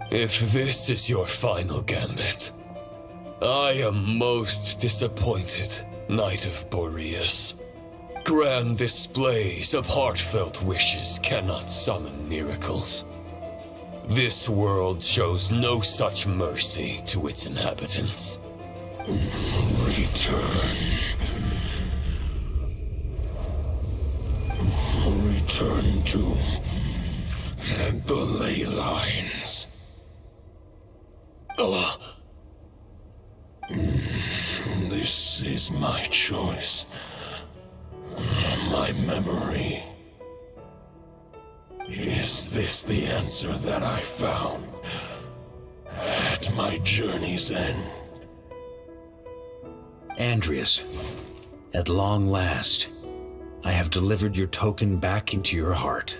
If this is your final gambit, I am most disappointed, Knight of Boreas. Grand displays of heartfelt wishes cannot summon miracles. This world shows no such mercy to its inhabitants. Return. Return to the ley lines. This is my choice. My memory. Is this the answer that I found at my journey's end? Andrias, at long last, I have delivered your token back into your heart.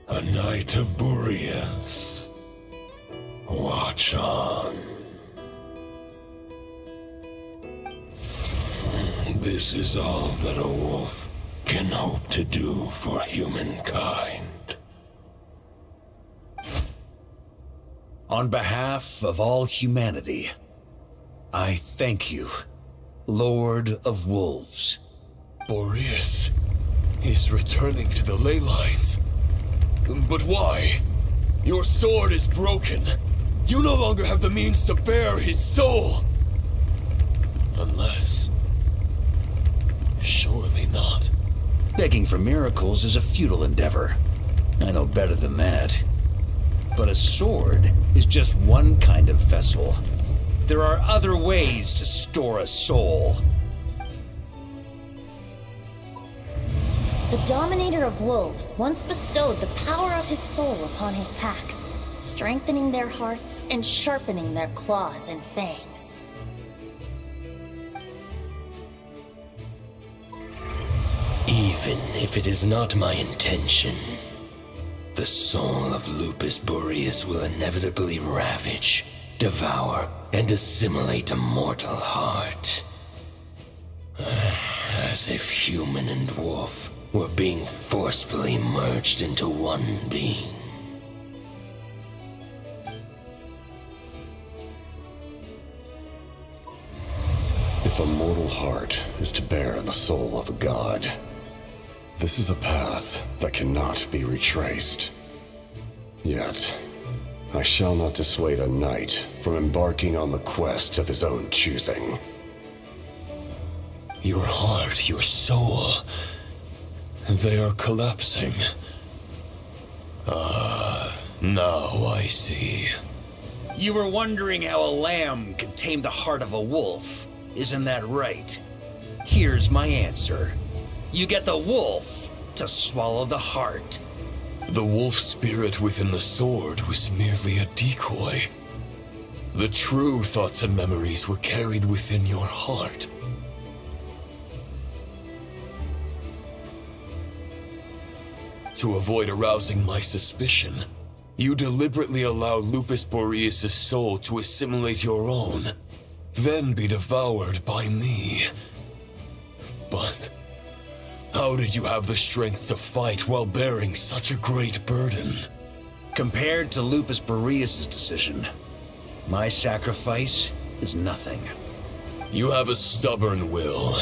A knight of Boreas. Watch on. This is all that a wolf can hope to do for humankind. On behalf of all humanity, I thank you, Lord of Wolves. Boreas is returning to the ley lines. But why? Your sword is broken. You no longer have the means to bear his soul. Unless... surely not. Begging for miracles is a futile endeavor. I know better than that. But a sword is just one kind of vessel. There are other ways to store a soul. The Dominator of Wolves once bestowed the power of his soul upon his pack, strengthening their hearts and sharpening their claws and fangs. Even if it is not my intention, the soul of Lupus Boreas will inevitably ravage, devour, and assimilate a mortal heart. As if human and wolf were being forcefully merged into one being. If a mortal heart is to bear the soul of a god, this is a path that cannot be retraced. Yet, I shall not dissuade a knight from embarking on the quest of his own choosing. Your heart, your soul, they are collapsing. Now I see. You were wondering how a lamb could tame the heart of a wolf, isn't that right? Here's my answer. You get the wolf to swallow the heart. The wolf spirit within the sword was merely a decoy. The true thoughts and memories were carried within your heart. To avoid arousing my suspicion, you deliberately allow Lupus Boreas' soul to assimilate your own, then be devoured by me. But how did you have the strength to fight while bearing such a great burden? Compared to Lupus Boreas' decision, my sacrifice is nothing. You have a stubborn will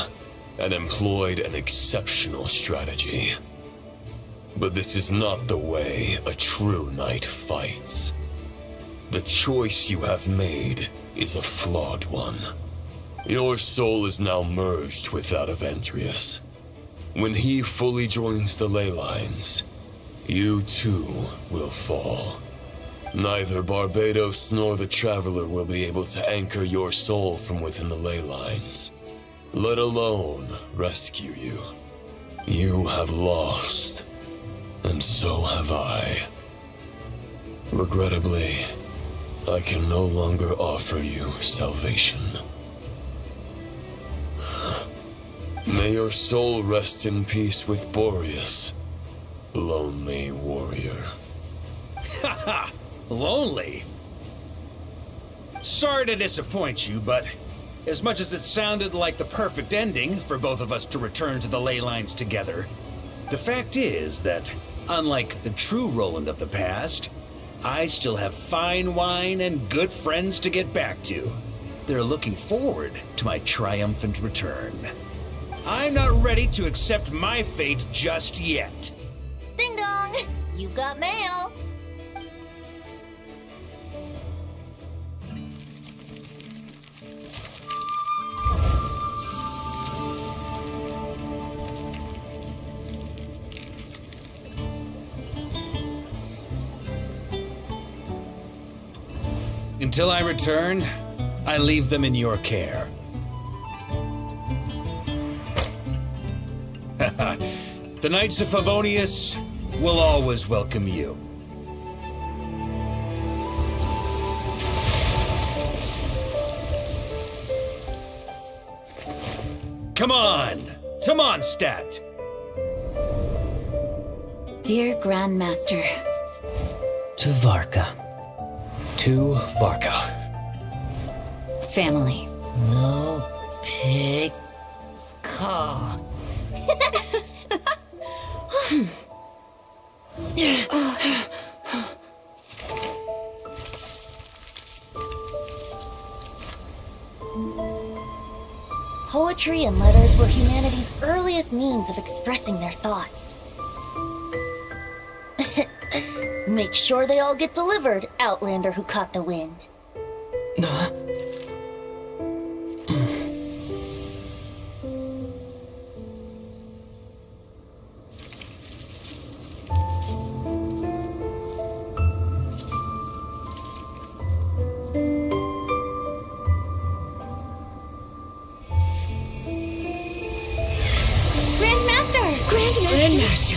and employed an exceptional strategy. But this is not the way a true knight fights. The choice you have made is a flawed one. Your soul is now merged with that of Andreas. When he fully joins the ley lines, you too will fall. Neither Barbados nor the Traveler will be able to anchor your soul from within the ley lines, let alone rescue you. You have lost. And so have I. Regrettably, I can no longer offer you salvation. May your soul rest in peace with Boreas, lonely warrior. Haha, lonely? Sorry to disappoint you, but as much as it sounded like the perfect ending for both of us to return to the ley lines together, the fact is that, unlike the true Roland of the past, I still have fine wine and good friends to get back to. They're looking forward to my triumphant return. I'm not ready to accept my fate just yet. Ding dong! You've got mail! Until I return, I leave them in your care. The Knights of Favonius will always welcome you. Come on! To Mondstadt! Dear Grandmaster. To Varka. To Varka. Family. No pig call. Poetry and letters were humanity's earliest means of expressing their thoughts. Make sure they all get delivered, Outlander who caught the wind.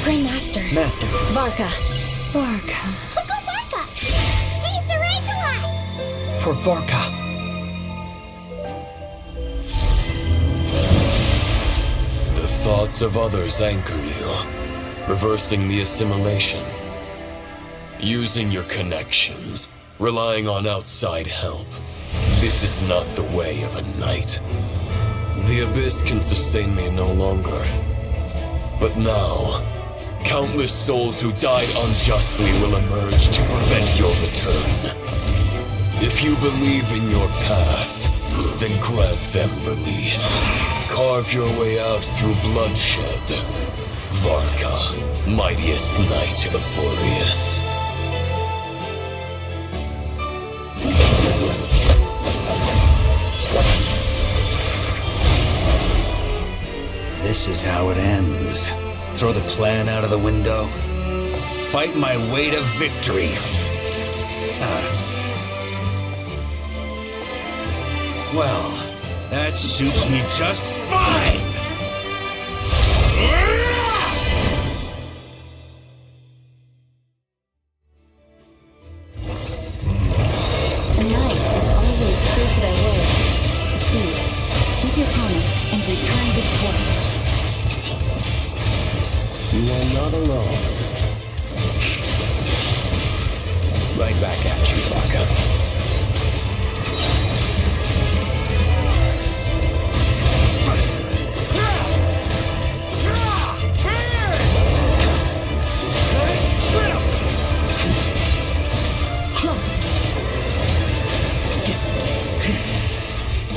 Grandmaster. Master. Varka. Varka. Uncle Varka! He's the Razorlight! For Varka. The thoughts of others anchor you, reversing the assimilation. Using your connections, relying on outside help. This is not the way of a knight. The Abyss can sustain me no longer. But now, countless souls who died unjustly will emerge to prevent your return. If you believe in your path, then grant them release. Carve your way out through bloodshed. Varka, mightiest knight of Boreas. This is how it ends. Throw the plan out of the window. Fight my way to victory. Well, that suits me just fine! The knight is always true to their word, so please, keep your promise and return victorious. You are not alone. Right back at you, Varka.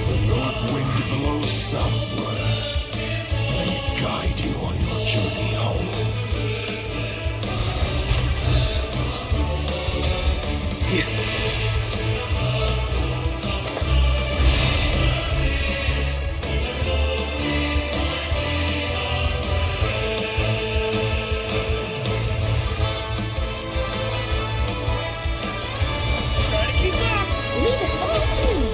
The north wind blows southward. May it guide you on your journey home. Leave it all to me.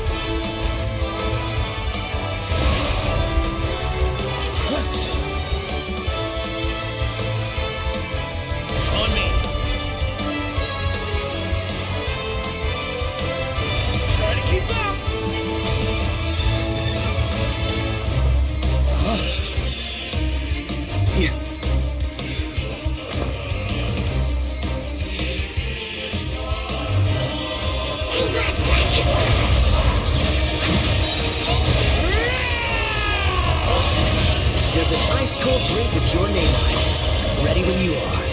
On me. Try to keep up. Yeah. There's an ice-cold drink with your name on it. Ready when you are.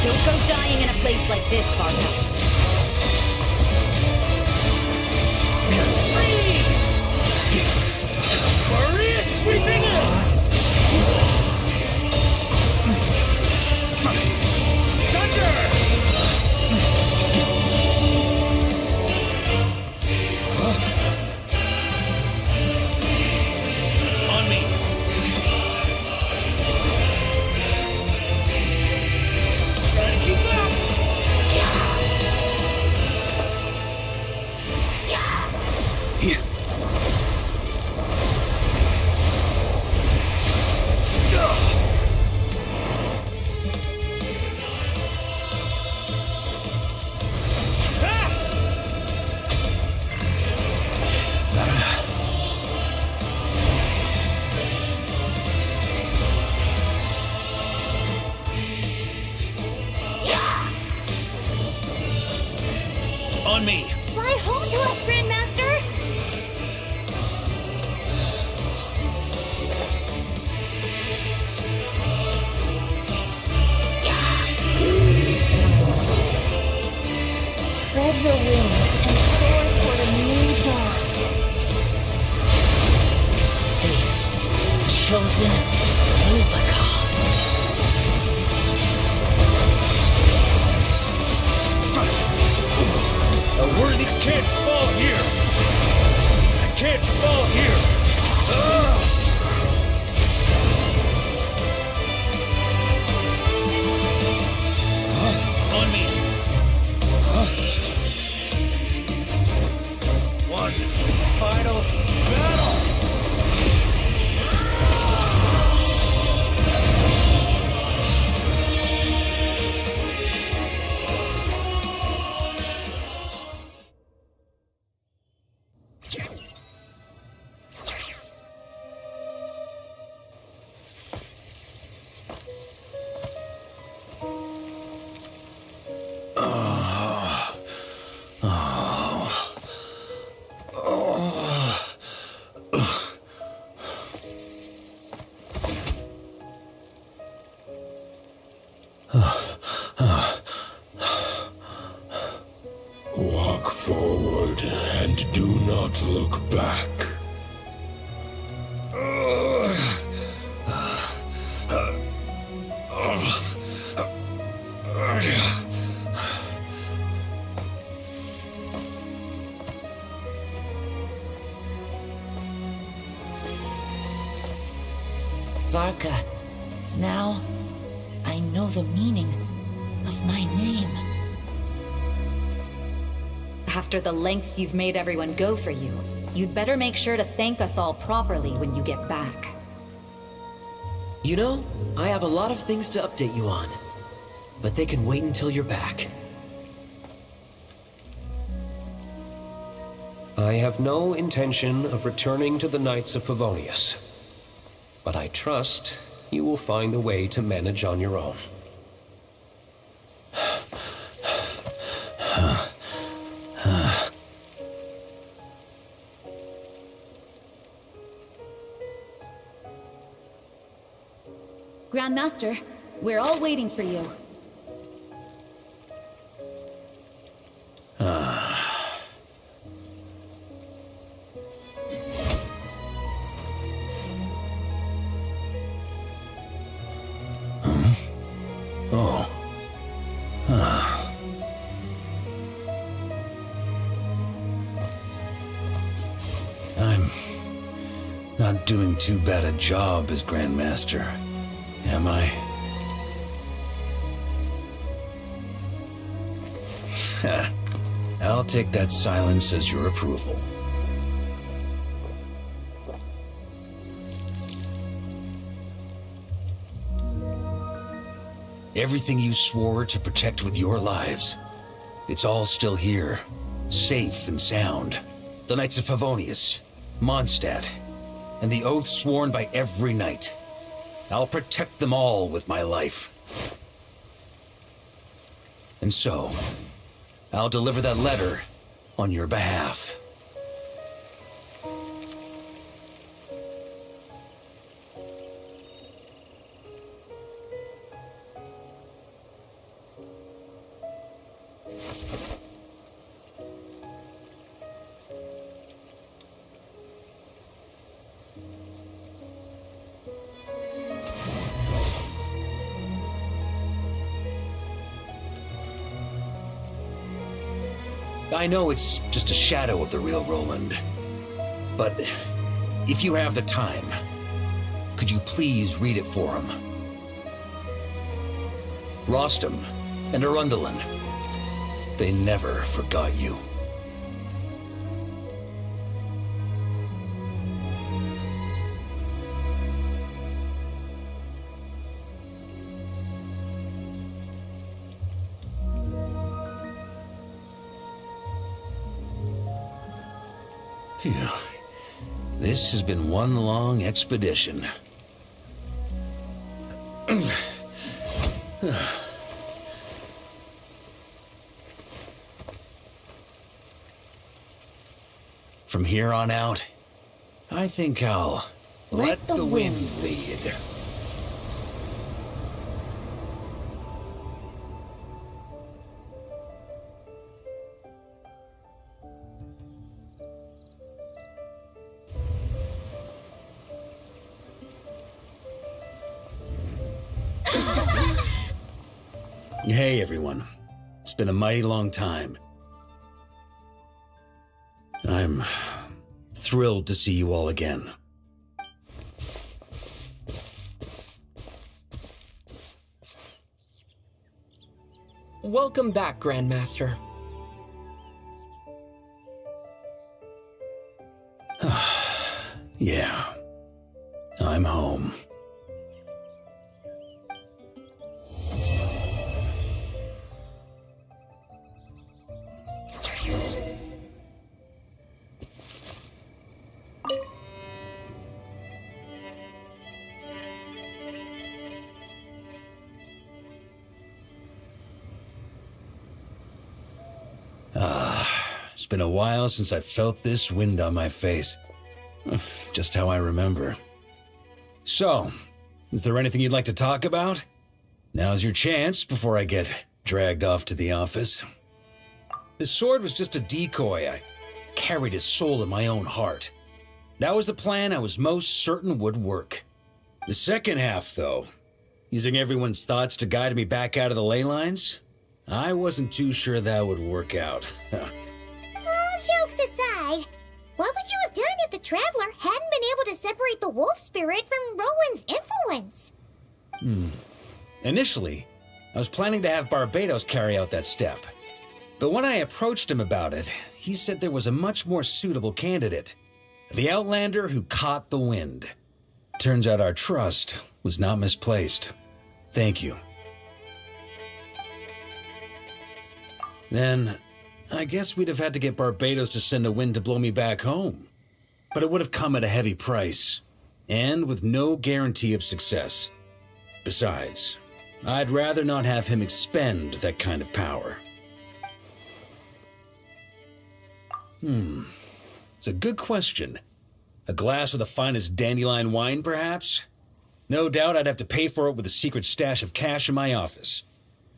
Don't go dying in a place like this, Varka. Boreas sweeping in! On me! Try to keep up! Yeah. On me! Fly home to us, Grandmaster! Spread your wings and soar toward a new dawn. Fate's chosen Varka. A worthy can't fall here! I can't fall here! Ugh! On me! One final battle! Walk forward and do not look back. Varka, now I know the meaning of my name. After the lengths you've made everyone go for you, you'd better make sure to thank us all properly when you get back. You know, I have a lot of things to update you on, but they can wait until you're back. I have no intention of returning to the Knights of Favonius, but I trust you will find a way to manage on your own. Grandmaster, we're all waiting for you. Oh. I'm not doing too bad a job as Grandmaster, am I? I'll take that silence as your approval. Everything you swore to protect with your lives, it's all still here, safe and sound. The Knights of Favonius, Mondstadt, and the oath sworn by every knight. I'll protect them all with my life. And so, I'll deliver that letter on your behalf. I know it's just a shadow of the real Roland, but if you have the time, could you please read it for him? Rostam and Arundelen, they never forgot you. Phew. This has been one long expedition. From here on out, I think I'll let the wind lead. Hey everyone, it's been a mighty long time. I'm thrilled to see you all again. Welcome back, Grandmaster. Yeah, I'm home. It's been a while since I felt this wind on my face. Just how I remember. So, is there anything you'd like to talk about? Now's your chance before I get dragged off to the office. His sword was just a decoy. I carried his soul in my own heart. That was the plan I was most certain would work. The second half, though, using everyone's thoughts to guide me back out of the ley lines, I wasn't too sure that would work out. All jokes aside, what would you have done if the Traveler hadn't been able to separate the wolf spirit from Roland's influence? Initially, I was planning to have Barbatos carry out that step. But when I approached him about it, he said there was a much more suitable candidate. The Outlander who caught the wind. Turns out our trust was not misplaced. Thank you. Then, I guess we'd have had to get Barbados to send a wind to blow me back home. But it would have come at a heavy price, and with no guarantee of success. Besides, I'd rather not have him expend that kind of power. It's a good question. A glass of the finest dandelion wine, perhaps? No doubt I'd have to pay for it with a secret stash of cash in my office.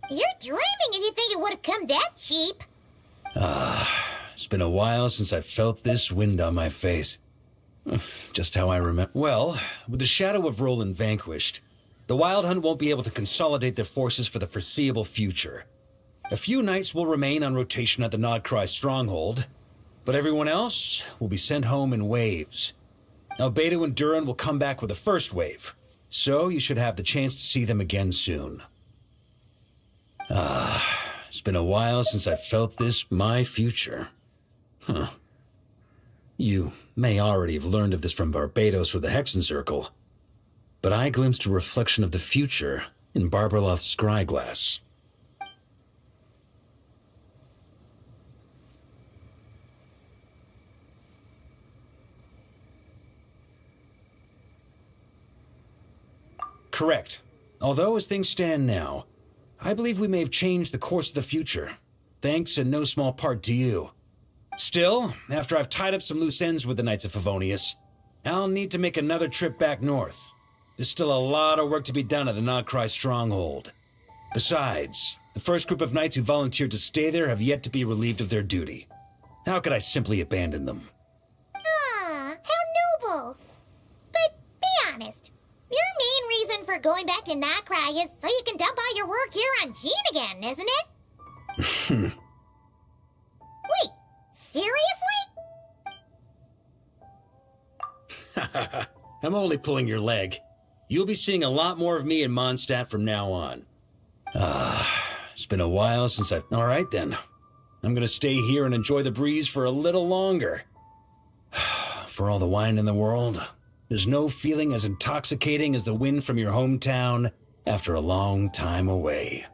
You're dreaming if you think it would have come that cheap. It's been a while since I felt this wind on my face. Just how I remember. Well, with the shadow of Roland vanquished, the Wild Hunt won't be able to consolidate their forces for the foreseeable future. A few knights will remain on rotation at the Nod-Krai stronghold, but everyone else will be sent home in waves. Albedo and Duran will come back with the first wave, so you should have the chance to see them again soon. It's been a while since I felt this my future. You may already have learned of this from Barbados or the Hexenzirkel, but I glimpsed a reflection of the future in Barbarloth's scryglass. Correct. Although, as things stand now, I believe we may have changed the course of the future, thanks in no small part to you. Still, after I've tied up some loose ends with the Knights of Favonius, I'll need to make another trip back north. There's still a lot of work to be done at the Nod-Krai stronghold. Besides, the first group of knights who volunteered to stay there have yet to be relieved of their duty. How could I simply abandon them? How noble. But be honest, your main reason for going back to Nod-Krai is so you can dump all your work here on Jean again, isn't it? Wait, seriously? I'm only pulling your leg. You'll be seeing a lot more of me in Mondstadt from now on. It's been a while since I've... All right, then. I'm gonna stay here and enjoy the breeze for a little longer. For all the wine in the world, there's no feeling as intoxicating as the wind from your hometown after a long time away.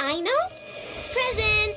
I know. Present!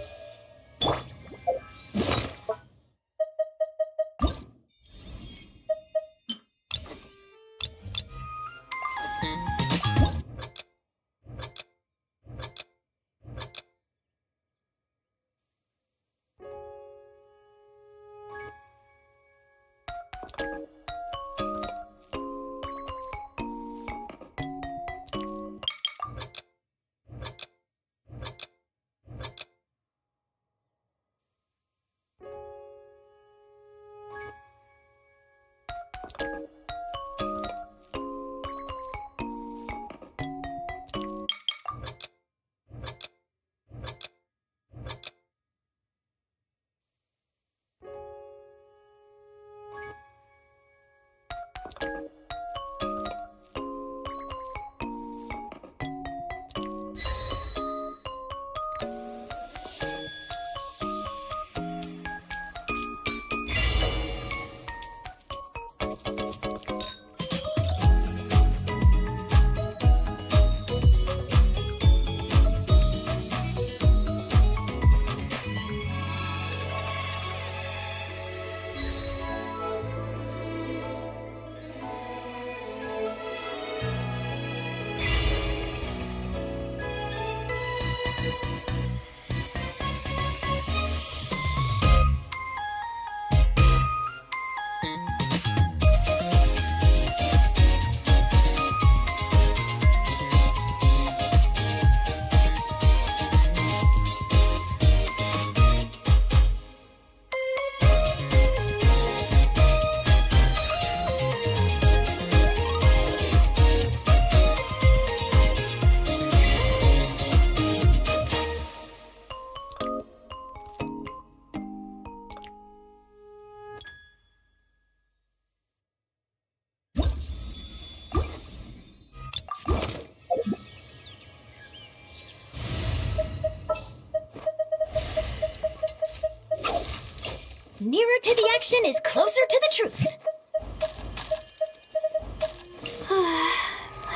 Nearer to the action is closer to the truth.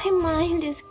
My mind is...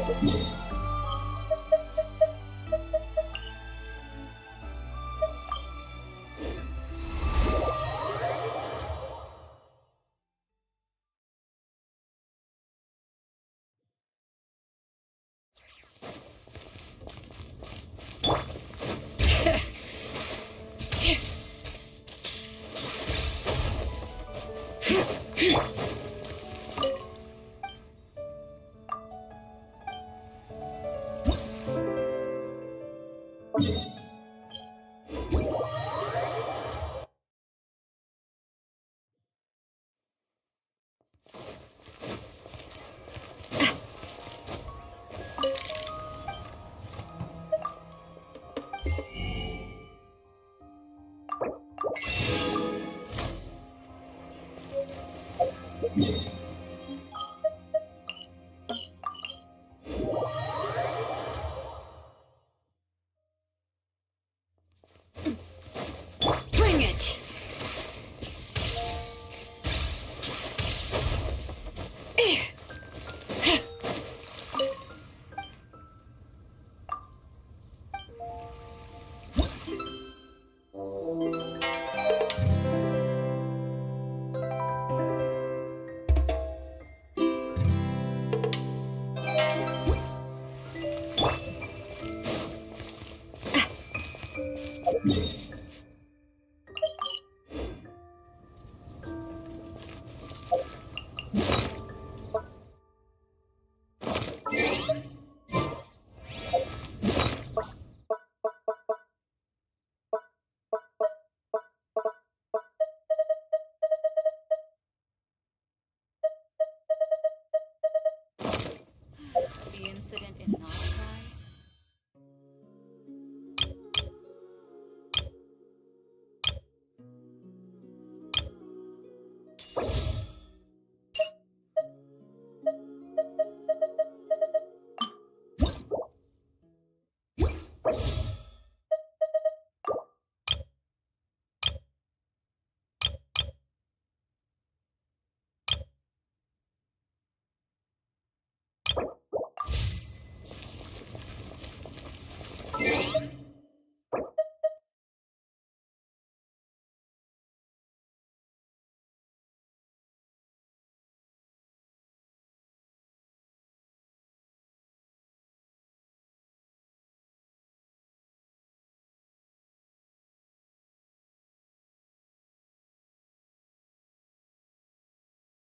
Bring it! The incident in Nod-Krai?